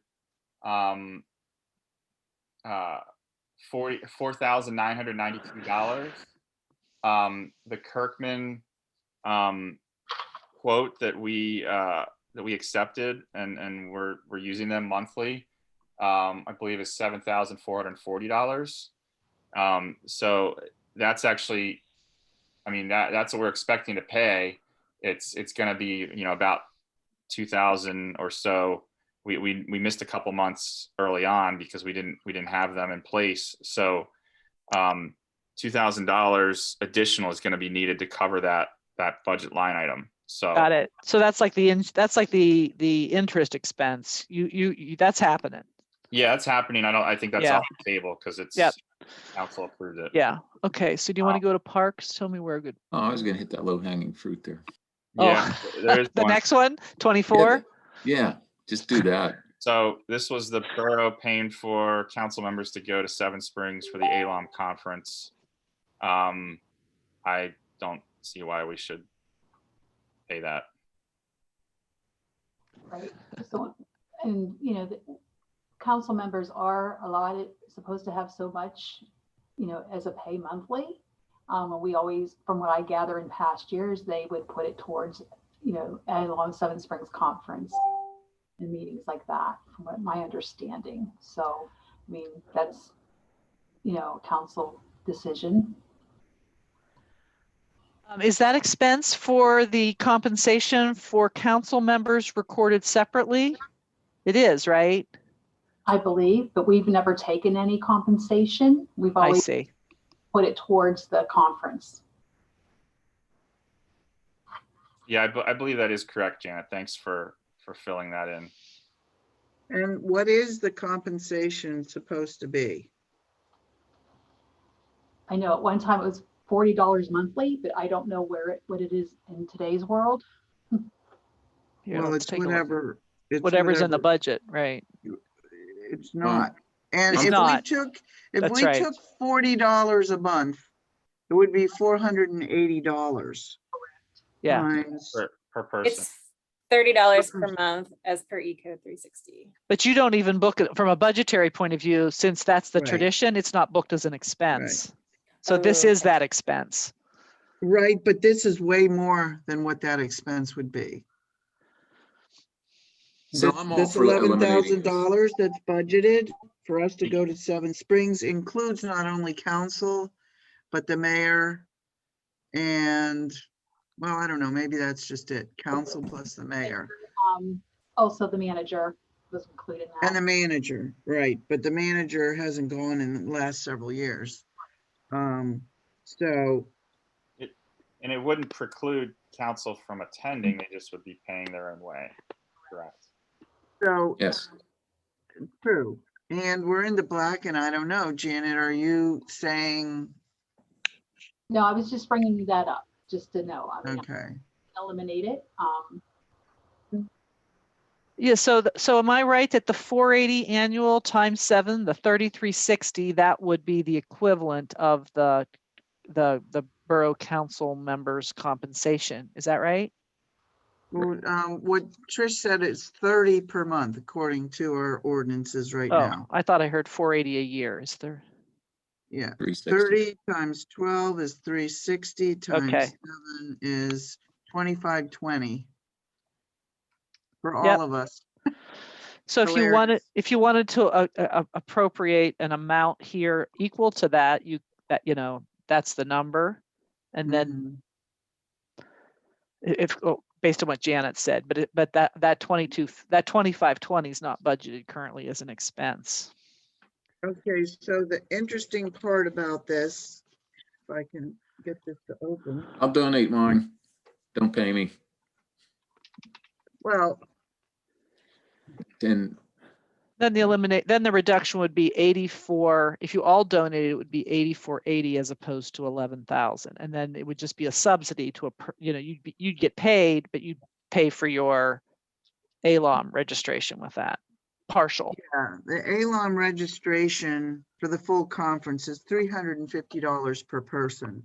$4,992. The Kirkman, quote that we accepted and we're using them monthly, I believe is $7,440. So that's actually, I mean, that's what we're expecting to pay. It's going to be, about 2,000 or so. We missed a couple months early on because we didn't have them in place. So, $2,000 additional is going to be needed to cover that budget line item. So Got it. So that's like the interest expense. You that's happening. yeah, that's happening. I think that's Yeah. off the table because it's Yep. council approved it. Yeah. Okay. So do you want to go to Parks? Tell me where good. Oh, I was gonna hit that low hanging fruit there. Yeah, there is The one. next one, 24. Yeah, just do that. So this was the borough paying for council members to go to Seven Springs for the ALOM conference. I don't see why we should pay that. Right. So, and the council members are allotted, supposed to have so much, as a pay monthly. And we always, from what I gather in past years, they would put it towards, along Seven Springs conference and meetings like that, from what my understanding. So, I mean, that's, council decision. Is that expense for the compensation for council members recorded separately? It is, right? I believe, but we've never taken any compensation. We've I always see. put it towards the conference. Yeah, I believe that is correct, Janet. Thanks for filling that in. and what is the compensation supposed to be? I know at one time it was $40 monthly, but I don't know what it is in today's world. Here, Well, let's it's take a look. whatever. It's Whatever's in the whatever. budget, right? It's not. And It's if not. we That's right. took $40 a month, it would be $480. Yeah. Times, Per person. It's $30 per month as per Eco 360. But you don't even book it from a budgetary point of view, since that's the Right. tradition, it's not booked as an expense. So this Oh, is okay. that expense. right, but this is way more than what that expense would be. So This I'm all this for eliminating this. $11,000 that's budgeted for us to go to Seven Springs includes not only council, but the mayor and, well, I don't know, maybe that's just it, council plus the mayor Also the manager was included in and the that. manager, right? But the manager hasn't gone in the last several years. So, And it wouldn't preclude council from attending. They just would be paying their own way. Correct. so Yes. true. And we're in the black and I don't know, Janet, are you saying, No, I was just bringing that up just to know. I mean, okay, eliminate it. Yeah, so am I right that the 480 annual times 7, the 3360, that would be the equivalent of the borough council members' compensation? Is that right? what Trish said is 30 per month according to our ordinances right Oh, now. I thought I heard 480 a year. Is there? Yeah, 360. 30 times 12 is 360 times Okay. 7 is 2520 for Yep. all of us. So if you wanted to appropriate an amount here equal to that, that's the number. And then Mhm. based on what Janet said, but that 2520 is not budgeted currently as an expense. Okay, so the interesting part about this, if I can get this to open, I'll donate mine. Don't pay me. well, And Then the reduction would be 84. If you all donated, it would be 8480 as opposed to 11,000. And then it would just be a subsidy to you'd get paid, but you'd pay for your ALOM registration with that, partial. yeah, the ALOM registration for the full conference is $350 per person.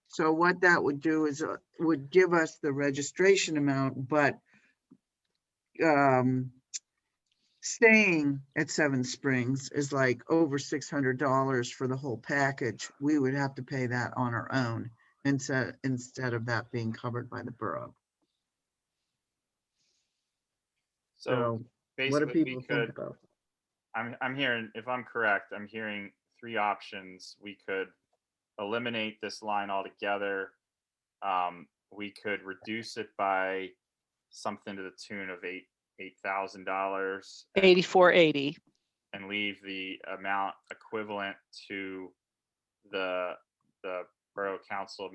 So what that would do is would give us the registration amount, but staying at Seven Springs is like over $600 for the whole package. We would have to pay that on our own instead of that being covered by the borough. So What do basically, we people think could, about? I'm hearing, if I'm correct, I'm hearing three options. We could eliminate this line altogether. We could reduce it by something to the tune of $8,000. 8480. And leave the amount equivalent to the borough council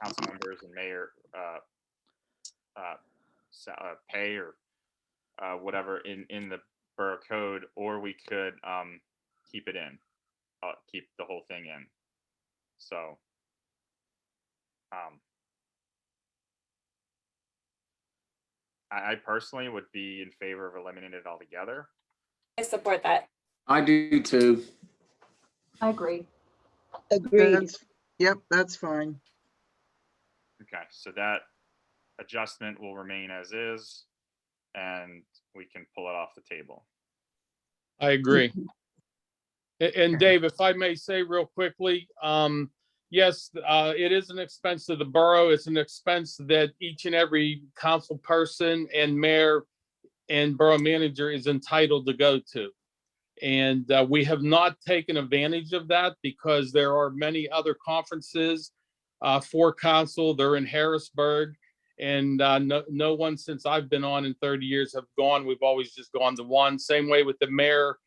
council members and mayor pay or whatever in the borough code, or we could keep it in, keep the whole thing in. So I personally would be in favor of eliminating it altogether. I support that. I do too. I agree. Agreed. Yep, that's fine. Okay, so that adjustment will remain as is, and we can pull it off the table. I agree. And Okay. Dave, if I may say real quickly, yes, it is an expense to the borough. It's an expense that each and every council person and mayor and borough manager is entitled to go to. And we have not taken advantage of that because there are many other conferences for council. They're in Harrisburg, and no one since I've been on in 30 years have gone. We've always just gone to one. Same way with the mayor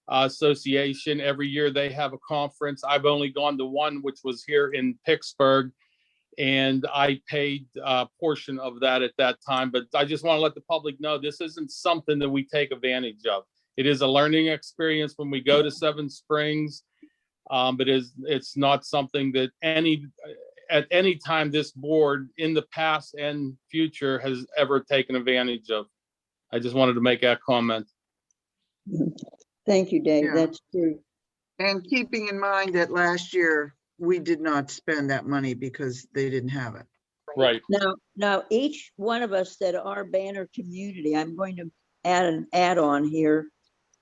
association. Every year they have a conference. I've only gone to one, which was here in Pittsburgh, and I paid a portion of that at that time. But I just want to let the public know this isn't something that we take advantage of. It is a learning experience when we go to Seven Springs, but it's not something that at any time this board in the past and future has ever taken advantage of. I just wanted to make that comment. Thank you, Dave. Yeah. That's true. And keeping in mind that last year, we did not spend that money because they didn't have it. Right. Now, each one of us that are banner community, I'm going to add an add-on here.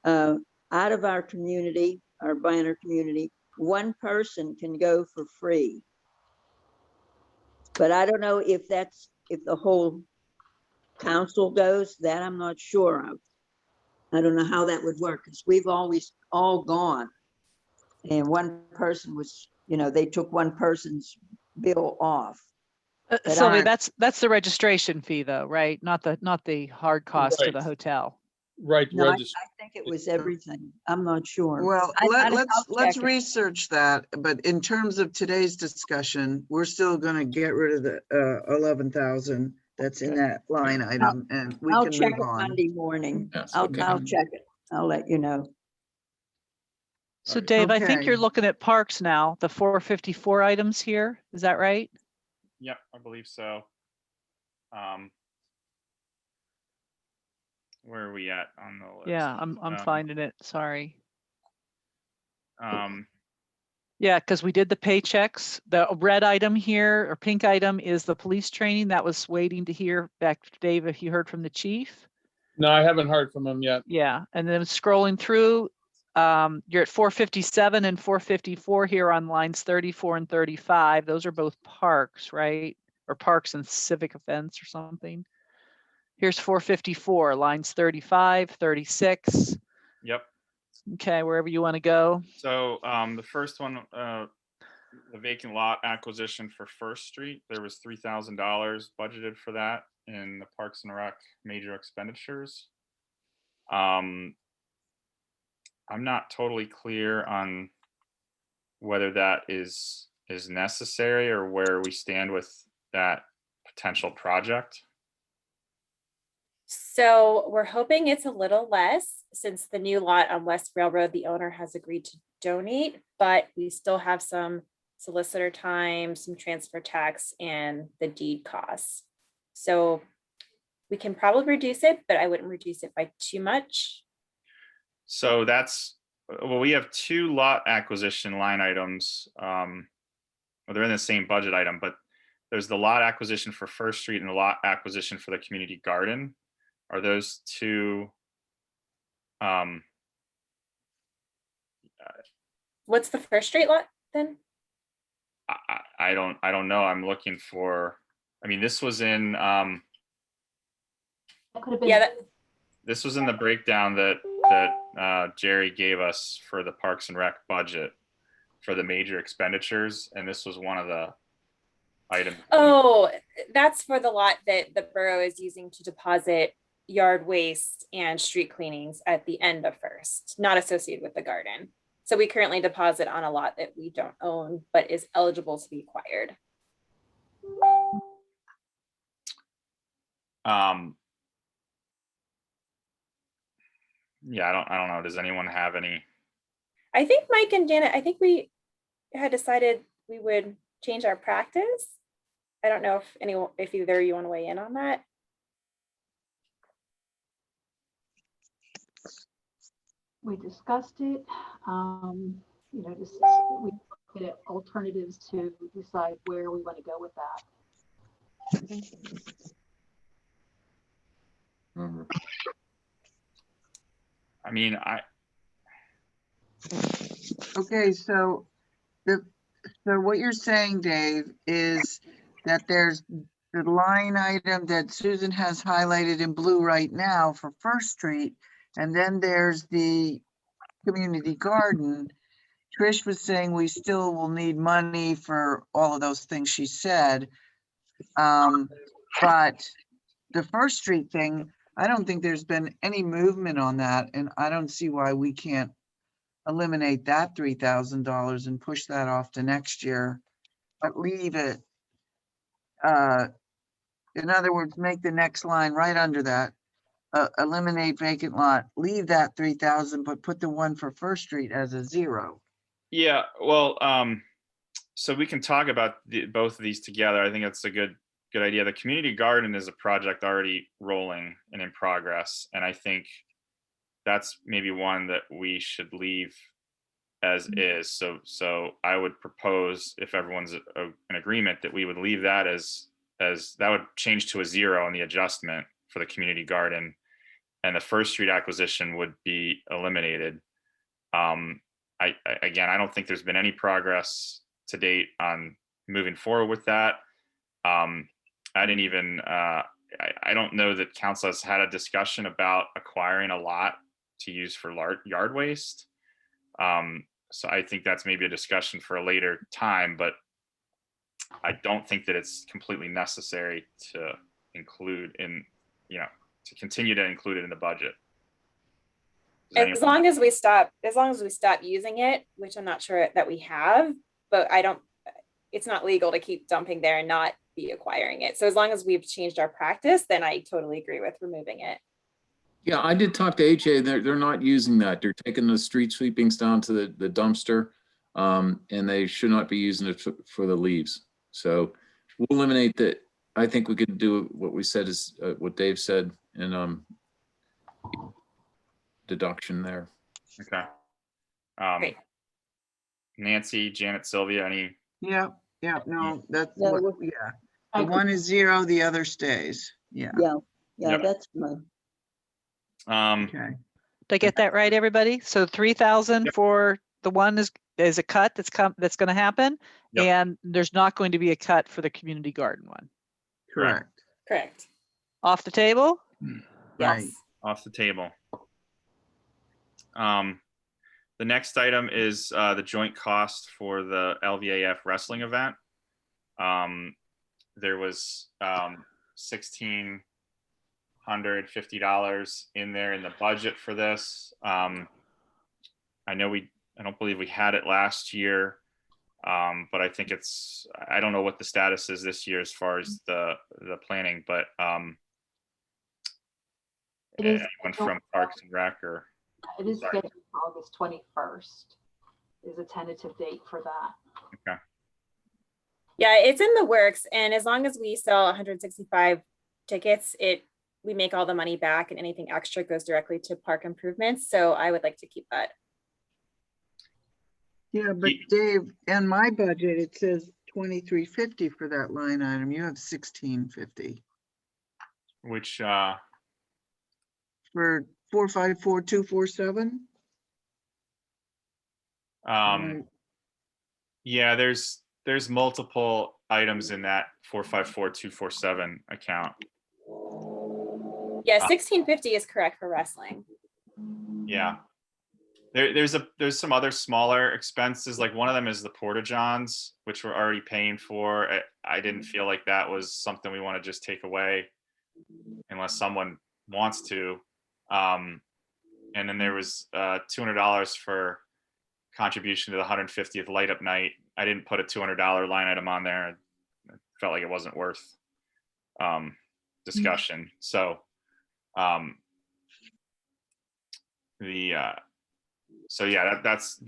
Out of our community, our banner community, one person can go for free. But I don't know if the whole council goes, that I'm not sure of. I don't know how that would work, because we've always all gone. And one person was, they took one person's bill off. But Sylvia, I- that's the registration fee though, right? Not the hard cost to the Right. hotel. Right. No, I Register. think it was everything. I'm not sure. Well, I'll let's check it. research that, but in terms of today's discussion, we're still gonna get rid of the 11,000 that's in Okay. that line item, and we I'll can check move it on. Monday morning. Yes, I'll okay. check it. I'll let you know. So Dave, I think Okay. you're looking at parks now, the 454 items here. Is that right? Yep, I believe so. Where are we at on the list? Yeah, I'm finding it. Sorry. Um, Yeah, because we did the paychecks. The red item here or pink item is the police training. That was waiting to hear back, Dave, if you heard from the chief. No, I haven't heard from him yet. Yeah, and then scrolling through, you're at 457 and 454 here on lines 34 and 35. Those are both parks, right? Or parks and civic events or something. Here's 454, lines 35, 36. yep. Okay, wherever you want to go. So the first one, the vacant lot acquisition for First Street. There was $3,000 budgeted for that in the Parks and Rec major expenditures. I'm not totally clear on whether that is necessary or where we stand with that potential project. So we're hoping it's a little less since the new lot on West Railroad, the owner has agreed to donate, but we still have some solicitor time, some transfer tax, and the deed costs. So we can probably reduce it, but I wouldn't reduce it by too much. So that's, well, we have two lot acquisition line items. Well, they're in the same budget item, but there's the lot acquisition for First Street and the lot acquisition for the community garden. Are those two? What's the First Street lot then? I don't know. I'm looking for, I mean, this was in, That could have been. Yeah, this was in the breakdown that Jerry gave us for the Parks and Rec budget for the major expenditures. And this was one of the items. oh, that's for the lot that the borough is using to deposit yard waste and street cleanings at the end of First, not associated with the garden. So we currently deposit on a lot that we don't own, but is eligible to be acquired. Yeah, I don't know. Does anyone have any? I think Mike and Janet, I think we had decided we would change our practice. I don't know if either of you want to weigh in on that. We discussed it, you know, just we looked at alternatives to decide where we want to go with that. Mhm. I mean, Okay, so what you're saying, Dave, is that there's the line item that Susan has highlighted in blue right now for First Street, and then there's the community garden. Trish was saying we still will need money for all of those things she said. But the First Street thing, I don't think there's been any movement on that, and I don't see why we can't eliminate that $3,000 and push that off to next year, but leave it. In other words, make the next line right under that. Eliminate vacant lot, leave that 3,000, but put the one for First Street as a 0. yeah, well, so we can talk about both of these together. I think that's a good idea. The community garden is a project already rolling and in progress, and I think that's maybe one that we should leave as is. So I would propose, if everyone's in agreement, that we would leave that as that would change to a 0 on the adjustment for the community garden, and the First Street acquisition would be eliminated. Again, I don't think there's been any progress to date on moving forward with that. I didn't even, I don't know that council has had a discussion about acquiring a lot to use for yard waste. So I think that's maybe a discussion for a later time, but I don't think that it's completely necessary to include in, to continue to include it in the budget. As long as we stop using it, which I'm not sure that we have, but it's not legal to keep dumping there and not be acquiring it. So as long as we've changed our practice, then I totally agree with removing it. Yeah, I did talk to HA. They're not using that. They're taking the street sweepings down to the dumpster, and they should not be using it for the leaves. So we'll eliminate that. I think we could do what we said is what Dave said, and deduction there. Okay. Great. Nancy, Janet, Sylvia, any? Yeah, no, that's Yeah, what, we- yeah. I The agree. one is 0, the other stays. Yeah, Yeah, Yep. that's fine. okay. Did I get that right, everybody? So 3,000 Yep. for the one is a cut that's going to happen. Yep. And there's not going to be a cut for the community garden one. Correct. Correct. Off the table? Right. Yes. Off the table. The next item is the joint cost for the LVAF wrestling event. There was $1,650 in there in the budget for this. I don't believe we had it last year, but I think I don't know what the status is this year as far as the planning, but It is anyone from Parks and Rec or? It is Sorry. scheduled for August 21st is a tentative date for that. Okay. Yeah, it's in the works, and as long as we sell 165 tickets, we make all the money back, and anything extra goes directly to park improvements. So I would like to keep that. Yeah, but Dave, in my budget, it says 2350 for that line item. You have 1650 Which for 454247. yeah, there's multiple items in that 454247 account. Yeah, 1650 is correct for wrestling. Yeah. There's some other smaller expenses. Like one of them is the porta johns, which we're already paying for. I didn't feel like that was something we want to just take away unless someone wants to. And then there was $200 for contribution to the 150th light up night. I didn't put a $200 line item on there. I felt like it wasn't worth discussion. So so yeah, that's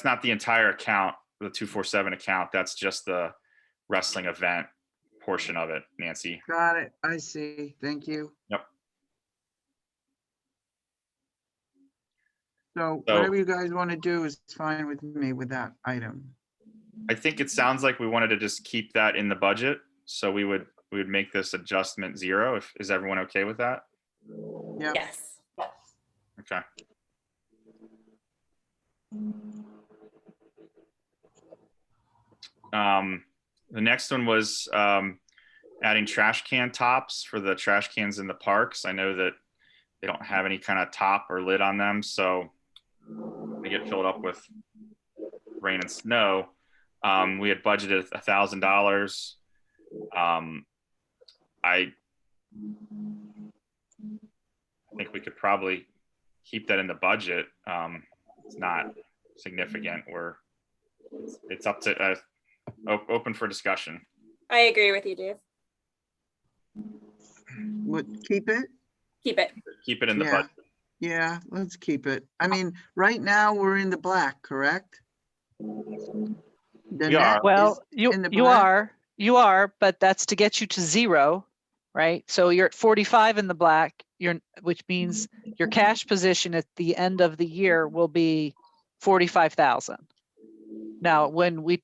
not the entire account, the 247 account. That's just the wrestling event portion of it, Nancy. Got it. I see. Thank you. Yep. So So- whatever you guys want to do is fine with me with that item. I think it sounds like we wanted to just keep that in the budget. So we would make this adjustment 0. Is everyone okay with that? Yeah. Yes. Yes. Okay. The next one was adding trash can tops for the trash cans in the parks. I know that they don't have any kind of top or lid on them, so they get filled up with rain and snow. We had budgeted $1,000. I think we could probably keep that in the budget. It's not significant. It's up to open for discussion. I agree with you, Dave. What, keep it? Keep it. Keep it in the Yeah. budget. Yeah, let's keep it. I mean, right now we're in the black, correct? The We are. net Well, is you in the you black? are, but that's to get you to 0, right? So you're at 45 in the black, which means your cash position at the end of the year will be 45,000. Now, when we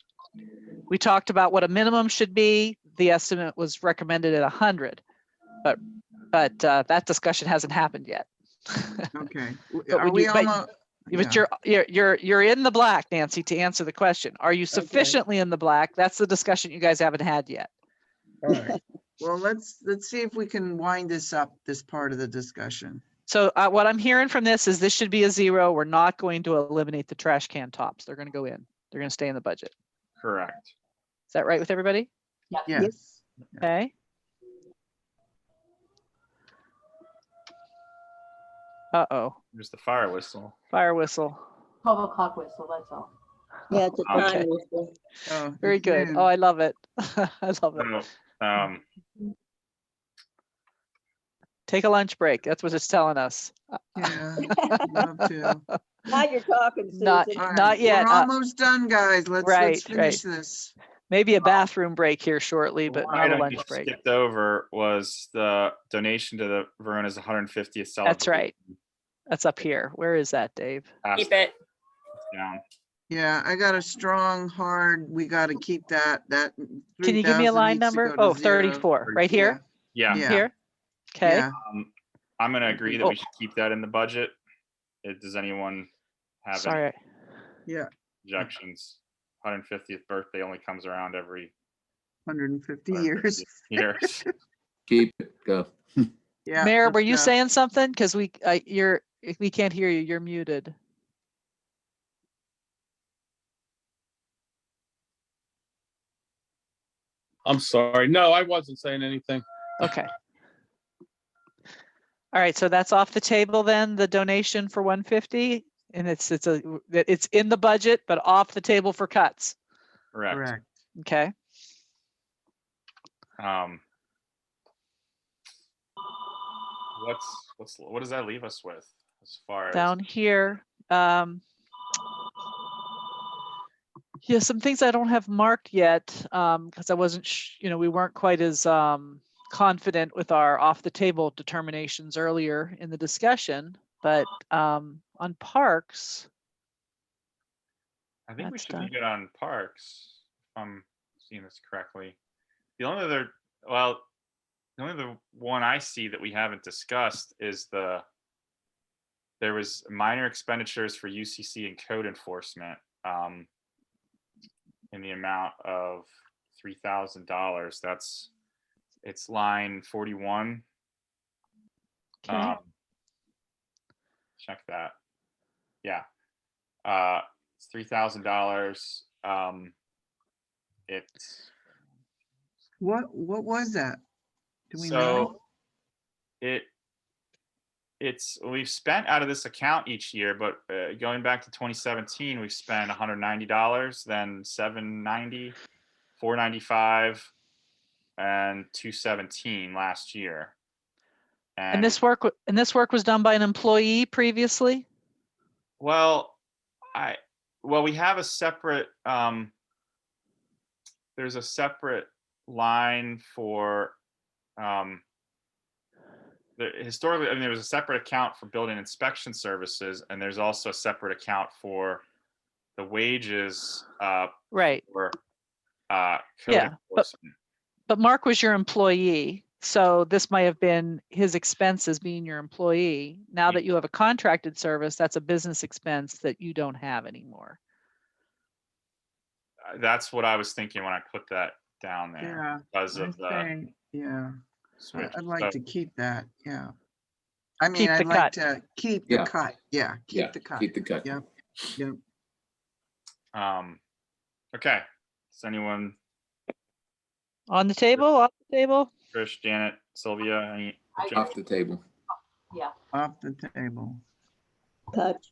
talked about what a minimum should be, the estimate was recommended at 100, but that discussion hasn't happened yet. Okay. But Are would we you- but- almost? But yeah. you're in the black, Nancy, to answer the question. Are you sufficiently in the black? That's the discussion you guys haven't had yet. All right. Well, let's see if we can wind this up, this part of the discussion. So what I'm hearing from this is this should be a 0. We're not going to eliminate the trash can tops. They're going to go in. They're going to stay in the budget. Correct. Is that right with everybody? Yes. Yes. Okay. Uh-oh, There's the fire whistle. fire whistle. 12 o'clock whistle, that's all. Yeah, it's a Okay. time whistle. Oh, Very it's good. noon. Oh, I love it. I love it. So, Take a lunch break. That's what it's telling us. Yeah, I'd love to. Now you're talking, Not- Susan. All right, Not yet, We're almost done, guys. right, Let's finish this. Maybe a bathroom break here shortly, but one not a item lunch you break. skipped over was the donation to the Verona's 150th celebration. That's right. That's up here. Where is that, Dave? Keep it. Down. Yeah, I got a strong, hard, we got to keep that. Can you give me a 3,000 line needs to number? go to Oh, 0. 34, right here, Yeah. Yeah. here. Okay, Yeah. I'm going to agree that Oh. we should keep that in the budget. Does anyone have any sorry. Yeah, objections? 150th birthday only comes around every 150 years. years. Keep it, go. Yeah. Mayor, let's were you go. saying something? Because we can't hear you. You're muted. I'm sorry. No, I wasn't saying anything. Okay. All right, so that's off the table then, the donation for 150, and it's in the budget, but off the table for cuts. Correct. Correct. Okay. What does that leave us with as far as? Down here, yeah, some things I don't have marked yet, because I wasn't, we weren't quite as confident with our off the table determinations earlier in the discussion, but on parks, I think we that's should be done. good on parks, if I'm seeing this correctly. The only other one I see that we haven't discussed is there was minor expenditures for UCC and code enforcement in the amount of $3,000. It's line 41. Okay. Check that. Yeah. It's $3,000. It's What was that? Do we know? so we've spent out of this account each year, but going back to 2017, we've spent $190, then $790, $495, and $217 last year. And this work was done by an employee previously? Well, we have a separate, there's a separate line for, historically, I mean, there was a separate account for building inspection services, and there's also a separate account for the wages, Right. for, code Yeah, enforcement. but Mark was your employee, so this might have been his expense as being your employee. Now Yeah. that you have a contracted service, that's a business expense that you don't have anymore. That's what I was thinking when I put that down there, Yeah. because I of the think, yeah, switch. I'd like So, to keep that, yeah. I mean, Keep the I'd like cut. to keep the Yeah. cut, yeah, Yeah, keep the cut. keep the cut. Yep, yep. Okay. Does anyone, On the table, off the table? Trish, Janet, Sylvia, any Off the table. Yeah, Off the table. Cut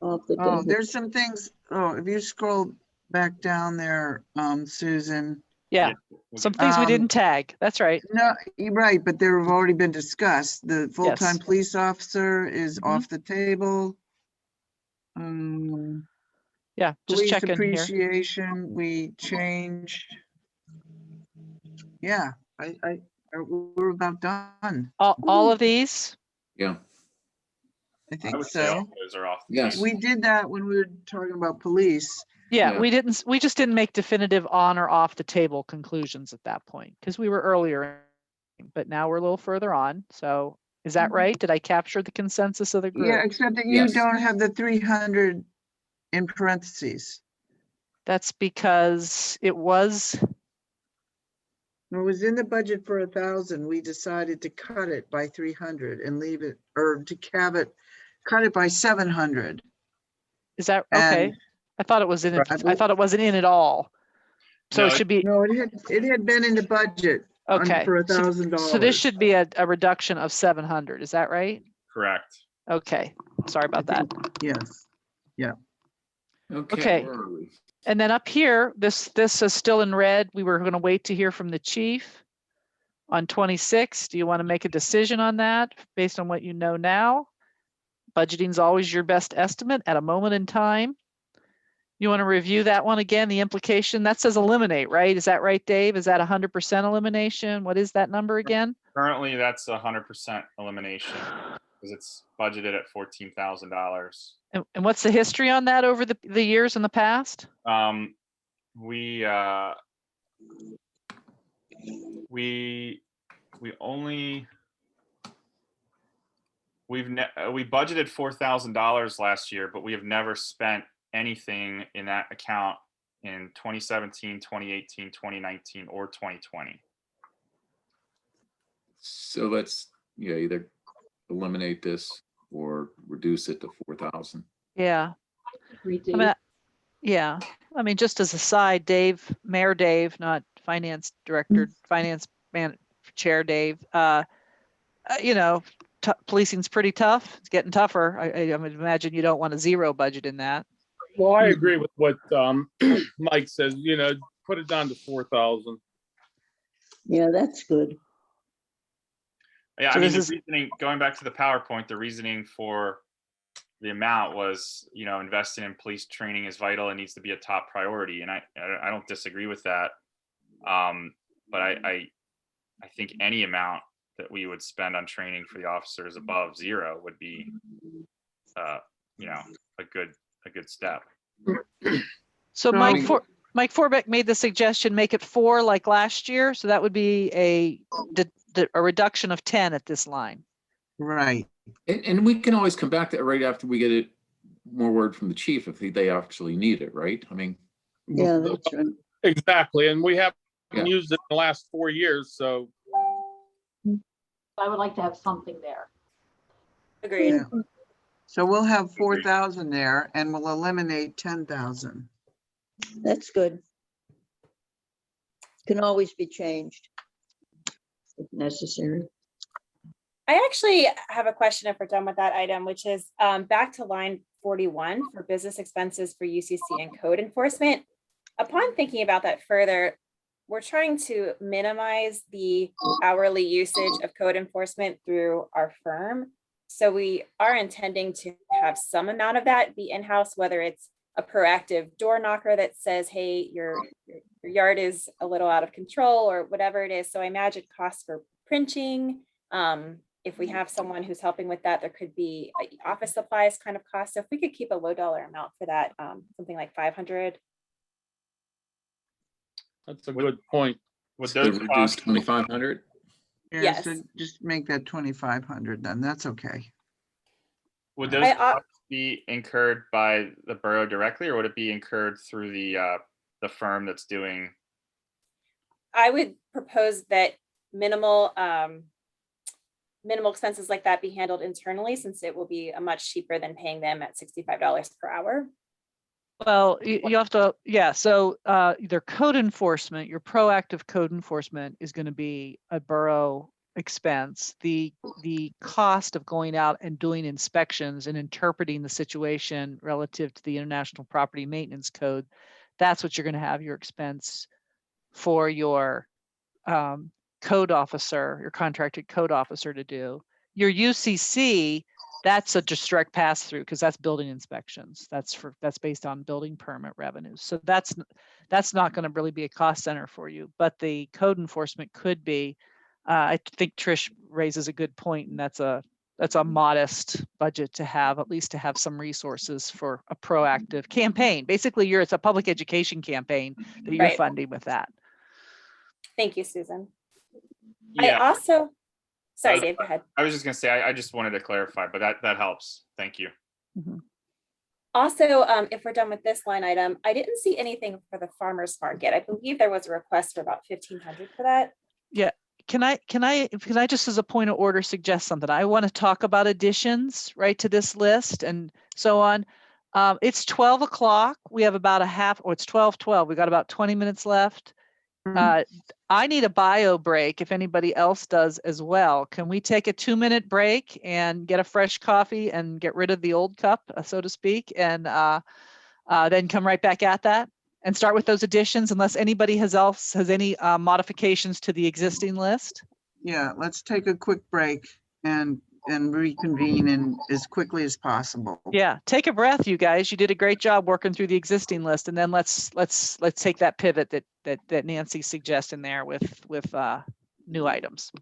off the Oh, table. there's some things, if you scroll back down there, Susan. Yeah, we'll some get- things we Um, didn't tag. That's right. No, you're right, but they've already been discussed. The full-time Yes. police officer is Mhm. off the table. Yeah, just Police checking here. appreciation, we changed. Yeah, we're about done. All of these? Yeah, I I think would say all so. those are off. the Yes. table. We did that when we were talking about police. Yeah, Yeah. we just didn't make definitive on or off the table conclusions at that point because we were earlier, but now we're a little further on. So is that right? Did I capture the consensus of the Yeah, group? except that you Yes. don't have the 300 in parentheses. That's because it was, It was in the budget for 1,000. We decided to cut it by 300 and leave it, or to cut it by 700. is that, okay? And- I thought it was in it. Right. I thought it wasn't in at all. So No, it should be, No, it had been in the budget okay. for So $1,000. this should be a reduction of 700. Is that right? Correct. Okay, sorry about that. Yes. Okay. Where are we? And then up here, this is still in red. We were going to wait to hear from the chief on 26. Do you want to make a decision on that based on what you know now? Budgeting is always your best estimate at a moment in time. You want to review that one again, the implication that says eliminate, right? Is that right, Dave? Is that 100% elimination? What is that number again? Currently, that's 100% elimination because it's budgeted at $14,000. And what's the history on that over the years in the past? We budgeted $4,000 last year, but we have never spent anything in that account in 2017, 2018, 2019, or 2020. So let's, either eliminate this or reduce it to 4,000. Yeah. redo. I mean, yeah. I mean, just as a side, Mayor Dave, not finance director, finance man, chair Dave. You know, policing's pretty tough. It's getting tougher. I would imagine you don't want a zero budget in that. Well, I agree with what Mike says, you know, put it down to 4,000. Yeah, that's good. Yeah, So I mean, this the is- reasoning, going back to the PowerPoint, the reasoning for the amount was, you know, investing in police training is vital and needs to be a top priority. And I don't disagree with that. But I think any amount that we would spend on training for the officers above zero would be, you know, a good step. So So- Mike Forbeck made the suggestion, make it 4 like last year. So that would be a reduction of 10 at this line. Right. And we can always come back to it right after we get it, more word from the chief if they actually need it, right? I mean, Yeah, that's right. Exactly. And we haven't Yeah. used it in the last 4 years. So I would like to have something there. Agreed. Yeah. So we'll have 4,000 there and we'll eliminate 10,000. That's good. Can always be changed if necessary. I actually have a question if we're done with that item, which is back to line 41 for business expenses for UCC and code enforcement. Upon thinking about that further, we're trying to minimize the hourly usage of code enforcement through our firm. So we are intending to have some amount of that be in-house, whether it's a proactive door knocker that says, hey, your yard is a little out of control or whatever it is. So I imagine costs for printing. If we have someone who's helping with that, there could be office supplies kind of cost. So if we could keep a low dollar amount for that, something like 500. that's a good point. Would so those reduce costs, 2,500. Yeah, Yes. so just make that 2,500 then. That's okay. would those I- costs be incurred by the borough directly, or would it be incurred through the firm that's doing? I would propose that minimal expenses like that be handled internally, since it will be much cheaper than paying them at $65 per hour. Well, you have to, yeah. So either code enforcement, your proactive code enforcement is going to be a borough expense. The cost of going out and doing inspections and interpreting the situation relative to the International Property Maintenance Code, that's what you're going to have your expense for your code officer, your contracted code officer to do. Your UCC, that's a just direct pass through because that's building inspections. That's based on building permit revenues. So that's not going to really be a cost center for you. But the code enforcement could be. I think Trish raises a good point, and that's a modest budget to have, at least to have some resources for a proactive campaign. Basically, it's a public education campaign that you're Right. funding with that. Thank you, Susan. Yeah, I also, sorry, was- Dave, go ahead. I was just gonna say, I just wanted to clarify, but that helps. Thank you. Also, if we're done with this line item, I didn't see anything for the farmer's market. I believe there was a request for about 1,500 for that. Yeah. Can I just as a point of order suggest something? I want to talk about additions, right, to this list and so on. It's 12 o'clock. We have about it's 12:12. We got about 20 minutes left. I need a bio break if anybody else does as well. Can we take a 2-minute break and get a fresh coffee and get rid of the old cup, so to speak, and then come right back at that and start with those additions unless anybody has any modifications to the existing list? Yeah, let's take a quick break and reconvene in as quickly as possible. Yeah, take a breath, you guys. You did a great job working through the existing list, and then let's take that pivot that Nancy suggested there with new items.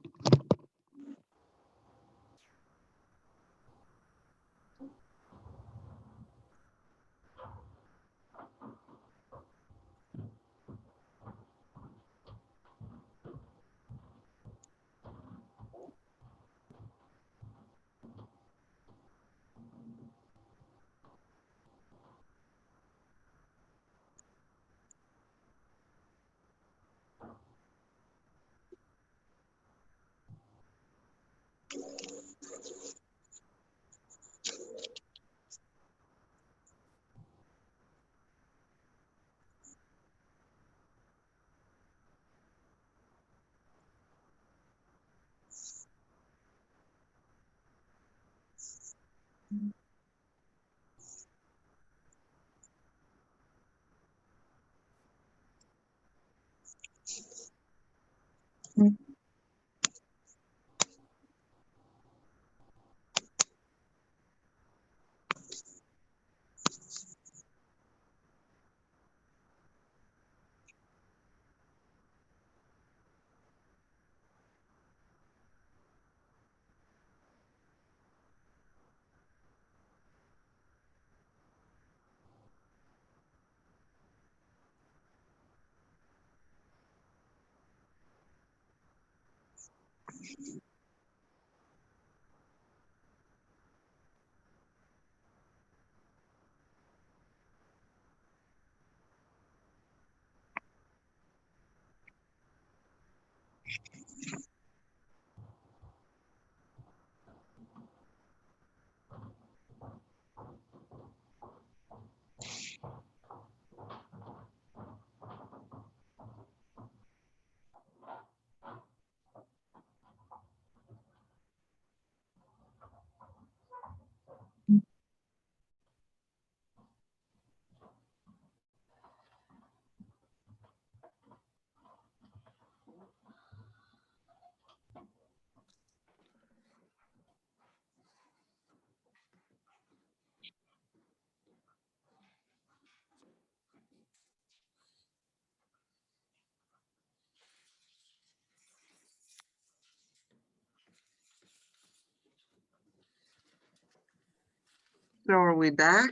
So are we back?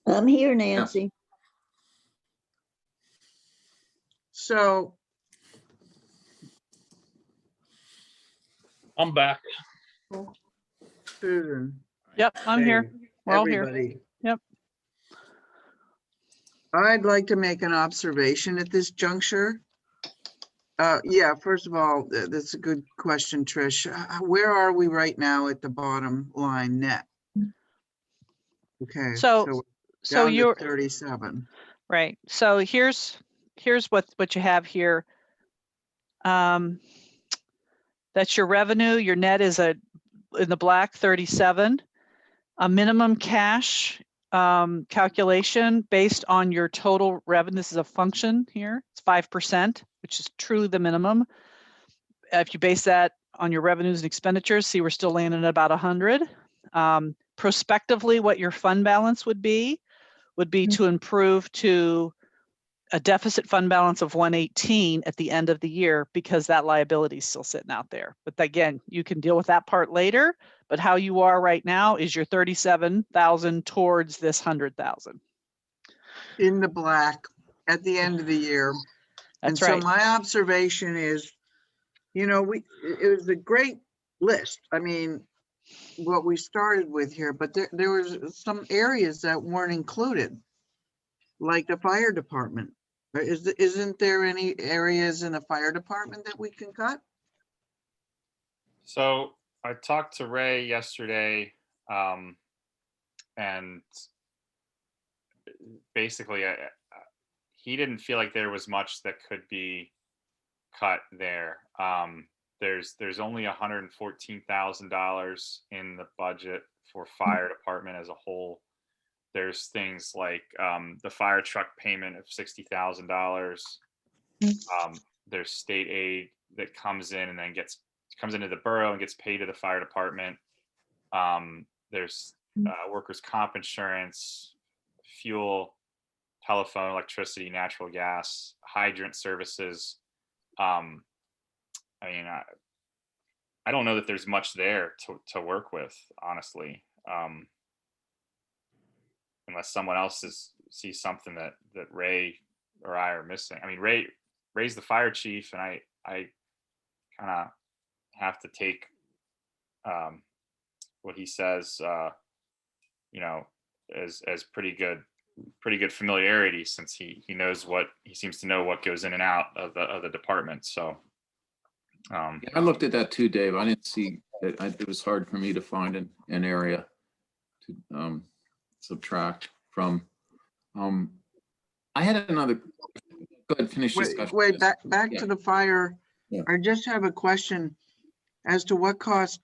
I'm here, Nancy. So I'm back. Susan. Yep, I'm here. Dave, We're all here. everybody. Yep. I'd like to make an observation at this juncture. Yeah, first of all, that's a good question, Trish. Where are we right now at the bottom line net? Okay, So so so down to you're 37. right. So here's what you have here. That's your revenue. Your net is in the black 37. A minimum cash calculation based on your total revenue. This is a function here. It's 5%, which is truly the minimum. If you base that on your revenues and expenditures, see we're still landing at about 100. Prospectively, what your fund balance would be to improve to a deficit fund balance of 118 at the end of the year, because that liability is still sitting out there. But again, you can deal with that part later, but how you are right now is your 37,000 towards this 100,000. In the black at the end of the year. That's And right. so my observation is, you know, it was a great list. I mean, what we started with here, but there was some areas that weren't included, like the fire department. Isn't there any areas in the fire department that we can cut? So I talked to Ray yesterday, and basically he didn't feel like there was much that could be cut there. There's only $114,000 in the budget for fire department as a whole. There's things like the fire truck payment of $60,000. There's state aid that comes in and then comes into the borough and gets paid to the fire department. There's workers' comp insurance, fuel, telephone, electricity, natural gas, hydrant services. I mean, I don't know that there's much there to work with, honestly, unless someone else sees something that Ray or I are missing. I mean, Ray's the fire chief, and I kind of have to take what he says, you know, as pretty good familiarity, since he seems to know what goes in and out of the department. So Yeah, I looked at that too, Dave. I didn't see it. It was hard for me to find an area to subtract from. I had another. Go ahead, finish discussion. Wait, back Yeah. to the fire. Yeah. I just have a question as to what cost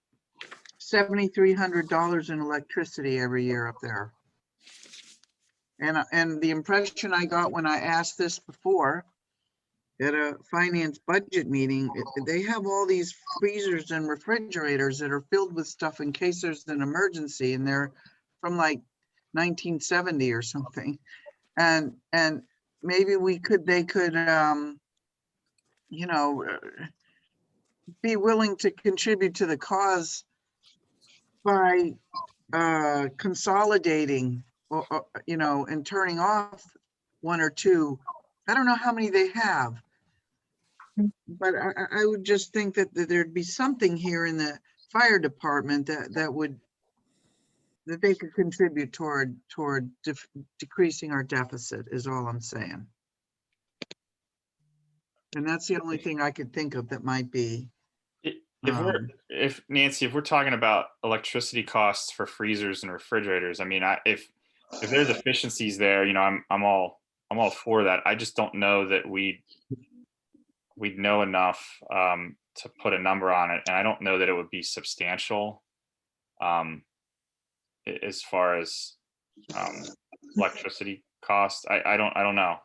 $7,300 in electricity every year up there. And the impression I got when I asked this before at a finance budget meeting, they have all these freezers and refrigerators that are filled with stuff in case there's an emergency, and they're from like 1970 or something. And maybe they could, you know, be willing to contribute to the cause by consolidating, or, you know, and turning off one or two. I don't know how many they have, but I would just think that there'd be something here in the fire department that they could contribute toward decreasing our deficit, is all I'm saying. And that's the only thing I could think of that might be. If Nancy, if we're talking about electricity costs for freezers and refrigerators, I mean, if there's efficiencies there, you know, I'm all for that. I just don't know that we'd know enough to put a number on it, and I don't know that it would be substantial as far as electricity costs. I don't know.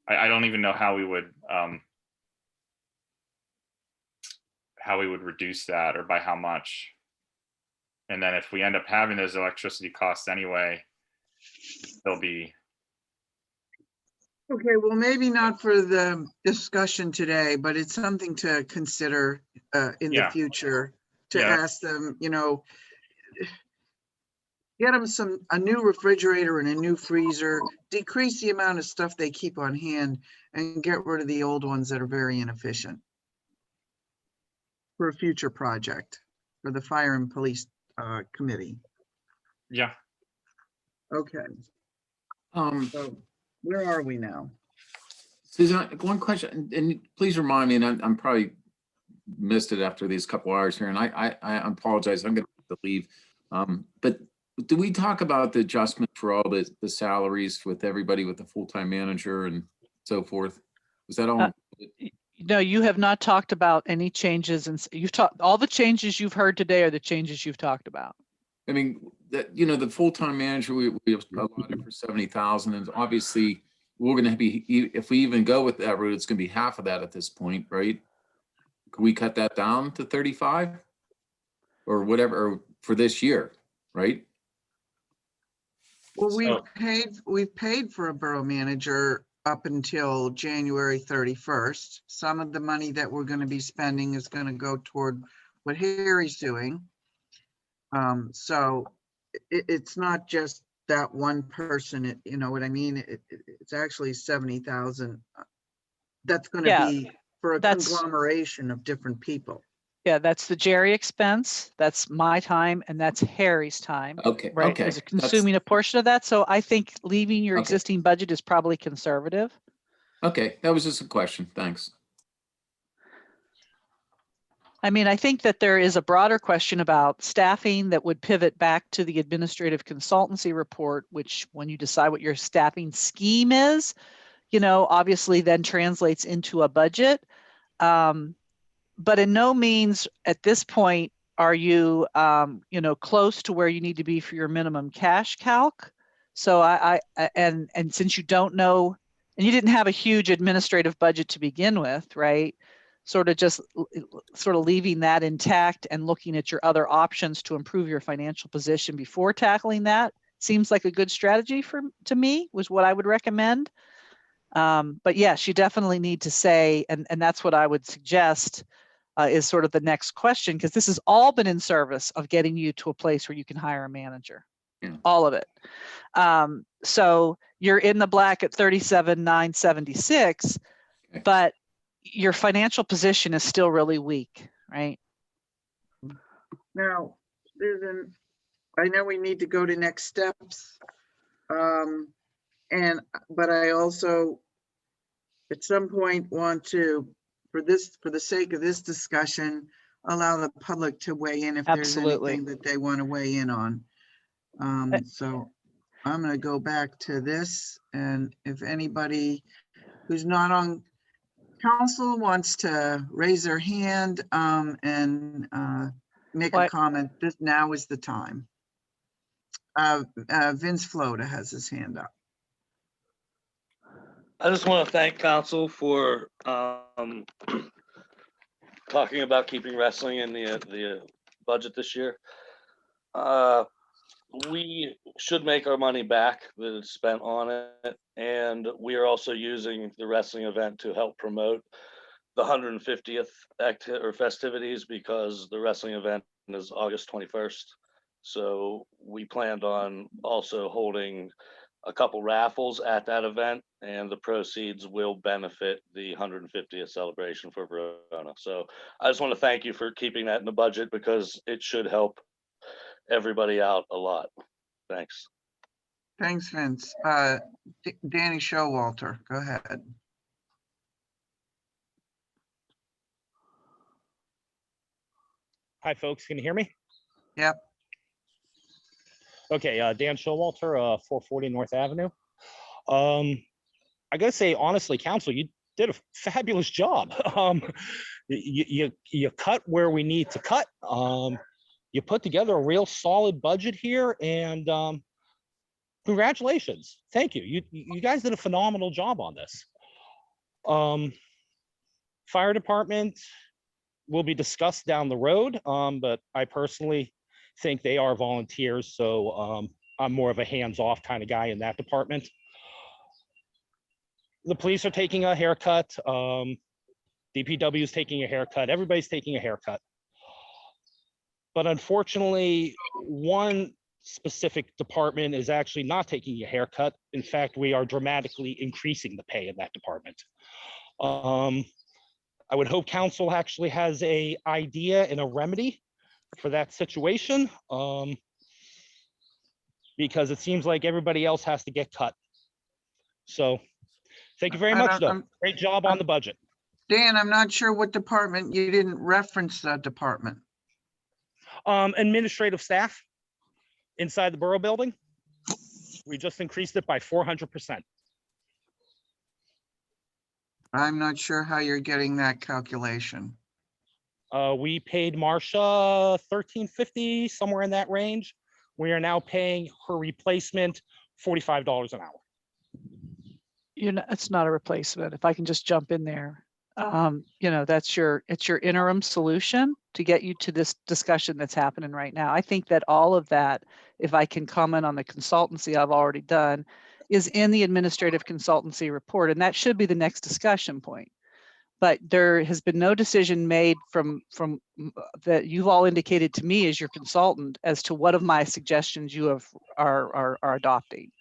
I don't even know how we would reduce that, or by how much. And then if we end up having those electricity costs anyway, they'll be. Okay, well, maybe not for the discussion today, but it's something to consider in the future, to ask them, you know, get them a new refrigerator and a new freezer, decrease the amount of stuff they keep on hand, and get rid of the old ones that are very inefficient for a future project for the fire and police committee. Yeah. Okay. So where are we now? Susan, one question, and please remind me, and I'm probably missed it after these couple hours here, and I apologize, I'm gonna have to leave. But do we talk about the adjustment for all the salaries with everybody, with the full-time manager and so forth? Was that all? No, you have not talked about any changes, and you've talked, all the changes you've heard today are the changes you've talked about. I mean, that, you know, the full-time manager, we have allotted for 70,000, and obviously we're going to be, if we even go with that route, it's going to be half of that at this point, right? Could we cut that down to 35 or whatever, or for this year, right? Well, we've paid for a borough manager up until January 31st. Some of the money that we're going to be spending is going to go toward what Harry's doing. So it's not just that one person, you know what I mean? It's actually 70,000. That's going to be for a conglomeration of different people. Yeah, that's the Jerry expense. That's my time, and that's Harry's time. Okay. Right. Okay. As consuming a portion of that. So I think leaving your existing budget is probably conservative. Okay. That was just a question. Thanks. I mean, I think that there is a broader question about staffing that would pivot back to the administrative consultancy report, which when you decide what your staffing scheme is, you know, obviously then translates into a budget. But in no means at this point are you, you know, close to where you need to be for your minimum cash calc. So and since you don't know, and you didn't have a huge administrative budget to begin with, right? Sort of leaving that intact and looking at your other options to improve your financial position before tackling that seems like a good strategy to me, was what I would recommend. But yes, you definitely need to say, and that's what I would suggest is sort of the next question, because this has all been in service of getting you to a place where you can hire a manager, all of it. So you're in the black at 37,976, but your financial position is still really weak, right? Now, I know we need to go to next steps. But I also, at some point, want to, for the sake of this discussion, allow the public to weigh in if there's anything that they want to weigh in on. So I'm going to go back to this, and if anybody who's not on council wants to raise their hand and make a What? comment. Now is the time. Vince Flota has his hand up. I just want to thank council for talking about keeping wrestling in the budget this year. We should make our money back that is spent on it, and we are also using the wrestling event to help promote the 150th festivities, because the wrestling event is August 21st. So we planned on also holding a couple raffles at that event, and the proceeds will benefit the 150th celebration for Verona. So I just want to thank you for keeping that in the budget, because it should help everybody out a lot. Thanks. Thanks, Vince. Danny Showalter, go ahead. Hi, folks. Can you hear me? Yep. Okay, Dan Showalter, 440 North Avenue. I gotta say, honestly, council, you did a fabulous job. You cut where we need to cut. You put together a real solid budget here, and congratulations. Thank you. You guys did a phenomenal job on this. Fire department will be discussed down the road, but I personally think they are volunteers, so I'm more of a hands-off kind of guy in that department. The police are taking a haircut. DPW is taking a haircut. Everybody's taking a haircut. But unfortunately, one specific department is actually not taking a haircut. In fact, we are dramatically increasing the pay in that department. I would hope council actually has an idea and a remedy for that situation, because it seems like everybody else has to get cut. So thank you very much, though. Great job on the budget. Dan, I'm not sure what department. You didn't reference that department. Administrative staff inside the borough building. We just increased it by 400%. I'm not sure how you're getting that calculation. We paid Marcia $13.50, somewhere in that range. We are now paying her replacement $45 an hour. It's not a replacement. If I can just jump in there, it's your interim solution to get you to this discussion that's happening right now. I think that all of that, if I can comment on the consultancy I've already done, is in the administrative consultancy report, and that should be the next discussion point. But there has been no decision made from that you've all indicated to me as your consultant as to what of my suggestions you are adopting.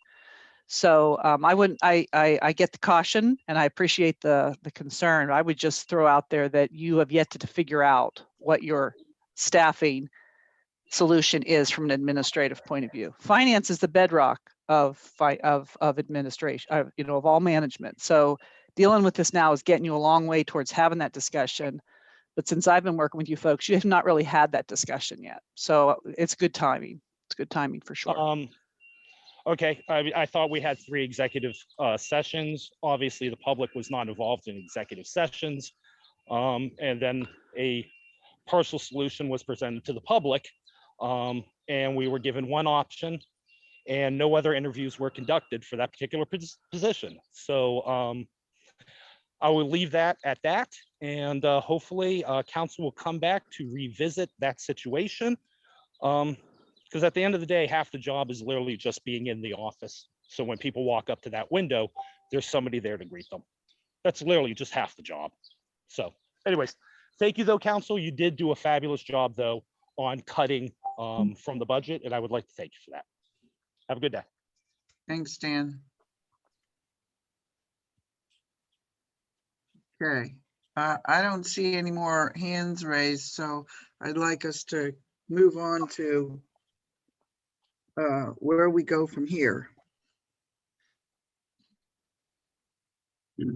So I get the caution, and I appreciate the concern. I would just throw out there that you have yet to figure out what your staffing solution is from an administrative point of view. Finance is the bedrock of administration, of all management. So dealing with this now is getting you a long way towards having that discussion. But since I've been working with you folks, you have not really had that discussion yet. So it's good timing. It's good timing for sure. Okay, I thought we had 3 executive sessions. Obviously, the public was not involved in executive sessions. And then a partial solution was presented to the public. And we were given one option, and no other interviews were conducted for that particular position. So I will leave that at that. And hopefully council will come back to revisit that situation. Because at the end of the day, half the job is literally just being in the office. So when people walk up to that window, there's somebody there to greet them. That's literally just half the job. So anyways, thank you though, council. You did do a fabulous job though on cutting from the budget, and I would like to thank you for that. Have a good day. Thanks, Dan. Okay, I don't see any more hands raised, so I'd like us to move on to where we go from here.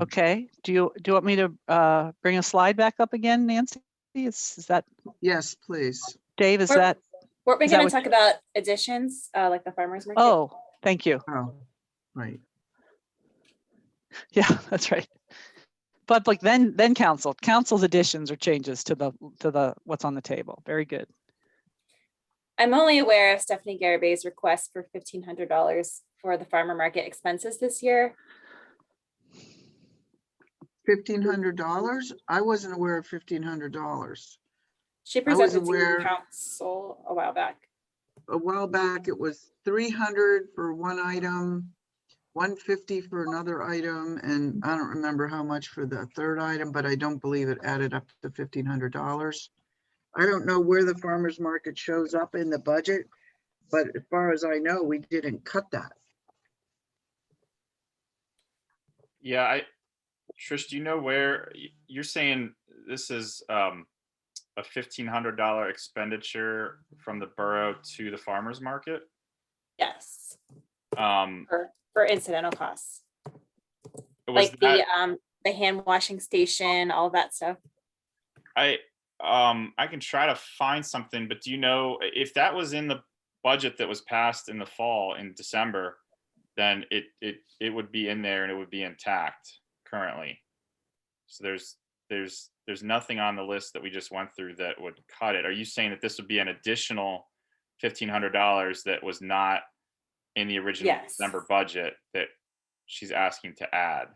Okay. Do you want me to bring a slide back up again, Nancy? Is that? Yes, please. Dave, is We're- that? Weren't we Is that going what- to talk about additions, like the farmer's market? Oh, thank you. Oh, right. Yeah, that's right. But like then council's additions or changes to the what's on the table. Very good. I'm only aware of Stephanie Garabay's request for $1,500 for the farmer market expenses this year. $1,500? I wasn't aware of $1,500. She I was presented to aware- council a while back. A while back, it was 300 for one item, 150 for another item, and I don't remember how much for the third item, but I don't believe it added up to $1,500. I don't know where the farmer's market shows up in the budget, but as far as I know, we didn't cut that. Yeah, Trish, do you know where you're saying this is a $1,500 expenditure from the borough to the farmer's market? Yes, Um, for incidental costs, was like that, the hand washing station, all that stuff. I can try to find something, but do you know if that was in the budget that was passed in the fall in December, then it would be in there and it would be intact currently. So there's nothing on the list that we just went through that would cut it. Are you saying that this would be an additional $1,500 that was not in the original Yes. December budget that she's asking to add?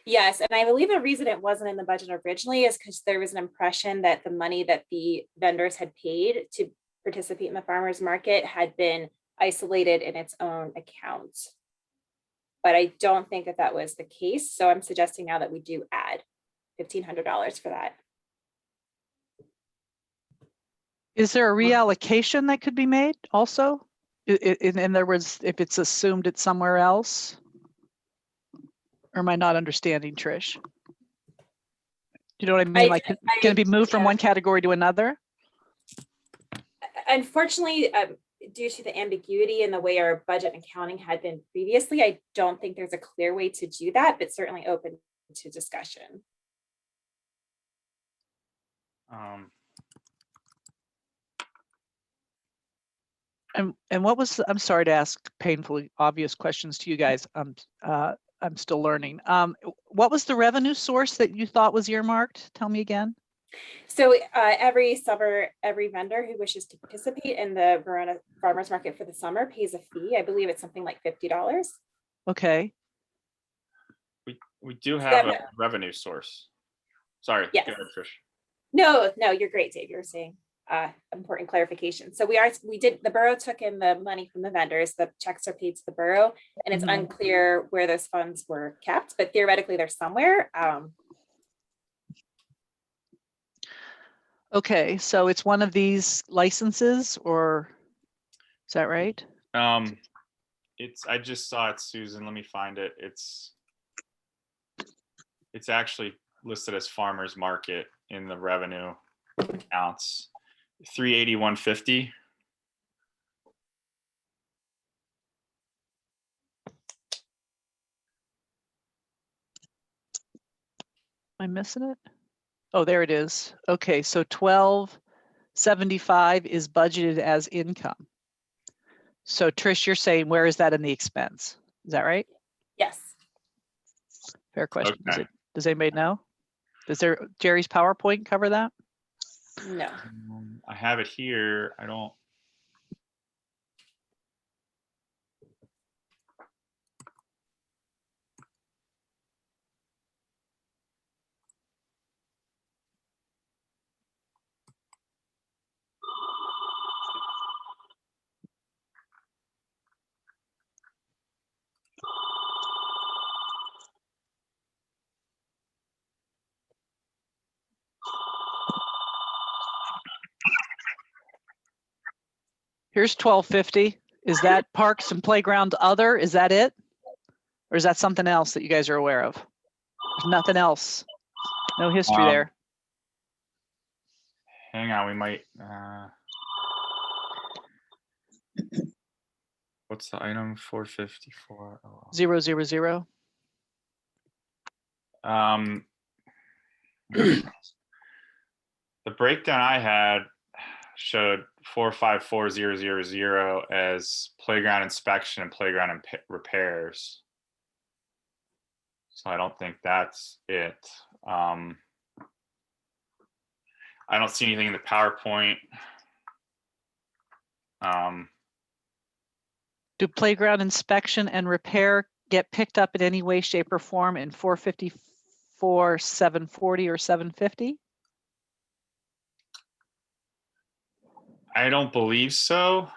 Yes, and I believe the reason it wasn't in the budget originally is because there was an impression that the money that the vendors had paid to participate in the farmers market had been isolated in its own account. But I don't think that that was the case. So I'm suggesting now that we do add $1,500 for that. Is there a reallocation that could be made also? In other words, if it's assumed it's somewhere else? Or am I not understanding, Trish? You know what I mean? Like, can it be moved from one category to another? Unfortunately, due to the ambiguity in the way our budget and accounting had been previously, I don't think there's a clear way to do that, but certainly open to discussion. And what was, I'm sorry to ask painfully obvious questions to you guys. I'm still learning. What was the revenue source that you thought was earmarked? Tell me again. So every summer, every vendor who wishes to participate in the Verona Farmers Market for the summer pays a fee. I believe it's something like $50. Okay. We do have a revenue source. Sorry, Yes. go ahead, Trish. No, you're great, Dave. You're saying important clarification. So the borough took in the money from the vendors, the checks are paid to the borough, and it's unclear where those funds were kept, but theoretically they're somewhere. Okay, so it's one of these licenses, or is that right? I just saw it, Susan. Let me find it. It's actually listed as farmers market in the revenue accounts. 380,150. Am I missing it? Oh, there it is. Okay, so 1275 is budgeted as income. So Trish, you're saying, where is that in the expense? Is that right? Yes. Fair question. Okay. Does anybody know? Does Jerry's PowerPoint cover that? No. I have it here. I don't. Here's 1250. Is that parks and playground other? Is that it? Or is that something else that you guys are aware of? There's nothing else. No history there. Hang on, we might. What's the item? 454. Oh. 000. The breakdown I had showed 454000 as playground inspection and playground repairs. So I don't think that's it. I don't see anything in the PowerPoint. Do playground inspection and repair get picked up in any way, shape, or form in 454, 740, or 750? I don't believe so.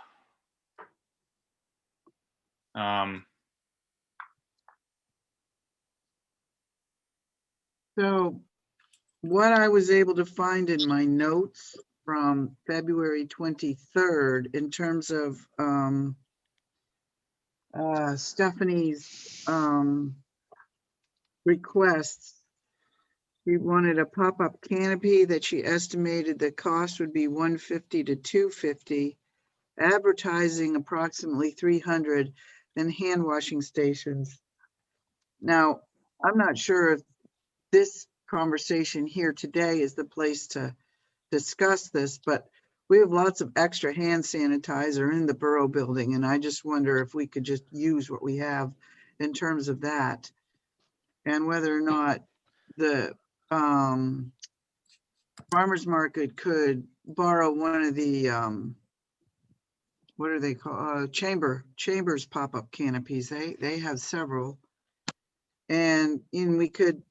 So what I was able to find in my notes from February 23rd in terms of Stephanie's requests, she wanted a pop-up canopy that she estimated the cost would be $150 to $250, advertising approximately $300, and hand washing stations. Now, I'm not sure if this conversation here today is the place to discuss this, but we have lots of extra hand sanitizer in the borough building, and I just wonder if we could just use what we have in terms of that, and whether or not the farmers market could borrow one of the what are they called? Chambers pop-up canopies. They have several, and we could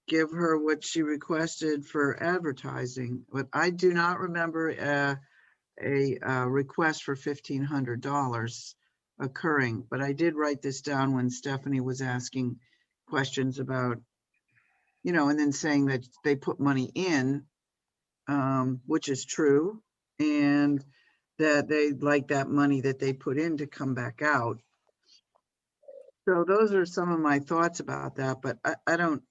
give her what she requested for advertising. But I do not remember a request for $1,500 occurring. But I did write this down when Stephanie was asking questions about, and then saying that they put money in, which is true, and that they'd like that money that they put in to come back out. So those are some of my thoughts about that, but I don't.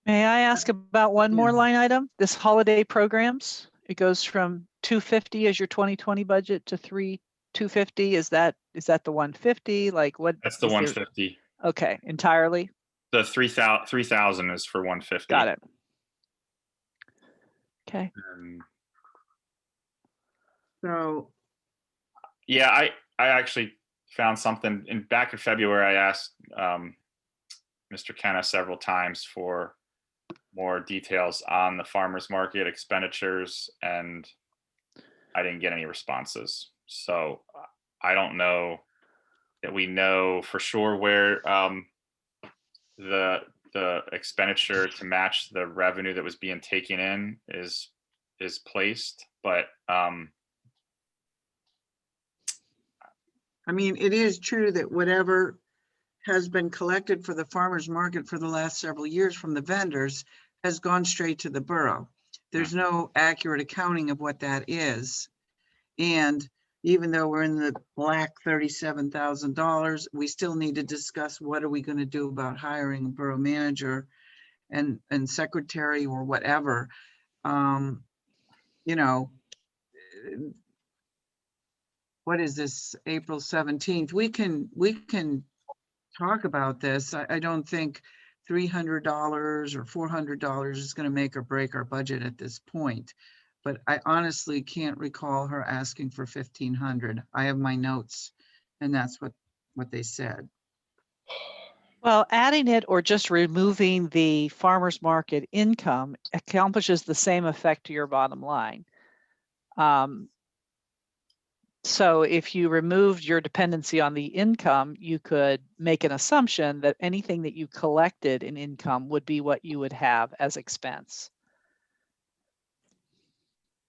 May I ask about one more Yeah. line item? This holiday programs, it goes from 250 as your 2020 budget to 250. Is that the 150? Like what? That's the is there- 150. Okay, entirely. The 3,000 is for 150. Got it. Okay. So Yeah, I actually found something back in February. I asked Mr. Kenna several times for more details on the farmers market expenditures, and I didn't get any responses. So I don't know that we know for sure where the expenditure to match the revenue that was being taken in is placed, but I mean, it is true that whatever has been collected for the farmers market for the last several years from the vendors has gone straight to the borough. There's no accurate accounting of what that is. And even though we're in the black $37,000, we still need to discuss what are we going to do about hiring a borough manager and secretary or whatever. What is this, April 17th? We can talk about this. I don't think $300 or $400 is going to make or break our budget at this point. But I honestly can't recall her asking for $1,500. I have my notes, and that's what they said. Well, adding it or just removing the farmer's market income accomplishes the same effect to your bottom line. So if you removed your dependency on the income, you could make an assumption that anything that you collected in income would be what you would have as expense.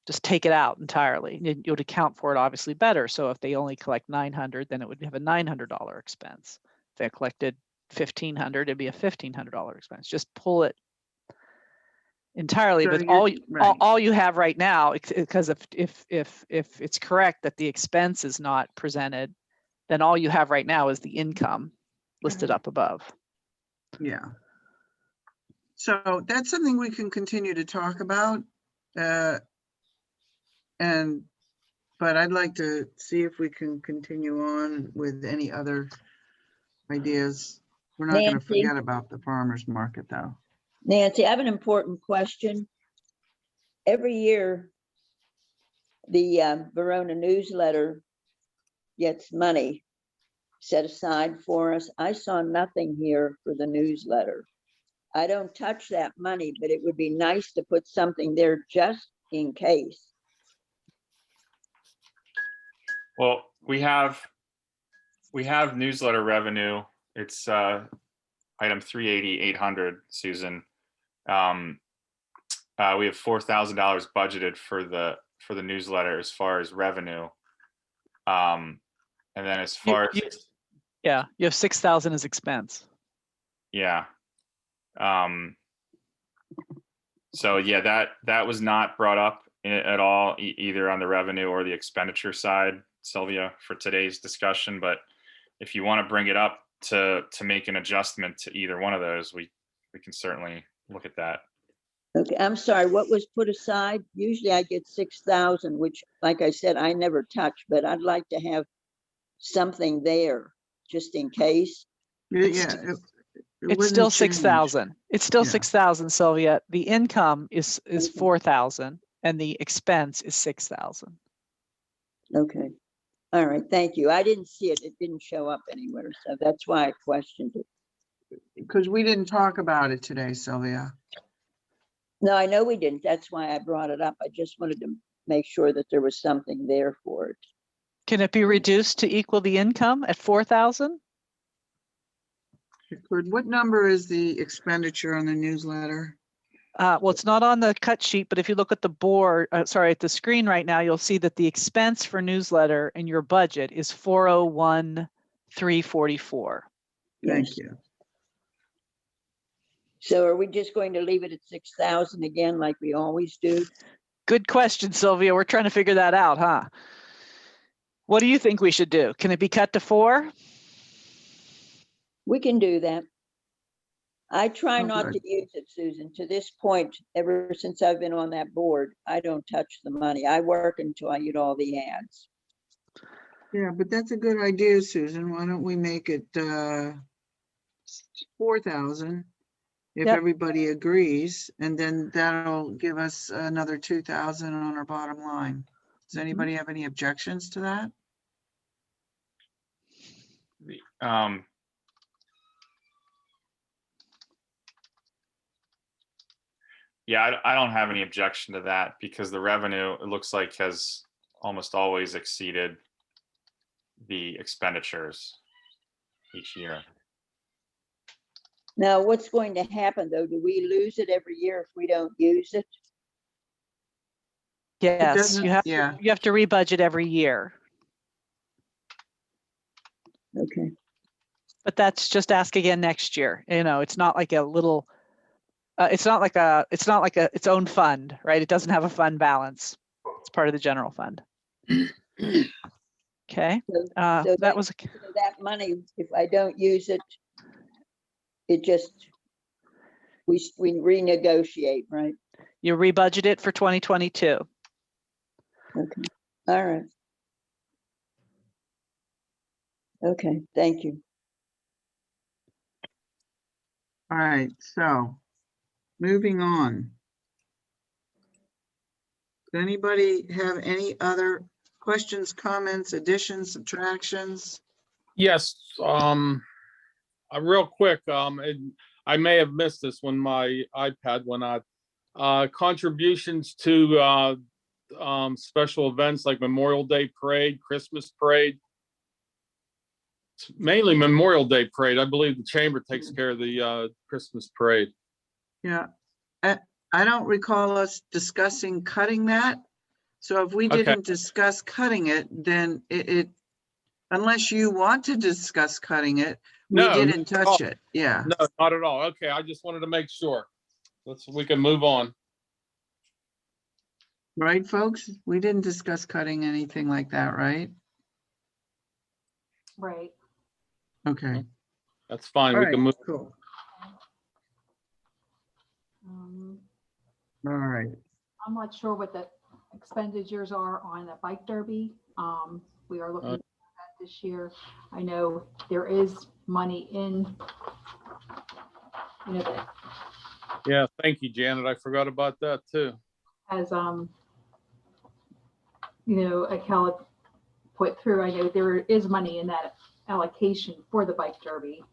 Just take it out entirely. You would account for it obviously better. So if they only collect 900, then it would have a $900 expense. If they collected 1,500, it'd be a $1,500 expense. Just pull it entirely, So but you're right. all you have right now, because if it's correct that the expense is not presented, then all you have right now is the income listed up above. Yeah. So that's something we can continue to talk about. But I'd like to see if we can continue on with any other ideas. We're not going to Nancy? forget about the farmers market, though. Nancy, I have an important question. Every year, the Verona newsletter gets money set aside for us. I saw nothing here for the newsletter. I don't touch that money, but it would be nice to put something there just in case. Well, we have newsletter revenue. It's item 380,800, Susan. We have $4,000 budgeted for the newsletter as far as revenue. And then as far as Yeah, you have 6,000 as expense. yeah. So yeah, that was not brought up at all, either on the revenue or the expenditure side, Sylvia, for today's discussion. But if you want to bring it up to make an adjustment to either one of those, we can certainly look at that. Okay, I'm sorry, what was put aside? Usually I get 6,000, which, like I said, I never touch, but I'd like to have something there just in case. Yeah, It's wasn't still changed. 6,000. It's still Yeah. 6,000, Sylvia. The income is Okay. 4,000 and the expense is 6,000. Okay. All right, thank you. I didn't see it. It didn't show up anywhere, so that's why I questioned it. Because we didn't talk about it today, Sylvia. No, I know we didn't. That's why I brought it up. I just wanted to make sure that there was something there for it. Can it be reduced to equal the income at 4,000? What number is the expenditure on the newsletter? Well, it's not on the cut sheet, but if you look at the board, sorry, at the screen right now, you'll see that the expense for newsletter in your budget is 401,344. Thank Yes. you. So are we just going to leave it at 6,000 again, like we always do? Good question, Sylvia. We're trying to figure that out, huh? What do you think we should do? Can it be cut to 4? We can do that. I try Oh, not good. to use it, Susan. To this point, ever since I've been on that board, I don't touch the money. I work until I get all the ads. Yeah, but that's a good idea, Susan. Why don't we make it 4,000 if Yep. everybody agrees, and then that'll give us another 2,000 on our bottom line. Does anybody have any objections to that? Yeah, I don't have any objection to that because the revenue, it looks like, has almost always exceeded the expenditures each year. Now, what's going to happen though? Do we lose it every year if we don't use it? Yes, doesn't- you have yeah. you have to rebudget every year, Okay, but that's just ask again next year. You know, it's not like a little, it's not like its own fund, right? It doesn't have a fund balance. It's part of the general fund. Okay, so that that- was, so that money, if I don't use it, it just, we renegotiate, right? you rebudget it for 2022. Okay, all right. Okay, thank you. All right, so moving on. Does anybody have any other questions, comments, additions, subtractions? Yes, real quick, and I may have missed this when my iPad went out. Contributions to special events like Memorial Day Parade, Christmas Parade. It's mainly Memorial Day Parade. I believe the chamber takes care of the Christmas Parade. Yeah, I don't recall us discussing cutting that. So if we Okay. didn't discuss cutting it, then it, unless you want to discuss cutting it, we No, didn't not at touch all. it. Yeah, No, not at all. Okay, I just wanted to make sure. We can move on. right, folks? We didn't discuss cutting anything like that, right? Right. Okay, That's fine. all We right, can move. cool. Um, All right, I'm not sure what the expenditures are on the bike derby. We are looking at that this year. I know there is money in, you know, Yeah, thank you, Janet. I forgot about that too. as, you know, Akella put through, I know there is money in that allocation for the bike derby.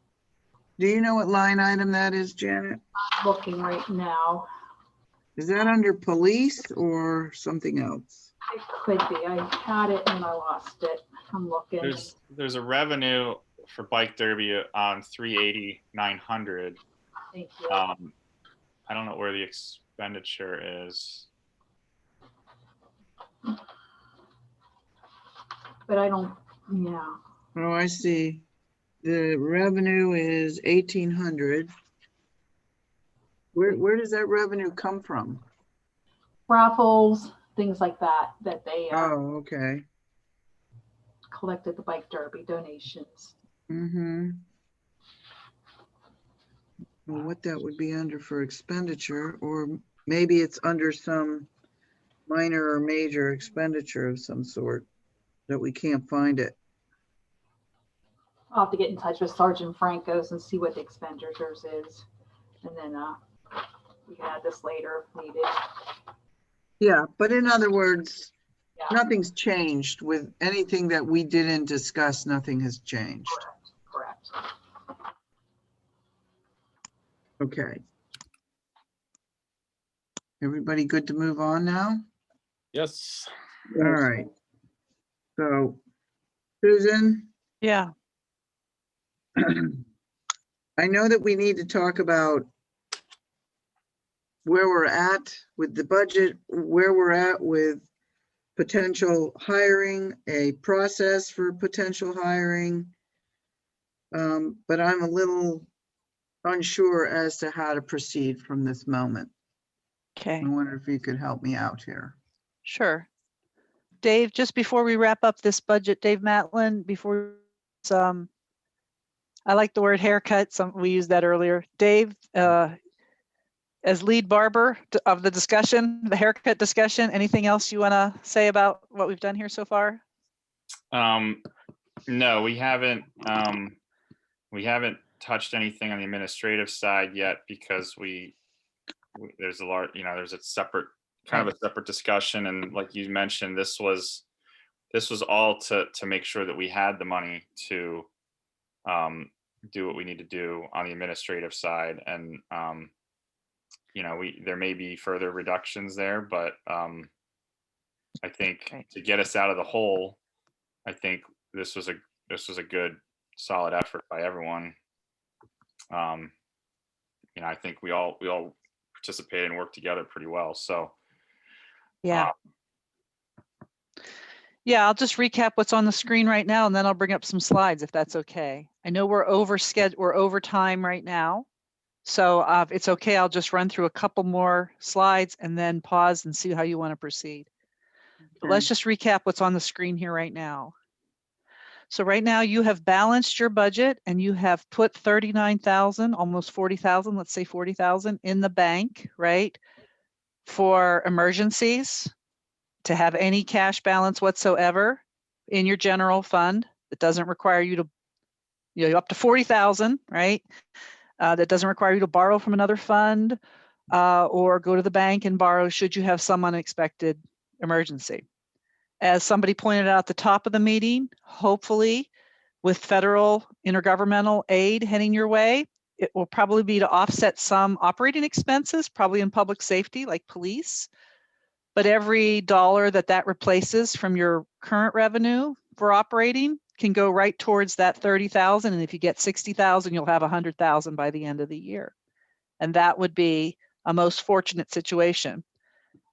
do you know what line item that is, Janet? Looking right now. Is that under police or something else? It could be. I had it and I lost it. I'm looking. There's a revenue for bike derby on 380,900. Thank you. I don't know where the expenditure is. But I don't, yeah. Oh, I see. The revenue is 1,800. Where does that revenue come from? Raffles, things like that, that they Oh, okay. collected the bike derby donations. Mm-hmm. Well, what that would be under for expenditure, or maybe it's under some minor or major expenditure of some sort that we can't find it. I'll have to get in touch with Sergeant Franco's and see what the expenditures is. And then we can add this later if needed. Yeah, but in other words, Yeah. nothing's changed with anything that we didn't discuss. Nothing has changed. Correct. Okay. Everybody good to move on now? Yes. All right. So, Susan, Yeah. I know that we need to talk about where we're at with the budget, where we're at with potential hiring, a process for potential hiring. But I'm a little unsure as to how to proceed from this moment. Okay. I wonder if you could help me out here. Sure. Dave, just before we wrap up this budget, Dave Matlin, before I like the word haircut. We used that earlier. Dave, as lead barber of the discussion, the haircut discussion, anything else you want to say about what we've done here so far? No, we haven't touched anything on the administrative side yet because there's a lot, there's a separate kind of a separate discussion. And like you mentioned, this was all to make sure that we had the money to do what we need to do on the administrative side. And, there may be further reductions there, but I think to get us out of the hole, I think this was a good solid effort by everyone. I think we all participated and worked together pretty well. So yeah. Yeah, I'll just recap what's on the screen right now, and then I'll bring up some slides if that's okay. I know we're over time right now. So if it's okay, I'll just run through a couple more slides and then pause and see how you want to proceed. But let's just recap what's on the screen here right now. So right now you have balanced your budget and you have put 39,000, almost 40,000, let's say 40,000 in the bank, right? For emergencies, to have any cash balance whatsoever in your general fund. That doesn't require you to, up to 40,000, right? That doesn't require you to borrow from another fund or go to the bank and borrow should you have some unexpected emergency. As somebody pointed out at the top of the meeting, hopefully with federal intergovernmental aid heading your way, it will probably be to offset some operating expenses, probably in public safety like police. But every dollar that replaces from your current revenue for operating can go right towards that 30,000. And if you get 60,000, you'll have 100,000 by the end of the year. And that would be a most fortunate situation.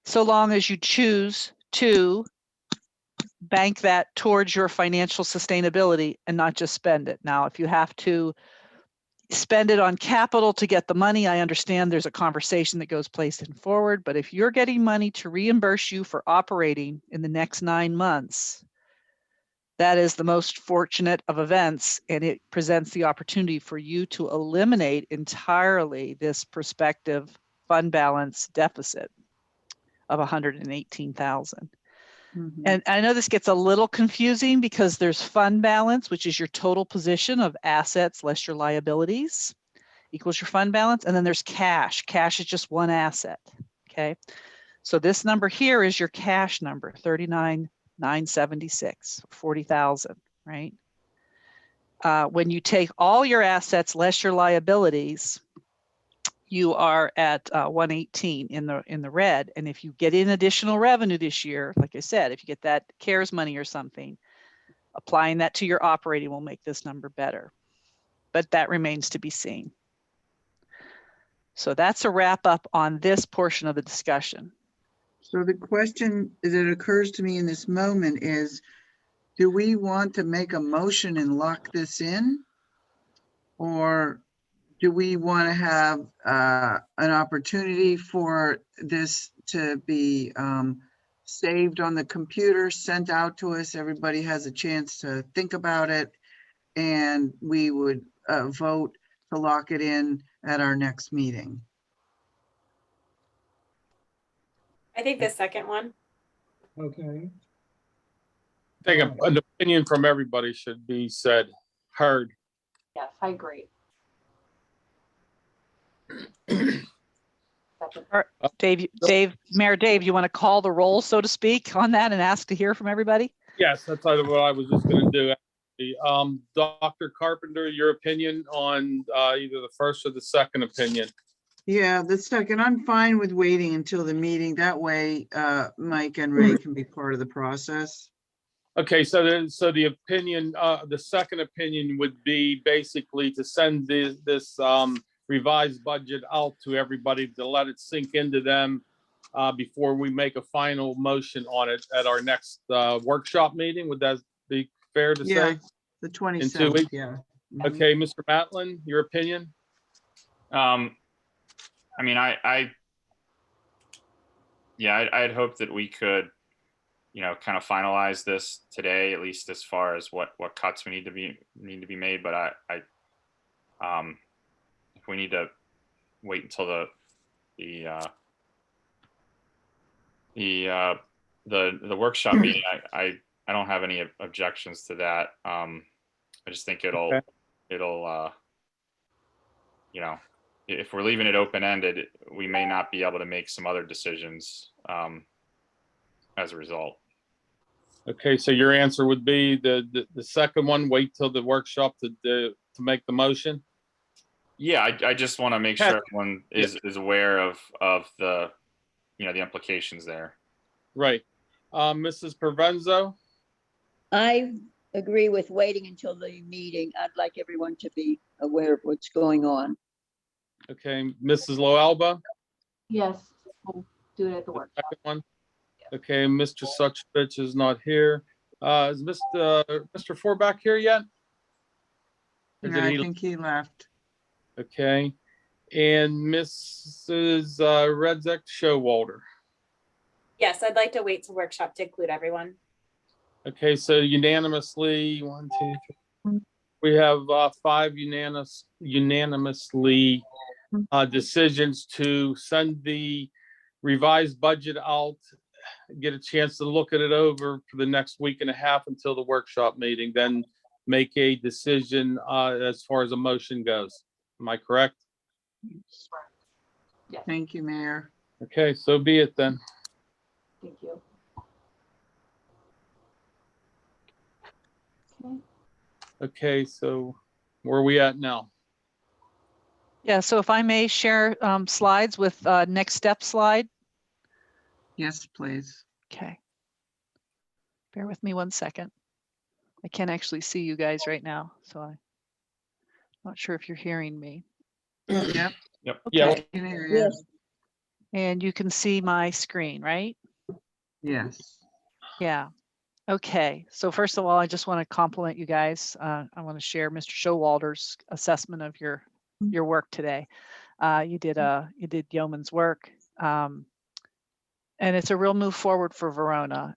So long as you choose to bank that towards your financial sustainability and not just spend it. Now, if you have to spend it on capital to get the money, I understand there's a conversation that goes place and forward, but if you're getting money to reimburse you for operating in the next 9 months, that is the most fortunate of events, and it presents the opportunity for you to eliminate entirely this prospective fund balance deficit of 118,000. And I know this gets a little confusing because there's fund balance, which is your total position of assets less your liabilities equals your fund balance. And then there's cash. Cash is just one asset. Okay. So this number here is your cash number, 39,976, 40,000, right? When you take all your assets less your liabilities, you are at 118 in the red. And if you get in additional revenue this year, like I said, if you get that CARES money or something, applying that to your operating will make this number better. But that remains to be seen. So that's a wrap up on this portion of the discussion. So the question that occurs to me in this moment is, do we want to make a motion and lock this in? Or do we want to have an opportunity for this to be saved on the computer, sent out to us? Everybody has a chance to think about it, and we would vote to lock it in at our next meeting. I think the second one. Okay. I think an opinion from everybody should be said, heard. Yes, I agree. Second. Mayor Dave, you want to call the roll, so to speak, on that and ask to hear from everybody? Yes, that's what I was just going to do. Dr. Carpenter, your opinion on either the first or the second opinion? Yeah, the second, I'm fine with waiting until the meeting. That way, Mike and Ray can be part of the process. Okay, so the opinion, the second opinion would be basically to send this revised budget out to everybody to let it sink into them before we make a final motion on it at our next workshop meeting. Would that be fair to Yeah, say? the 2 27th, weeks? yeah. Mhm. Okay, Mr. Matlin, your opinion? I mean, I'd hope that we could, kind of finalize this today, at least as far as what cuts we need to be made. But if we need to wait until the workshop meeting, I don't have any objections to that. I just think it'll, if we're leaving it open-ended, we may not be able to make some other decisions as a result. Okay, so your answer would be the second one, wait till the workshop to make the motion? Yeah, I just want to make sure everyone is aware of the, the implications there. Right. Mrs. Provenzo? I agree with waiting until the meeting. I'd like everyone to be aware of what's going on. Okay, Mrs. Loalba? Yes, we'll do it at the The workshop. second one? Okay, Mr. Suchovich is not here. Is Mr. Forback here yet? Or Yeah, did I he- think he left. Okay, and Mrs. Redzek Showalter. Yes, I'd like to wait to workshop to include everyone. Okay, so unanimously, 1, 2, 3. We have 5 unanimously decisions to send the revised budget out, get a chance to look at it over for the next week and a half until the workshop meeting, then make a decision as far as a motion goes. Am I correct? Yes, Thank you, Mayor. Okay, so be it then. thank you. Okay. Okay, so where are we at now? Yeah, so if I may share slides with next step slide. Yes, please. Okay. Bear with me 1 second. I can't actually see you guys right now, so I'm not sure if you're hearing me. Yep. Yep. Yeah. Okay. Can hear you. Yes. And you can see my screen, right? Yes. Yeah. Okay. So first of all, I just want to compliment you guys. I want to share Mr. Showalter's assessment of your work today. You did yeoman's work, and it's a real move forward for Verona.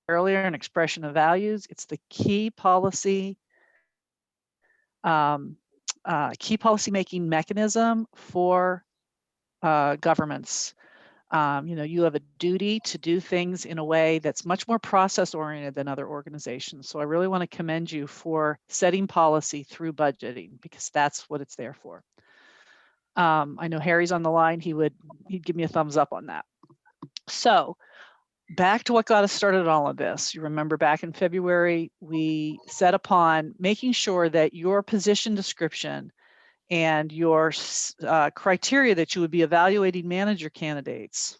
Earlier, an expression of values. It's the key policy making mechanism for governments. You have a duty to do things in a way that's much more process oriented than other organizations. So I really want to commend you for setting policy through budgeting, because that's what it's there for. I know Harry's on the line. He'd give me a thumbs up on that. So back to what got us started on all of this. You remember back in February, we set upon making sure that your position description and your criteria that you would be evaluating manager candidates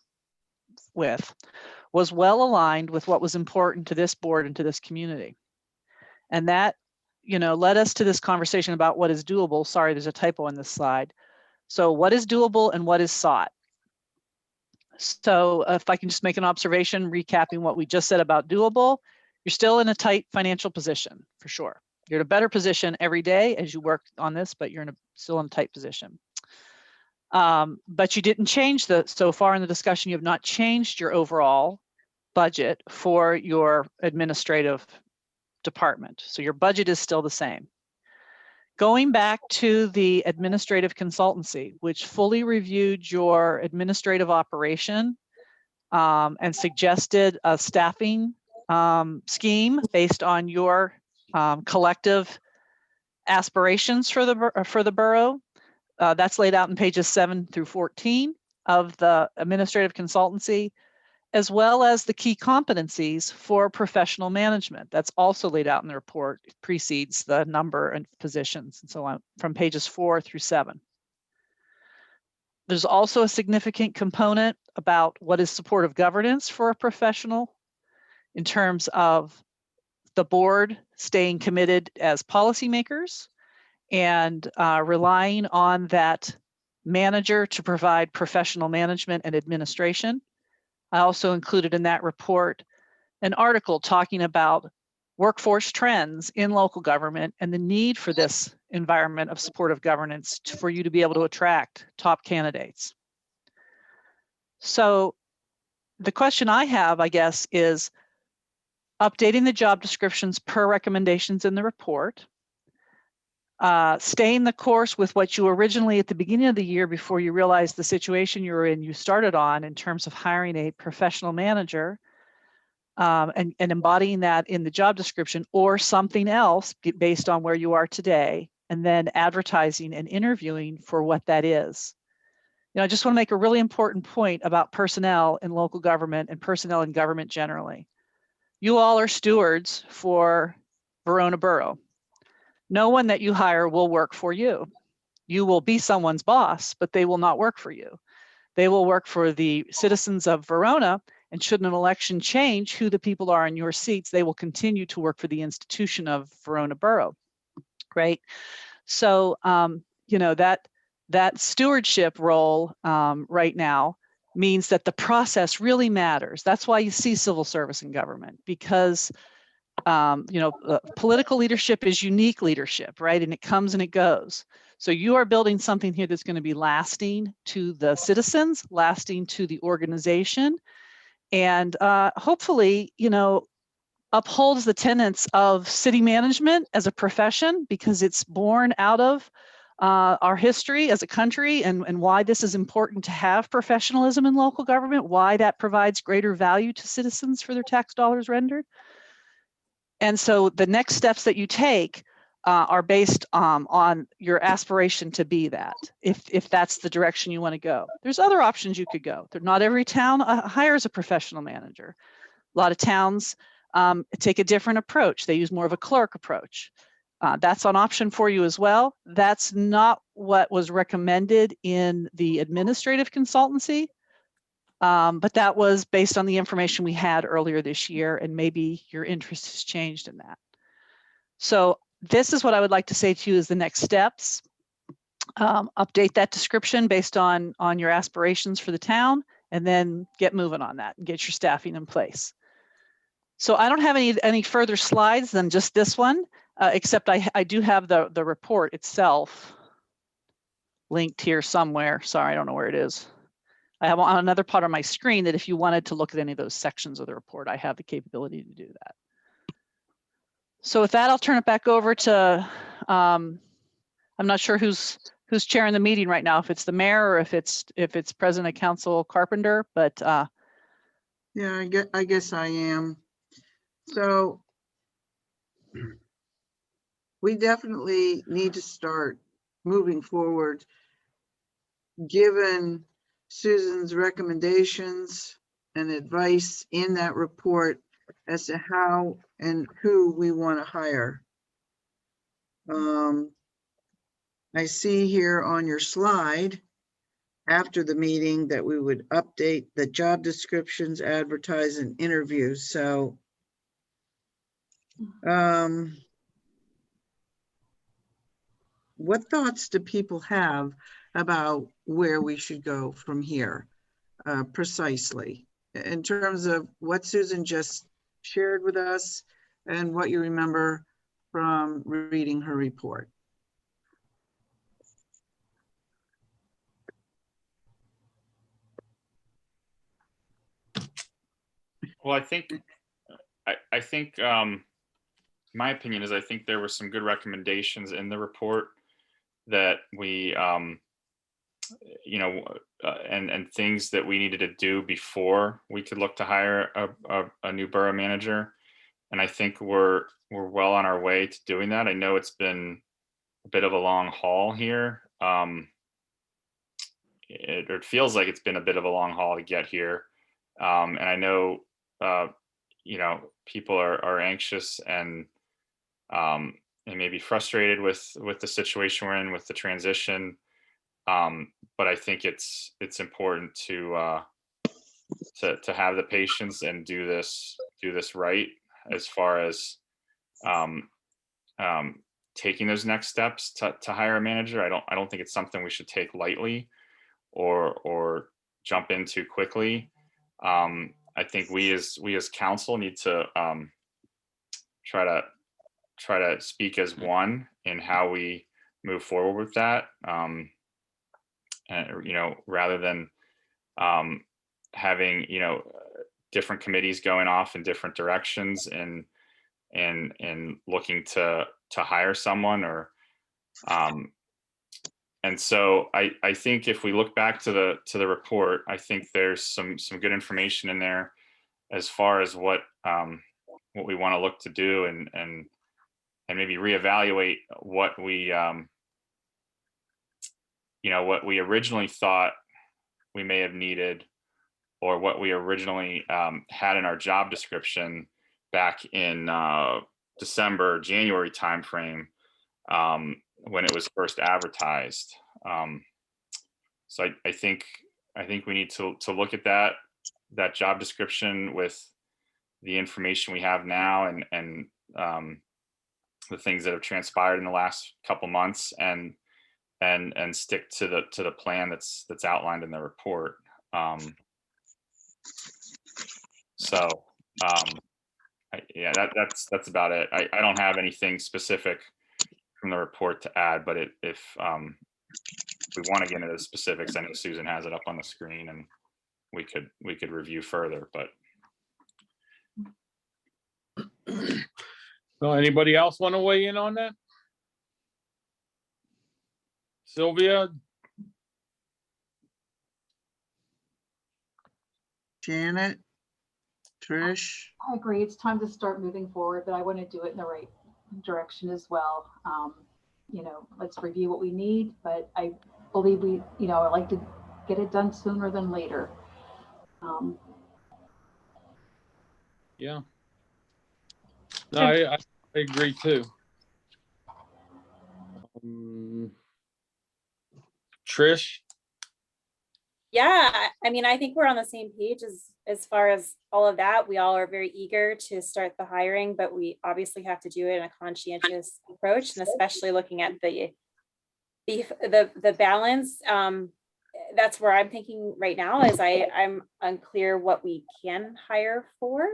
with was well aligned with what was important to this board and to this community. And that, led us to this conversation about what is doable. Sorry, there's a typo on this slide. So what is doable and what is sought? So if I can just make an observation, recapping what we just said about doable, you're still in a tight financial position for sure. You're in a better position every day as you work on this, but you're still in a tight position. But you didn't change so far in the discussion, you have not changed your overall budget for your administrative department. So your budget is still the same. Going back to the administrative consultancy, which fully reviewed your administrative operation and suggested a staffing scheme based on your collective aspirations for the borough. That's laid out in pages 7 through 14 of the administrative consultancy, as well as the key competencies for professional management. That's also laid out in the report. It precedes the number and positions and so on from pages 4 through 7. There's also a significant component about what is supportive governance for a professional in terms of the board staying committed as policymakers and relying on that manager to provide professional management and administration. I also included in that report an article talking about workforce trends in local government and the need for this environment of supportive governance for you to be able to attract top candidates. So the question I have, I guess, is updating the job descriptions per recommendations in the report, staying the course with what you originally at the beginning of the year before you realized the situation you were in, you started on in terms of hiring a professional manager and embodying that in the job description or something else based on where you are today, and then advertising and interviewing for what that is. I just want to make a really important point about personnel in local government and personnel in government generally. You all are stewards for Verona Borough. No one that you hire will work for you. You will be someone's boss, but they will not work for you. They will work for the citizens of Verona, and should an election change who the people are in your seats, they will continue to work for the institution of Verona Borough, right? So, that stewardship role right now means that the process really matters. That's why you see civil service in government, because political leadership is unique leadership, right? And it comes and it goes. So you are building something here that's going to be lasting to the citizens, lasting to the organization, and hopefully, upholds the tenets of city management as a profession, because it's born out of our history as a country and why this is important to have professionalism in local government, why that provides greater value to citizens for their tax dollars rendered. And so the next steps that you take are based on your aspiration to be that, if that's the direction you want to go. There's other options you could go. Not every town hires a professional manager. A lot of towns take a different approach. They use more of a clerk approach. That's an option for you as well. That's not what was recommended in the administrative consultancy. But that was based on the information we had earlier this year, and maybe your interest has changed in that. So this is what I would like to say to you is the next steps. Update that description based on your aspirations for the town, and then get moving on that and get your staffing in place. So I don't have any further slides than just this one, except I do have the report itself linked here somewhere. Sorry, I don't know where it is. I have on another part of my screen that if you wanted to look at any of those sections of the report, I have the capability to do that. So with that, I'll turn it back over to, I'm not sure who's chairing the meeting right now, if it's the mayor or if it's President of Council Carpenter, but Yeah, I guess I am. So we definitely need to start moving forward, given Susan's recommendations and advice in that report as to how and who we want to hire. I see here on your slide after the meeting that we would update the job descriptions, advertise, and interviews. So what thoughts do people have about where we should go from here precisely in terms of what Susan just shared with us and what you remember from reading her report? Well, I think my opinion is I think there were some good recommendations in the report that we and things that we needed to do before we could look to hire a new borough manager. And I think we're well on our way to doing that. I know it's been a bit of a long haul here. It feels like it's been a bit of a long haul to get here. And I know people are anxious and maybe frustrated with the situation we're in with the transition. But I think it's important to have the patience and do this right as far as taking those next steps to hire a manager. I don't think it's something we should take lightly or jump into quickly. I think we as council need to try to speak as one in how we move forward with that. Rather than having different committees going off in different directions and looking to hire someone and so I think if we look back to the report, I think there's some good information in there as far as what we want to look to do and maybe reevaluate what we what we originally thought we may have needed, or what we originally had in our job description back in December, January timeframe when it was first advertised. So I think we need to look at that job description with the information we have now and the things that have transpired in the last couple months and stick to the plan that's outlined in the report. That's about it. I don't have anything specific from the report to add, but if we want to get into the specifics, I know Susan has it up on the screen and we could review further, but. So anybody else want to weigh in on that? Sylvia? Janet? Trish? I agree. It's time to start moving forward, but I want to do it in the right direction as well. Let's review what we need, but I believe I like to get it done sooner than later. Yeah. No, I agree too. Trish? Yeah, I mean, I think we're on the same page as far as all of that. We all are very eager to start the hiring, but we obviously have to do it in a conscientious approach, and especially looking at the balance. That's where I'm thinking right now is I'm unclear what we can hire for.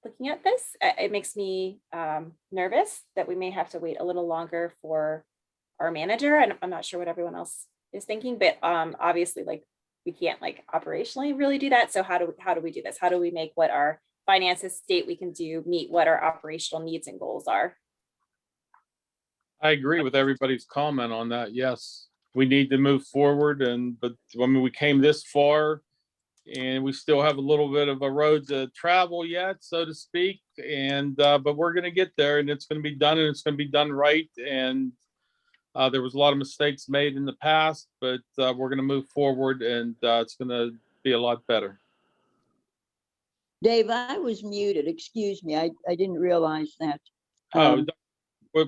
Looking at this, it makes me nervous that we may have to wait a little longer for our manager, and I'm not sure what everyone else is thinking, but obviously, like, we can't operationally really do that. So how do we do this? How do we make what our finances state we can do meet what our operational needs and goals are? I agree with everybody's comment on that. Yes, we need to move forward, but I mean, we came this far and we still have a little bit of a road to travel yet, so to speak. And but we're going to get there, and it's going to be done, and it's going to be done right. And there was a lot of mistakes made in the past, but we're going to move forward, and it's going to be a lot better. Dave, I was muted. Excuse me. I didn't realize that. Oh, Um,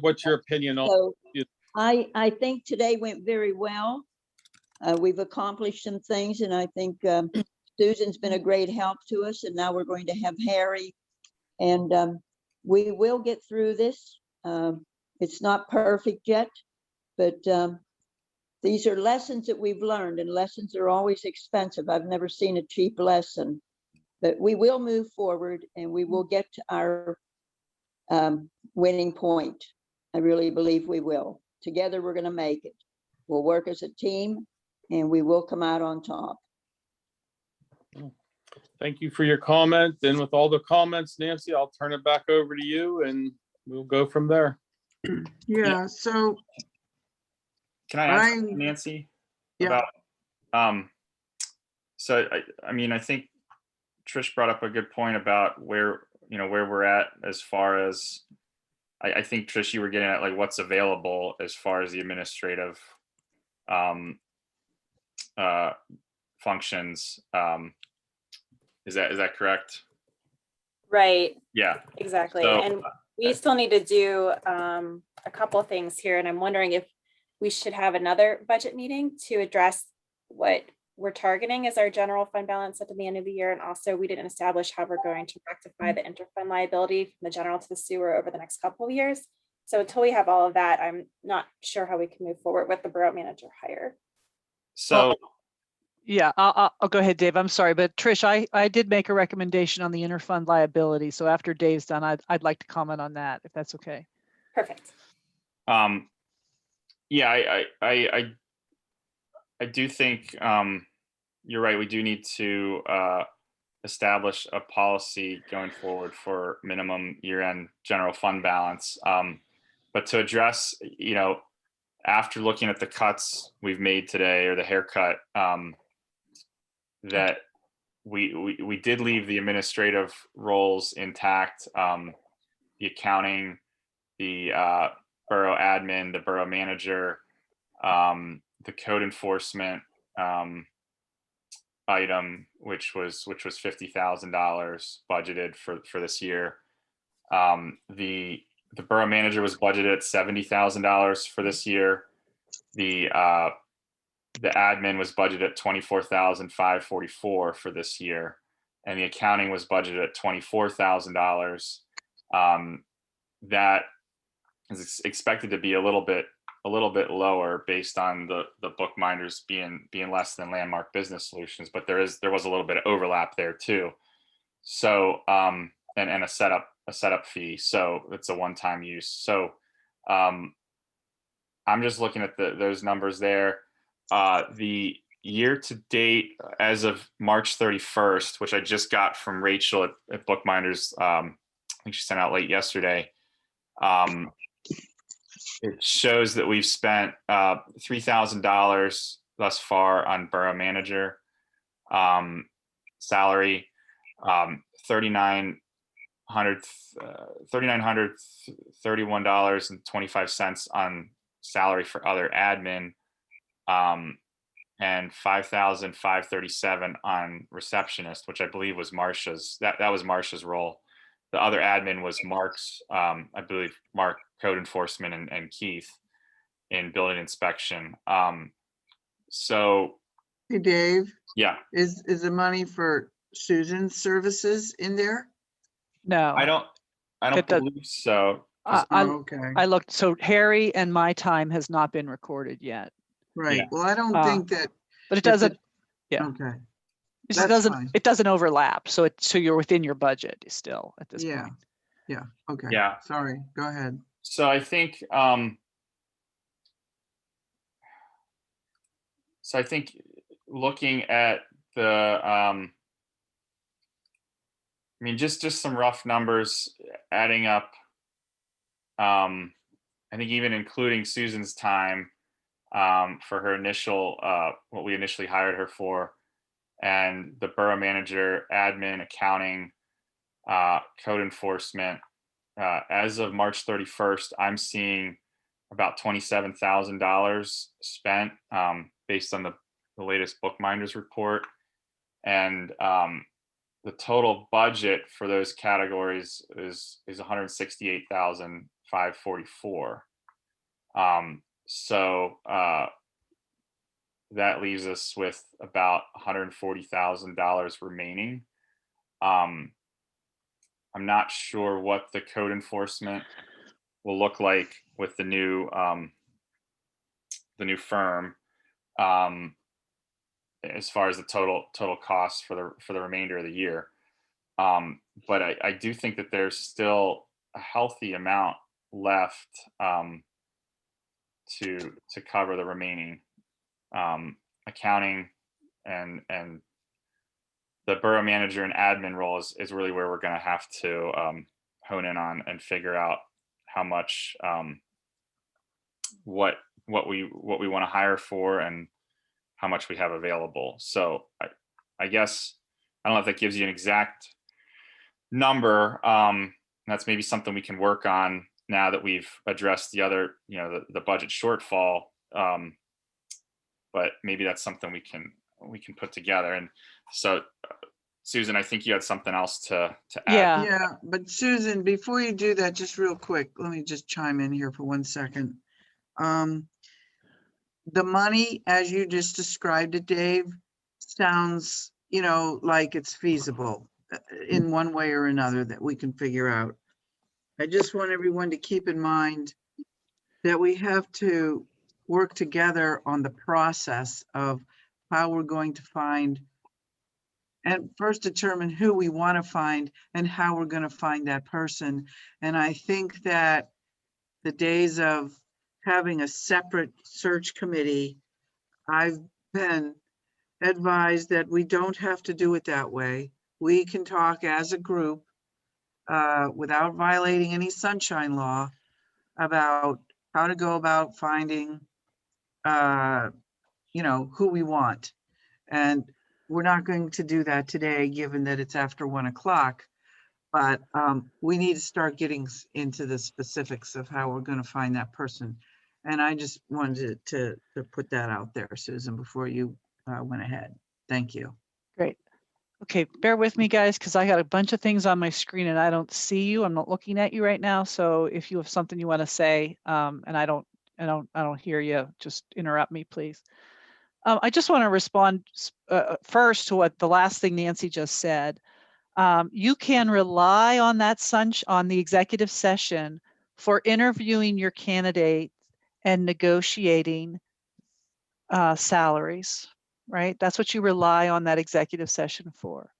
what's your opinion on? So it? I think today went very well. We've accomplished some things, and I think Susan's been a great help to us, and now we're going to have Harry. And we will get through this. It's not perfect yet, but these are lessons that we've learned, and lessons are always expensive. I've never seen a cheap lesson, but we will move forward and we will get to our winning point. I really believe we will. Together, we're going to make it. We'll work as a team and we will come out on top. Thank you for your comment. Then with all the comments, Nancy, I'll turn it back over to you and we'll go from there. Yeah, so Can I add I- something, Nancy? Yeah. About, so I mean, I think Trish brought up a good point about where we're at as far as, I think Trish, you were getting at like what's available as far as the administrative functions. Is that correct? Right, Yeah. exactly. So- And we still need to do a couple of things here, and I'm wondering if we should have another budget meeting to address what we're targeting as our general fund balance at the end of the year. And also, we didn't establish how we're going to rectify the interfund liability from the general to the sewer over the next couple of years. So until we have all of that, I'm not sure how we can move forward with the borough manager hire. So Yeah, I'll go ahead, Dave. I'm sorry, but Trish, I did make a recommendation on the interfund liability. So after Dave's done, I'd like to comment on that, if that's okay. Perfect. yeah, I do think you're right. We do need to establish a policy going forward for minimum year-end general fund balance. But to address, after looking at the cuts we've made today, or the haircut, that we did leave the administrative roles intact, the accounting, the borough admin, the borough manager, the code enforcement item, which was $50,000 budgeted for this year. The borough manager was budgeted at $70,000 for this year. The admin was budgeted at $24,544 for this year, and the accounting was budgeted at $24,000. That is expected to be a little bit lower based on the bookminders being less than Landmark Business Solutions, but there was a little bit of overlap there too. So and a setup fee. So it's a one-time use. So I'm just looking at those numbers there. The year to date as of March 31st, which I just got from Rachel at Bookminders, I think she sent out late yesterday. It shows that we've spent $3,000 thus far on borough manager salary, $3,931.25 on salary for other admin, and $5,537 on receptionist, which I believe was Marcia's. That was Marcia's role. The other admin was Mark's, I believe Mark, code enforcement, and Keith in building inspection. So, Hey, Dave, yeah, is the money for Susan's services in there? No. I don't It does- believe so. Oh, okay, I looked, so Harry and my time has not been recorded yet, right. yeah. Well, I don't think that, but it If it- doesn't, yeah. okay, it just that's fine. it doesn't overlap. So so you're within your budget still at this Yeah. point. Yeah, okay. Yeah. Sorry, go ahead. So I think, looking at the, I mean, just some rough numbers adding up. I think even including Susan's time for her initial, what we initially hired her for, and the borough manager, admin, accounting, code enforcement, as of March 31st, I'm seeing about $27,000 spent based on the latest Bookminders report. And the total budget for those categories is 168,544. So that leaves us with about $140,000 remaining. I'm not sure what the code enforcement will look like with the new firm, as far as the total costs for the remainder of the year. But I do think that there's still a healthy amount left to cover the remaining accounting, and the borough manager and admin role is really where we're going to have to hone in on and figure out how much what we want to hire for and how much we have available. So I guess I don't know if that gives you an exact number. That's maybe something we can work on now that we've addressed the other, the budget shortfall. But maybe that's something we can put together. And so, Susan, I think you had something else to add. Yeah, but Susan, before you do that, just real quick, let me just chime in here for 1 second. The money, as you just described it, Dave, sounds, like it's feasible in one way or another that we can figure out. I just want everyone to keep in mind that we have to work together on the process of how we're going to find and first determine who we want to find and how we're going to find that person. And I think that the days of having a separate search committee, I've been advised that we don't have to do it that way. We can talk as a group without violating any sunshine law about how to go about finding, who we want. And we're not going to do that today, given that it's after 1 o'clock. But we need to start getting into the specifics of how we're going to find that person. And I just wanted to put that out there, Susan, before you went ahead. Thank you. Great. Okay, bear with me, guys, because I got a bunch of things on my screen and I don't see you. I'm not looking at you right now. So if you have something you want to say, and I don't hear you, just interrupt me, please. I just want to respond first to what the last thing Nancy just said. You can rely on that on the executive session for interviewing your candidate and negotiating salaries, right? That's what you rely on that executive session for.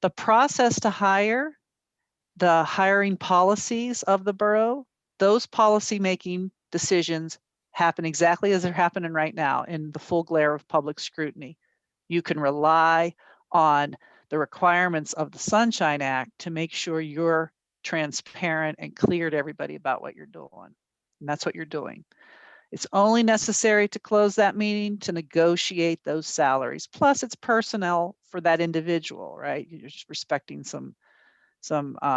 The process to hire, the hiring policies of the borough, those policy-making decisions happen exactly as they're happening right now in the full glare of public scrutiny. You can rely on the requirements of the Sunshine Act to make sure you're transparent and clear to everybody about what you're doing. And that's what you're doing. It's only necessary to close that meeting to negotiate those salaries. Plus, it's personnel for that individual, right? You're just respecting some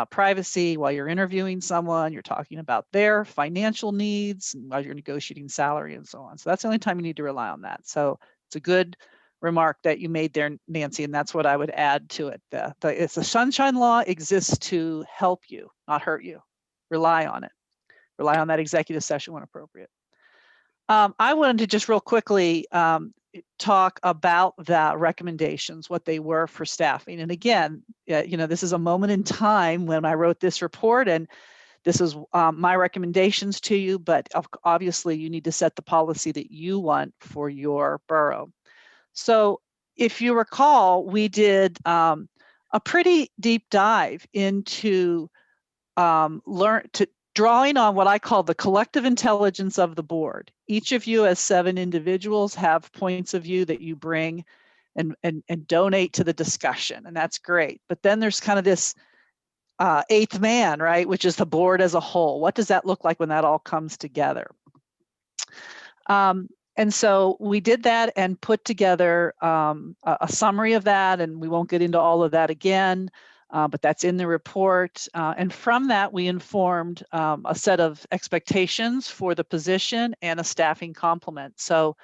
privacy while you're interviewing someone. You're talking about their financial needs while you're negotiating salary and so on. So that's the only time you need to rely on that. So it's a good remark that you made there, Nancy, and that's what I would add to it. It's the Sunshine Law exists to help you, not hurt you. Rely on it. Rely on that executive session when appropriate. I wanted to just real quickly talk about the recommendations, what they were for staffing. And again, this is a moment in time when I wrote this report, and this is my recommendations to you, but obviously you need to set the policy that you want for your borough. So if you recall, we did a pretty deep dive into drawing on what I call the collective intelligence of the board. Each of you as 7 individuals have points of view that you bring and donate to the discussion, and that's great. But then there's kind of this 8th man, right, which is the board as a whole. What does that look like when that all comes together? And so we did that and put together a summary of that, and we won't get into all of that again. But that's in the report. And from that, we informed a set of expectations for the position and a staffing complement. So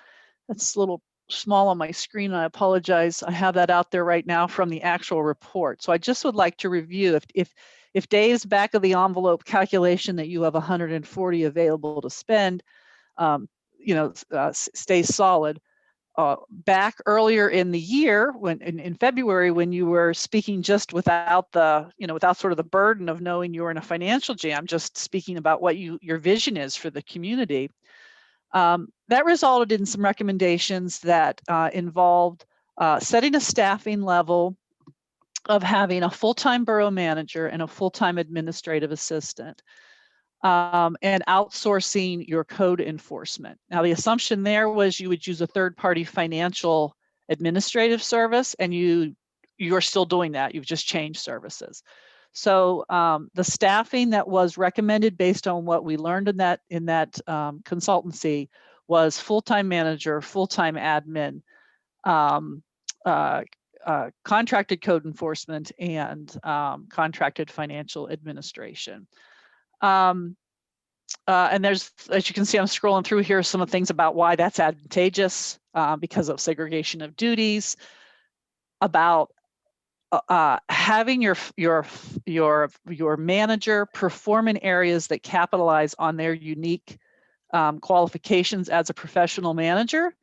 that's a little small on my screen. I apologize. I have that out there right now from the actual report. So I just would like to review if Dave's back of the envelope calculation that you have 140 available to spend, stays solid. Back earlier in the year, when in February, when you were speaking just without without sort of the burden of knowing you were in a financial jam, just speaking about what your vision is for the community, that resulted in some recommendations that involved setting a staffing level of having a full-time borough manager and a full-time administrative assistant. And outsourcing your code enforcement. Now, the assumption there was you would use a third-party financial administrative service, and you're still doing that. You've just changed services. So the staffing that was recommended based on what we learned in that consultancy was full-time manager, full-time admin, contracted code enforcement, and contracted financial administration. And there's, as you can see, I'm scrolling through here, some of the things about why that's advantageous, because of segregation of duties, about having your manager perform in areas that capitalize on their unique qualifications as a professional manager.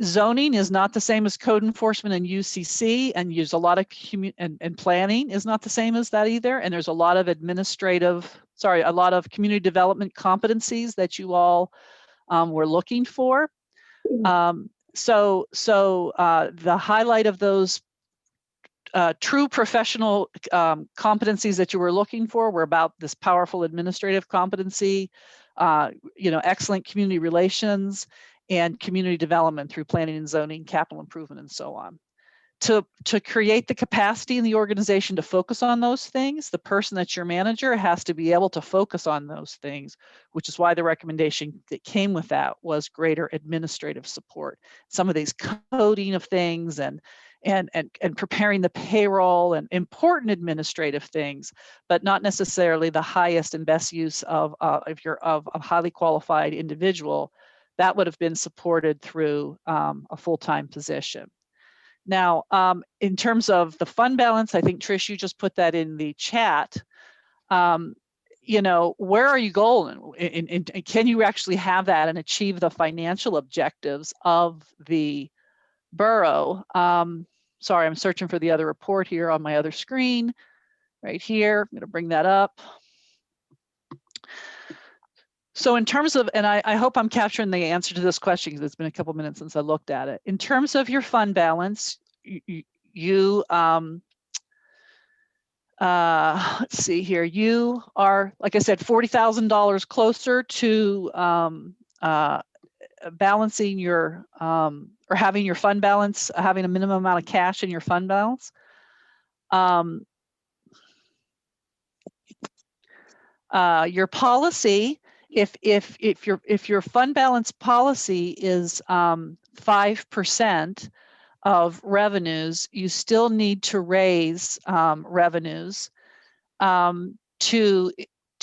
Zoning is not the same as code enforcement and UCC, and use a lot of and planning is not the same as that either. And there's a lot of a lot of community development competencies that you all were looking for. So the highlight of those true professional competencies that you were looking for were about this powerful administrative competency, excellent community relations, and community development through planning and zoning, capital improvement, and so on. To create the capacity in the organization to focus on those things, the person that's your manager has to be able to focus on those things, which is why the recommendation that came with that was greater administrative support. Some of these coding of things and preparing the payroll and important administrative things, but not necessarily the highest and best use of a highly qualified individual. That would have been supported through a full-time position. Now, in terms of the fund balance, I think, Trish, you just put that in the chat. Where are you going? And can you actually have that and achieve the financial objectives of the borough? Sorry, I'm searching for the other report here on my other screen, right here. I'm going to bring that up. So in terms of, and I hope I'm capturing the answer to this question because it's been a couple minutes since I looked at it. In terms of your fund balance, let's see here, you are, like I said, $40,000 closer to balancing your, or having your fund balance, having a minimum amount of cash in your fund balance. Your policy, if your fund balance policy is 5% of revenues, you still need to raise revenues to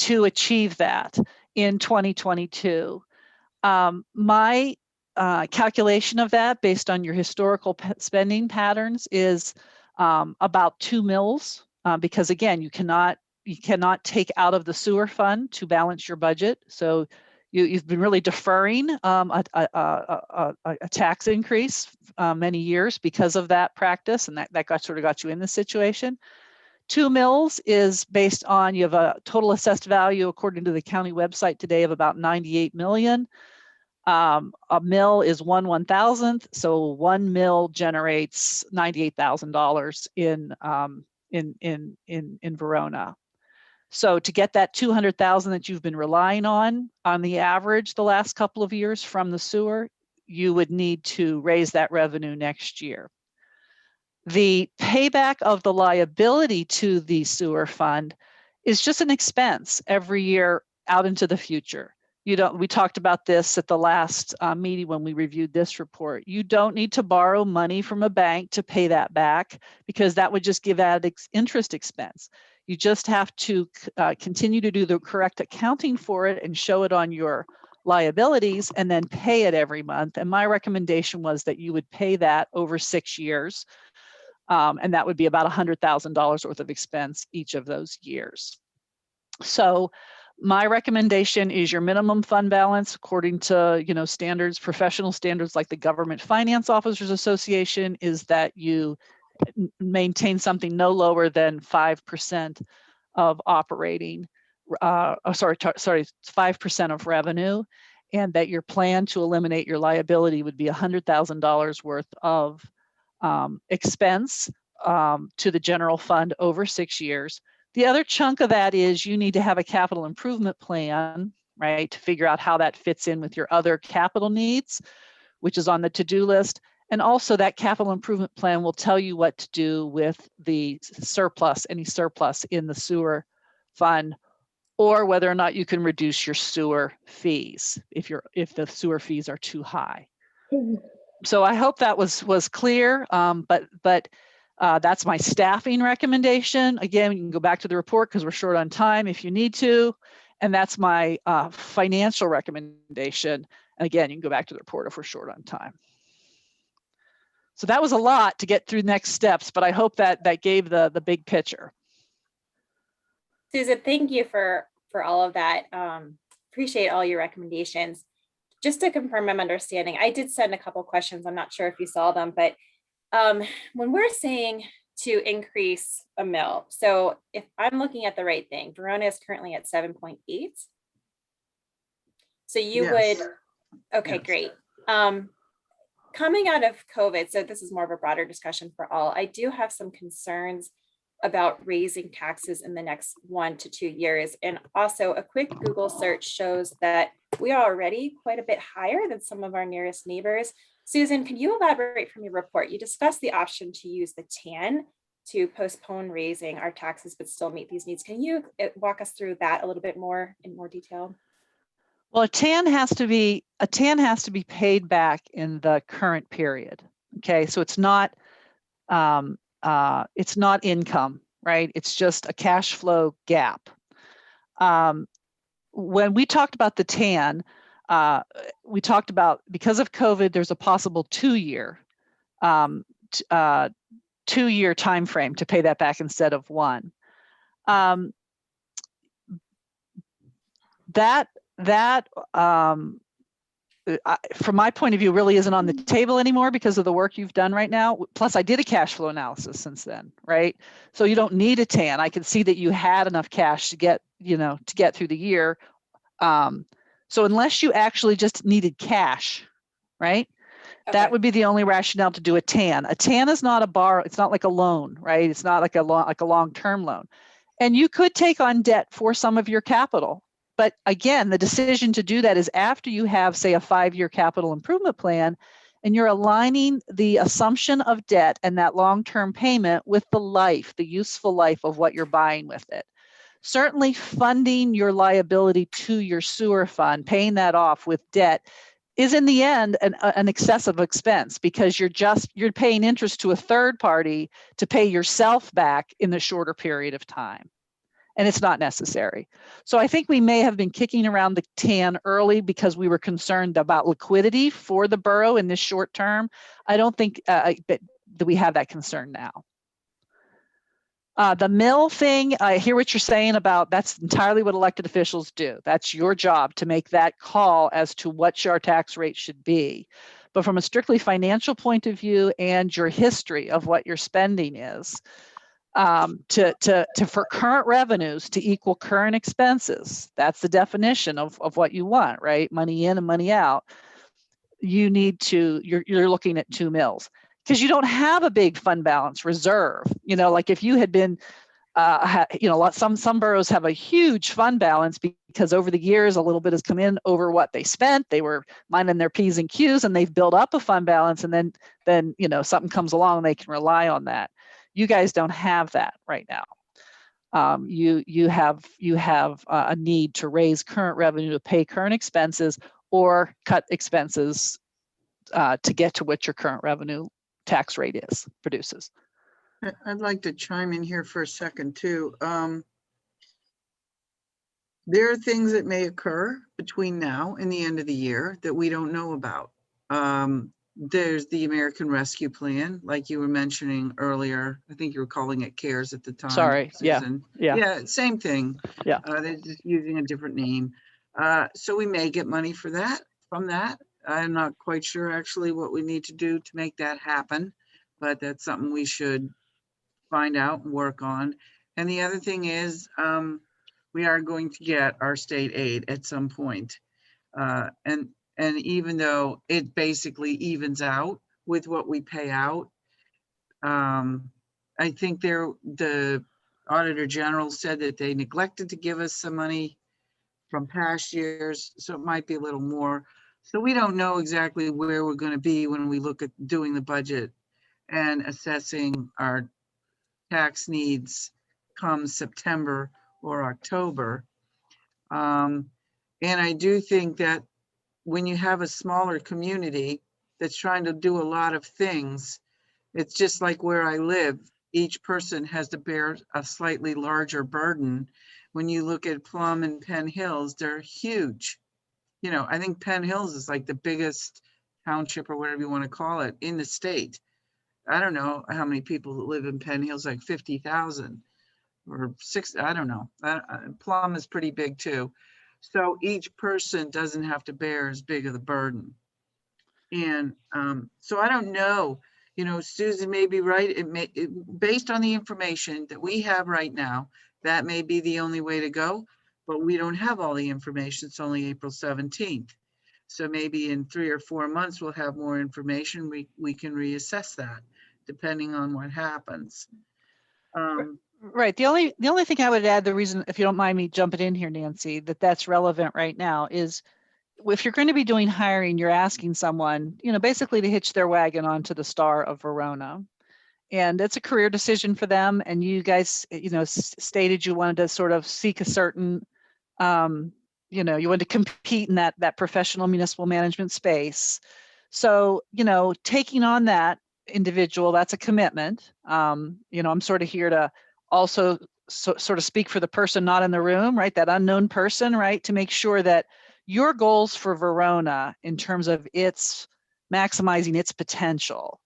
achieve that in 2022. My calculation of that, based on your historical spending patterns, is about 2 mils, because again, you cannot take out of the sewer fund to balance your budget. So you've been really deferring a tax increase many years because of that practice, and that got you in this situation. 2 mils is based on, you have a total assessed value according to the county website today of about 98 million. A mil is 1/1000th, so 1 mil generates $98,000 in Verona. So to get that 200,000 that you've been relying on the average the last couple of years from the sewer, you would need to raise that revenue next year. The payback of the liability to the sewer fund is just an expense every year out into the future. We talked about this at the last meeting when we reviewed this report. You don't need to borrow money from a bank to pay that back, because that would just give added interest expense. You just have to continue to do the correct accounting for it and show it on your liabilities and then pay it every month. And my recommendation was that you would pay that over 6 years. And that would be about $100,000 worth of expense each of those years. So my recommendation is your minimum fund balance, according to, you know, standards, professional standards like the Government Finance Officers Association, is that you maintain something no lower than 5% of operating, 5% of revenue, and that your plan to eliminate your liability would be $100,000 worth of expense to the general fund over 6 years. The other chunk of that is you need to have a capital improvement plan, right, to figure out how that fits in with your other capital needs, which is on the to-do list. And also that capital improvement plan will tell you what to do with the surplus, any surplus in the sewer fund, or whether or not you can reduce your sewer fees if the sewer fees are too high. So I hope that was clear, but that's my staffing recommendation. Again, you can go back to the report because we're short on time if you need to. And that's my financial recommendation. And again, you can go back to the report if we're short on time. So that was a lot to get through next steps, but I hope that gave the big picture. Susan, thank you for all of that. Appreciate all your recommendations. Just to confirm I'm understanding, I did send a couple questions. I'm not sure if you saw them, but when we're saying to increase a mill, so if I'm looking at the right thing, Verona is currently at 7.8. So you Yes. would, okay, Yes. great. Coming out of COVID, so this is more of a broader discussion for all, I do have some concerns about raising taxes in the next 1 to 2 years. And also a quick Google search shows that we are already quite a bit higher than some of our nearest neighbors. Susan, can you elaborate from your report? You discussed the option to use the TAN to postpone raising our taxes, but still meet these needs. Can you walk us through that a little bit more in more detail? Well, a TAN has to be paid back in the current period. Okay, so it's not income, right? It's just a cash flow gap. When we talked about the TAN, we talked about, because of COVID, there's a possible 2-year time frame to pay that back instead of 1. From my point of view, really isn't on the table anymore because of the work you've done right now. Plus, I did a cash flow analysis since then, right? So you don't need a TAN. I can see that you had enough cash to get through the year. So unless you actually just needed cash, right? Okay. That would be the only rationale to do a TAN. A TAN is not a borrow. It's not like a loan, right? It's not like a long-term loan. And you could take on debt for some of your capital. But again, the decision to do that is after you have, say, a 5-year capital improvement plan, and you're aligning the assumption of debt and that long-term payment with the useful life of what you're buying with it. Certainly funding your liability to your sewer fund, paying that off with debt, is in the end an excessive expense because you're paying interest to a third party to pay yourself back in the shorter period of time. And it's not necessary. So I think we may have been kicking around the TAN early because we were concerned about liquidity for the borough in this short term. I don't think that we have that concern now. The mill thing, I hear what you're saying about that's entirely what elected officials do. That's your job to make that call as to what your tax rate should be. But from a strictly financial point of view and your history of what your spending is, for current revenues to equal current expenses, that's the definition of what you want, right? Money in and money out. You're looking at 2 mills. Because you don't have a big fund balance reserve, like if you had been, some boroughs have a huge fund balance because over the years a little bit has come in over what they spent. They were minding their P's and Q's, and they've built up a fund balance, and then something comes along and they can rely on that. You guys don't have that right now. You have a need to raise current revenue to pay current expenses or cut expenses to get to what your current revenue tax rate produces. I'd like to chime in here for a second too. There are things that may occur between now and the end of the year that we don't know about. There's the American Rescue Plan, like you were mentioning earlier. I think you were calling it CARES at the time. Sorry, yeah, Susan. yeah. Yeah, same thing. Yeah. They're just using a different name. So we may get money for that, from that. I'm not quite sure actually what we need to do to make that happen, but that's something we should find out and work on. And the other thing is, we are going to get our state aid at some point. And even though it basically evens out with what we pay out, I think the Auditor General said that they neglected to give us some money from past years, so it might be a little more. So we don't know exactly where we're going to be when we look at doing the budget and assessing our tax needs come September or October. And I do think that when you have a smaller community that's trying to do a lot of things, it's just like where I live. Each person has to bear a slightly larger burden. When you look at Plum and Penn Hills, they're huge. You know, I think Penn Hills is like the biggest township or whatever you want to call it in the state. I don't know how many people live in Penn Hills, like 50,000 or 6, I don't know. Plum is pretty big too. So each person doesn't have to bear as big of the burden. And so I don't know, you know, Susan may be right. Based on the information that we have right now, that may be the only way to go, but we don't have all the information. It's only April 17th. So maybe in 3 or 4 months, we'll have more information. We can reassess that depending on what happens. Right. The only thing I would add, the reason, if you don't mind me jumping in here, Nancy, that's relevant right now is if you're going to be doing hiring, you're asking someone, you know, basically to hitch their wagon onto the Star of Verona. And it's a career decision for them. And you guys, you know, stated you wanted to sort of seek a certain, you know, you wanted to compete in that professional municipal management space. So, you know, taking on that individual, that's a commitment. You know, I'm sort of here to also sort of speak for the person not in the room, right? That unknown person, right? To make sure that your goals for Verona in terms of its maximizing its potential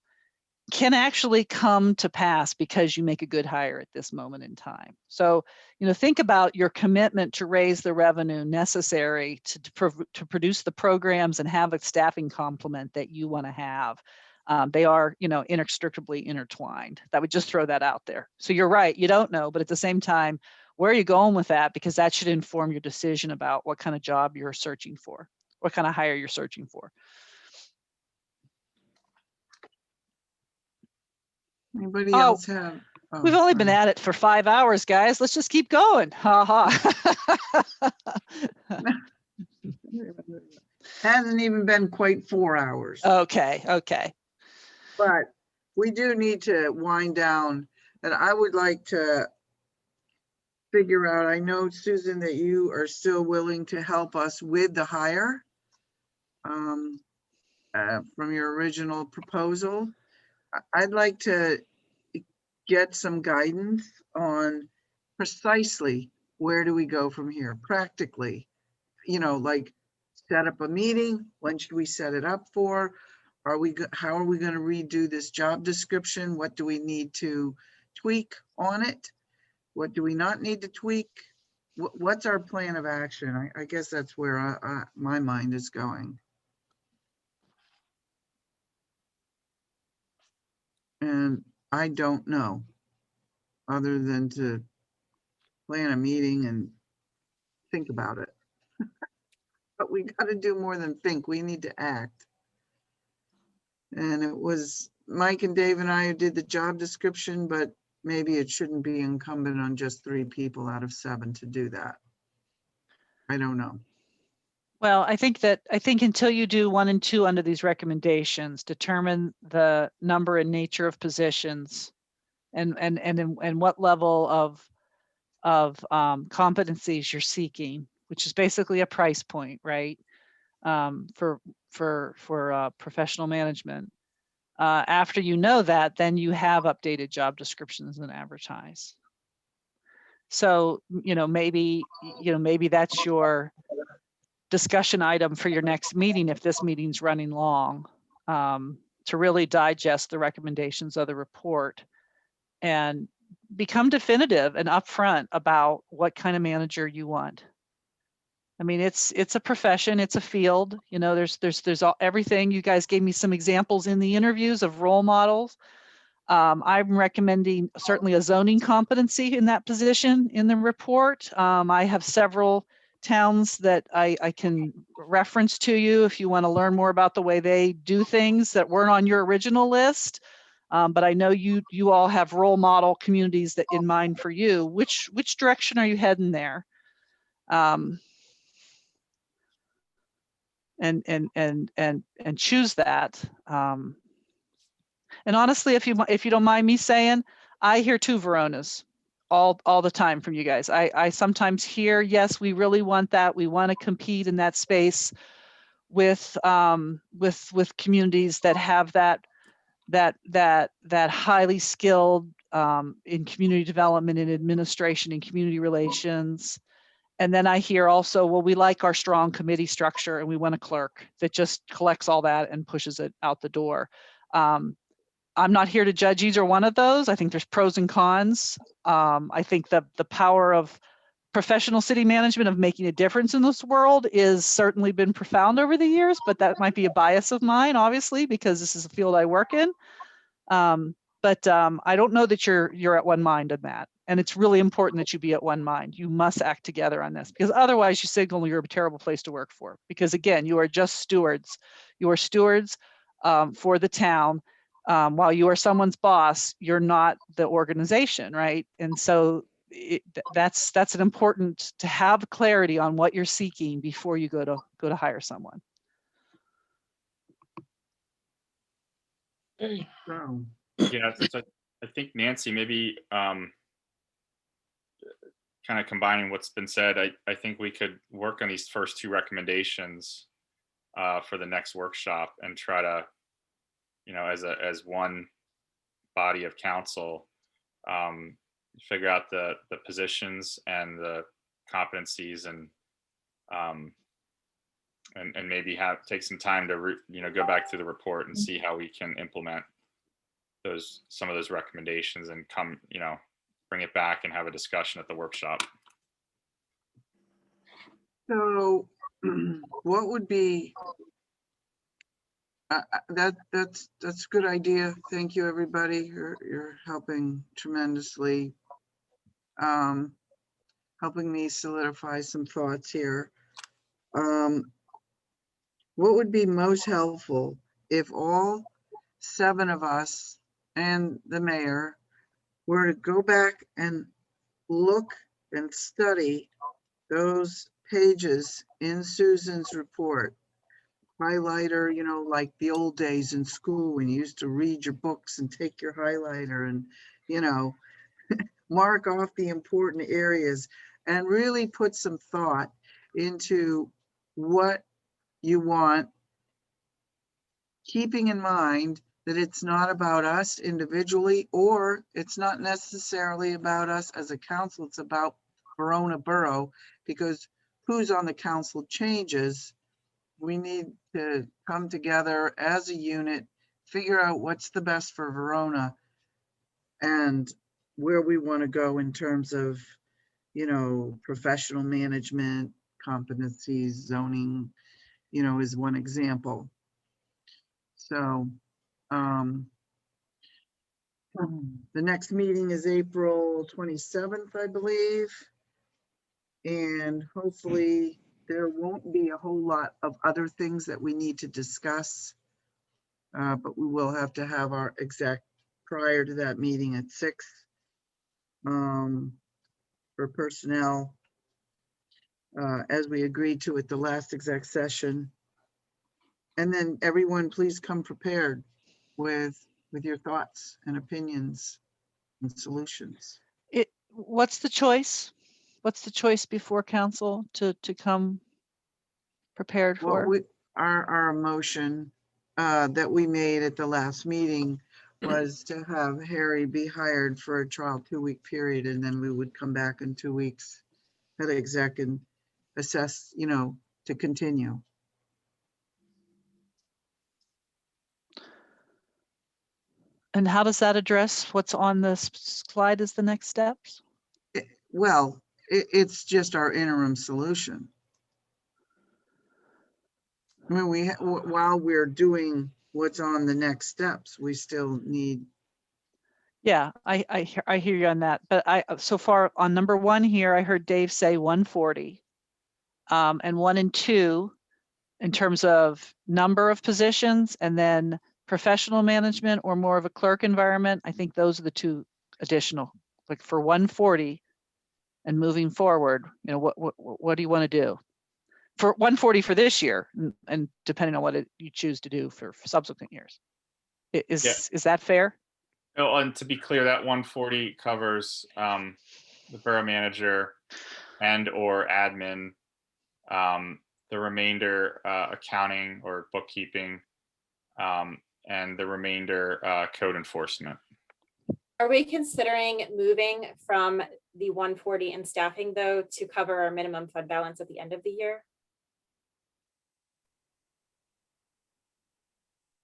can actually come to pass because you make a good hire at this moment in time. So, you know, think about your commitment to raise the revenue necessary to produce the programs and have a staffing complement that you want to have. They are, you know, inextricably intertwined. That would just throw that out there. So you're right, you don't know, but at the same time, where are you going with that? Because that should inform your decision about what kind of job you're searching for, what kind of hire you're searching for. Anybody else have? Oh, We've only been sorry. at it for 5 hours, guys. Let's just keep going. Ha ha. Hasn't even been quite 4 hours. Okay, okay. But we do need to wind down, and I would like to figure out, I know, Susan, that you are still willing to help us with the hire from your original proposal. I'd like to get some guidance on precisely where do we go from here practically, you know, like set up a meeting. When should we set it up for? How are we going to redo this job description? What do we need to tweak on it? What do we not need to tweak? What's our plan of action? I guess that's where my mind is going. And I don't know, other than to plan a meeting and think about it. But we got to do more than think. We need to act. And it was Mike and Dave and I who did the job description, but maybe it shouldn't be incumbent on just 3 people out of 7 to do that. I don't know. Well, I think until you do 1 and 2 under these recommendations, determine the number and nature of positions and what level of competencies you're seeking, which is basically a price point, right? For professional management. After you know that, then you have updated job descriptions and advertise. So, maybe that's your discussion item for your next meeting, if this meeting's running long, to really digest the recommendations of the report and become definitive and upfront about what kind of manager you want. I mean, it's a profession, it's a field, there's everything. You guys gave me some examples in the interviews of role models. I'm recommending certainly a zoning competency in that position in the report. I have several towns that I can reference to you if you want to learn more about the way they do things that weren't on your original list. But I know you all have role model communities that in mind for you. Which direction are you heading there? And choose that. And honestly, if you don't mind me saying, I hear two Veronas all the time from you guys. I sometimes hear, yes, we really want that. We want to compete in that space with communities that have that highly skilled in community development and administration and community relations. And then I hear also, well, we like our strong committee structure and we want a clerk that just collects all that and pushes it out the door. I'm not here to judge either one of those. I think there's pros and cons. I think that the power of professional city management of making a difference in this world is certainly been profound over the years, but that might be a bias of mine, obviously, because this is a field I work in. But I don't know that you're at one mind on that. And it's really important that you be at one mind. You must act together on this, because otherwise you signal you're a terrible place to work for. Because again, you are just stewards. You are stewards for the town. While you are someone's boss, you're not the organization, right? And so that's an important to have clarity on what you're seeking before you go to hire someone. So, Yeah, so I think Nancy, maybe kind of combining what's been said, I think we could work on these first two recommendations for the next workshop and try to, as one body of council, figure out the positions and the competencies and maybe take some time to go back through the report and see how we can implement some of those recommendations and bring it back and have a discussion at the workshop. so what would be, that's a good idea. Thank you, everybody. You're helping tremendously, helping me solidify some thoughts here. What would be most helpful if all 7 of us and the mayor were to go back and look and study those pages in Susan's report? Highlighter, like the old days in school when you used to read your books and take your highlighter and, mark off the important areas and really put some thought into what you want, keeping in mind that it's not about us individually, or it's not necessarily about us as a council. It's about Verona Borough, because who's on the council changes. We need to come together as a unit, figure out what's the best for Verona and where we want to go in terms of, professional management, competencies, zoning, is one example. So the next meeting is April 27th, I believe. And hopefully there won't be a whole lot of other things that we need to discuss. But we will have to have our exec prior to that meeting at 6 for personnel, as we agreed to at the last exec session. And then everyone, please come prepared with your thoughts and opinions and solutions. What's the choice? What's the choice before council to come prepared for? Well, our motion that we made at the last meeting was to have Harry be hired for a trial 2-week period, and then we would come back in 2 weeks at exec and assess, to continue. And how does that address what's on this slide as the next steps? Well, it's just our interim solution. I mean, while we're doing what's on the next steps, we still need. Yeah, I hear you on that. But so far on number 1 here, I heard Dave say 140. And 1 and 2 in terms of number of positions, and then professional management or more of a clerk environment. I think those are the 2 additional, like for 140 and moving forward, what do you want to do? For 140 for this year, and depending on what you choose to do for subsequent years. Is that fair? Oh, and to be clear, that 140 covers the borough manager and or admin, the remainder accounting or bookkeeping, and the remainder code enforcement. Are we considering moving from the 140 in staffing though to cover our minimum fund balance at the end of the year?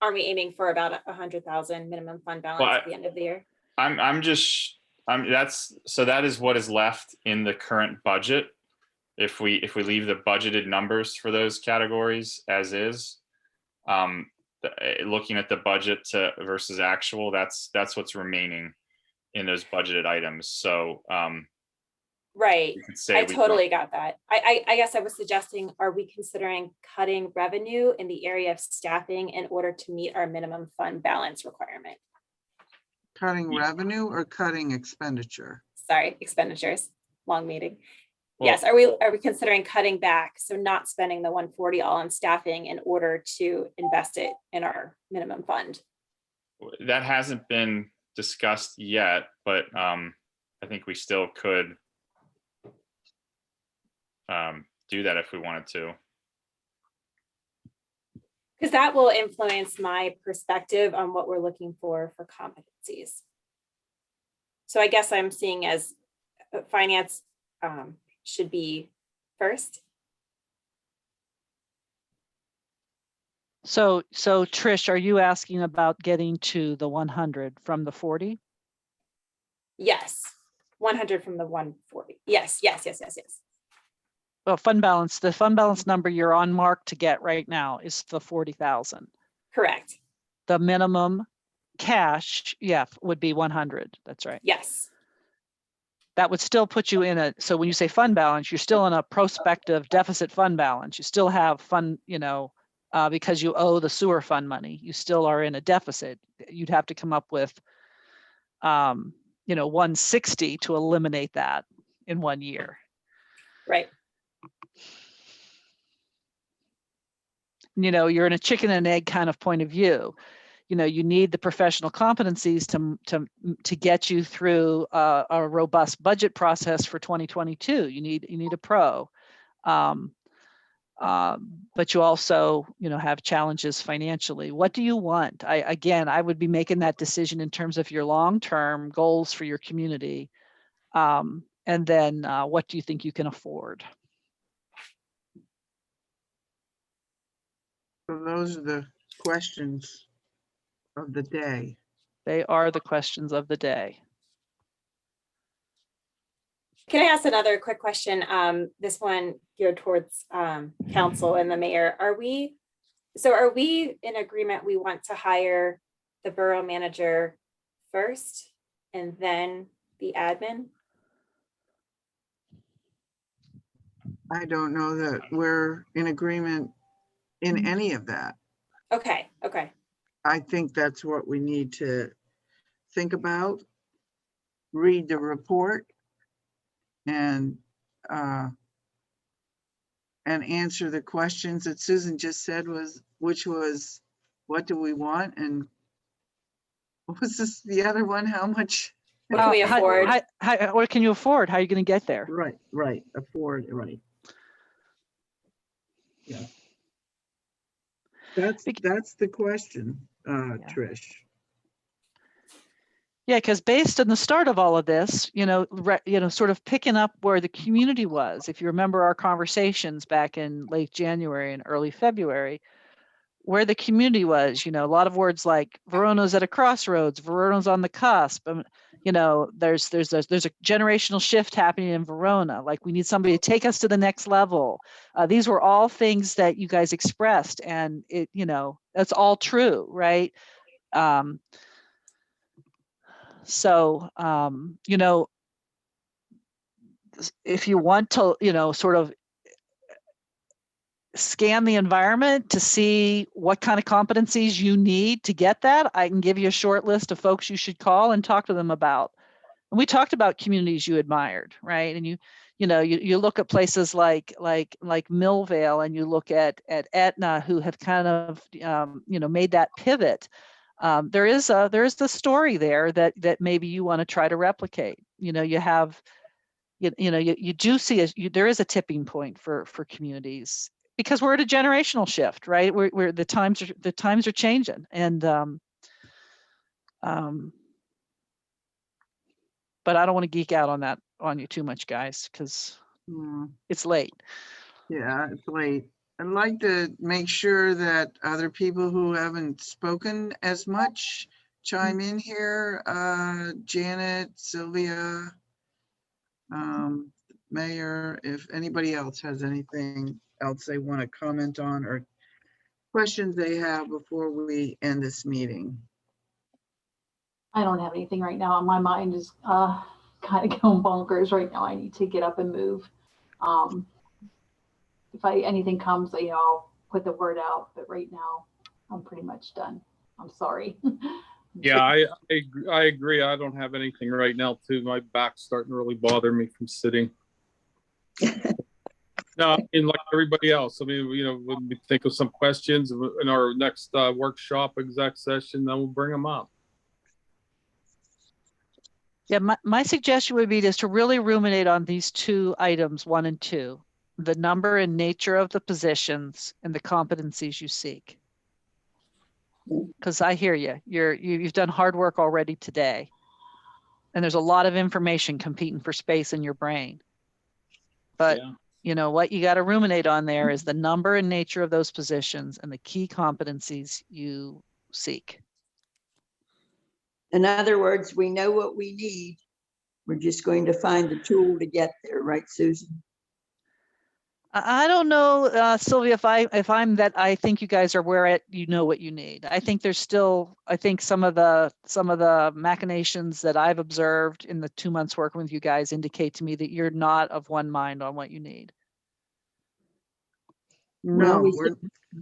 Are we aiming for about 100,000 minimum fund balance at the end of the year? That is what is left in the current budget. If we leave the budgeted numbers for those categories as is, looking at the budget versus actual, that's what's remaining in those budgeted items. So right, I totally got that. I guess I was suggesting, are we considering cutting revenue in the area of staffing in order to meet our minimum fund balance requirement? Cutting revenue or cutting expenditure? Sorry, expenditures, long meeting. Well, yes, are we considering cutting back, so not spending the 140 all on staffing in order to invest it in our minimum fund? That hasn't been discussed yet, but I think we still could do that if we wanted to. Because that will influence my perspective on what we're looking for competencies. So I guess I'm seeing as finance should be first. So Trish, are you asking about getting to the 100 from the 40? Yes, 100 from the 140. Yes. Well, the fund balance number you're on mark to get right now is the 40,000. Correct. The minimum cash, would be 100. That's right. Yes. That would still put you in so when you say fund balance, you're still in a prospective deficit fund balance. You still have fund, because you owe the sewer fund money, you still are in a deficit. You'd have to come up with, 160 to eliminate that in 1 year. Right. You're in a chicken and egg kind of point of view. You need the professional competencies to get you through a robust budget process for 2022. You need a pro, but you also have challenges financially. What do you want? I would be making that decision in terms of your long-term goals for your community, and then what do you think you can afford? So those are the questions of the day. They are the questions of the day. Can I ask another quick question? This one geared towards council and the mayor. Are we in agreement we want to hire the borough manager first and then the admin? I don't know that we're in agreement in any of that. Okay. I think that's what we need to think about, read the report, and answer the questions that Susan just said, which was, what do we want? And what was this, the other one? How much? What can we afford? What can you afford? How are you going to get there? Right. Afford, right. Yeah. That's the question, Trish. Yeah, because based on the start of all of this, sort of picking up where the community was, if you remember our conversations back in late January and early February, where the community was, a lot of words like Verona's at a crossroads, Verona's on the cusp. There's a generational shift happening in Verona. Like we need somebody to take us to the next level. These were all things that you guys expressed, and that's all true, right? So, if you want to, sort of scan the environment to see what kind of competencies you need to get that, I can give you a short list of folks you should call and talk to them about. And we talked about communities you admired, right? And you look at places like Millvale, and you look at Etna, who have kind of made that pivot. There is the story there that maybe you want to try to replicate. You have, you do see there is a tipping point for communities, because we're at a generational shift, right? Where the times are changing, and but I don't want to geek out on you too much, guys, because it's late. Yeah, it's late. I'd like to make sure that other people who haven't spoken as much chime in here. Janet, Sylvia, Mayor, if anybody else has anything else they want to comment on or questions they have before we end this meeting. I don't have anything right now. My mind is kind of going bonkers right now. I need to get up and move. If anything comes, I'll put the word out. But right now, I'm pretty much done. I'm sorry. Yeah, I agree. I don't have anything right now too. My back's starting to really bother me from sitting. No, I mean, like everybody else. I mean, when we think of some questions in our next workshop exec session, then we'll bring them up. Yeah, my suggestion would be just to really ruminate on these two items, 1 and 2, the number and nature of the positions and the competencies you seek. Because I hear you. You've done hard work already today, and there's a lot of information competing for space in your brain. But what you got to ruminate on there is the number and nature of those positions and the key competencies you seek. In other words, we know what we need. We're just going to find the tool to get there, right, Susan? I don't know, Sylvia, if I'm that, I think you guys are where you know what you need. I think there's still, some of the machinations that I've observed in the 2 months working with you guys indicate to me that you're not of one mind on what you need. No,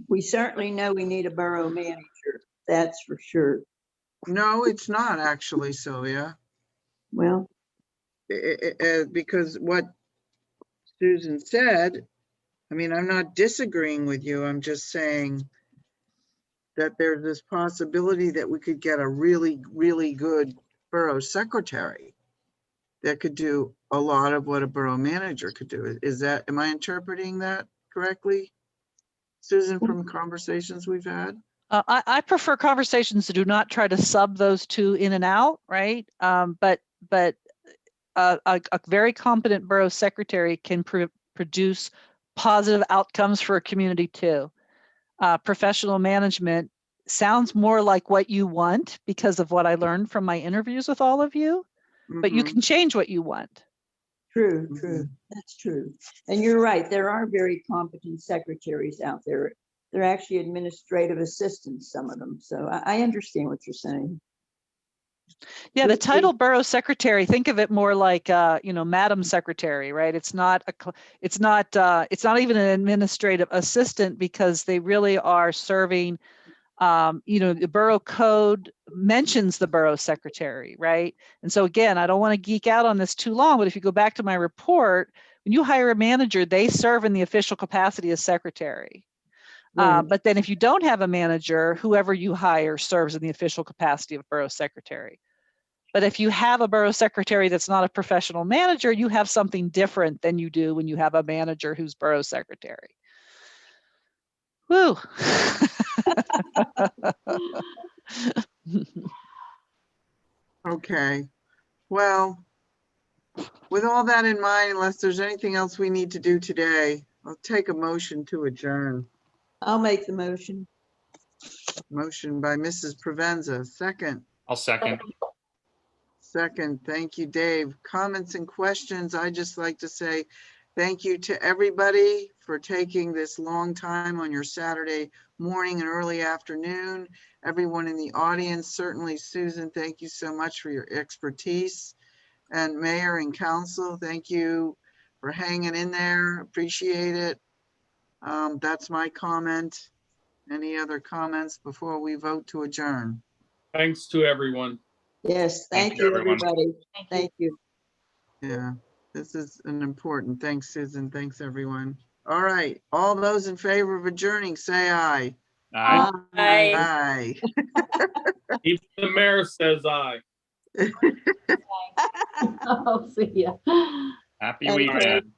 we certainly know we need a borough manager. That's for sure. No, it's not actually, Sylvia. Well, because what Susan said, I mean, I'm not disagreeing with you. I'm just saying that there's this possibility that we could get a really, really good borough secretary that could do a lot of what a borough manager could do. Am I interpreting that correctly, Susan, from conversations we've had? I prefer conversations that do not try to sub those two in and out, right? But a very competent borough secretary can produce positive outcomes for a community too. Professional management sounds more like what you want because of what I learned from my interviews with all of you, but you can change what you want. True. That's true. And you're right. There are very competent secretaries out there. They're actually administrative assistants, some of them. So I understand what you're saying. Yeah, the title borough secretary, think of it more like Madam Secretary, right? It's not even an administrative assistant, because they really are serving, the borough code mentions the borough secretary, right? And so again, I don't want to geek out on this too long, but if you go back to my report, when you hire a manager, they serve in the official capacity as secretary. Right. But then if you don't have a manager, whoever you hire serves in the official capacity of borough secretary. But if you have a borough secretary that's not a professional manager, you have something different than you do when you have a manager who's borough secretary. Woo. Okay, well, with all that in mind, unless there's anything else we need to do today, I'll take a motion to adjourn. I'll make the motion. Motion by Mrs. Provenza, second. I'll second. Second, thank you, Dave. Comments and questions, I just like to say thank you to everybody for taking this long time on your Saturday morning and early afternoon. Everyone in the audience, certainly Susan, thank you so much for your expertise. And Mayor and Council, thank you for hanging in there, appreciate it. That's my comment. Any other comments before we vote to adjourn? Thanks to everyone. Yes, Thank thank you, you, everyone. everybody. Thank you. Thank you. Yeah, this is an important, thanks Susan, thanks everyone. All right, all those in favor of adjourning, say aye. Aye. Aye. Aye. Even the mayor says aye. I'll see ya. Happy Okay. weekend.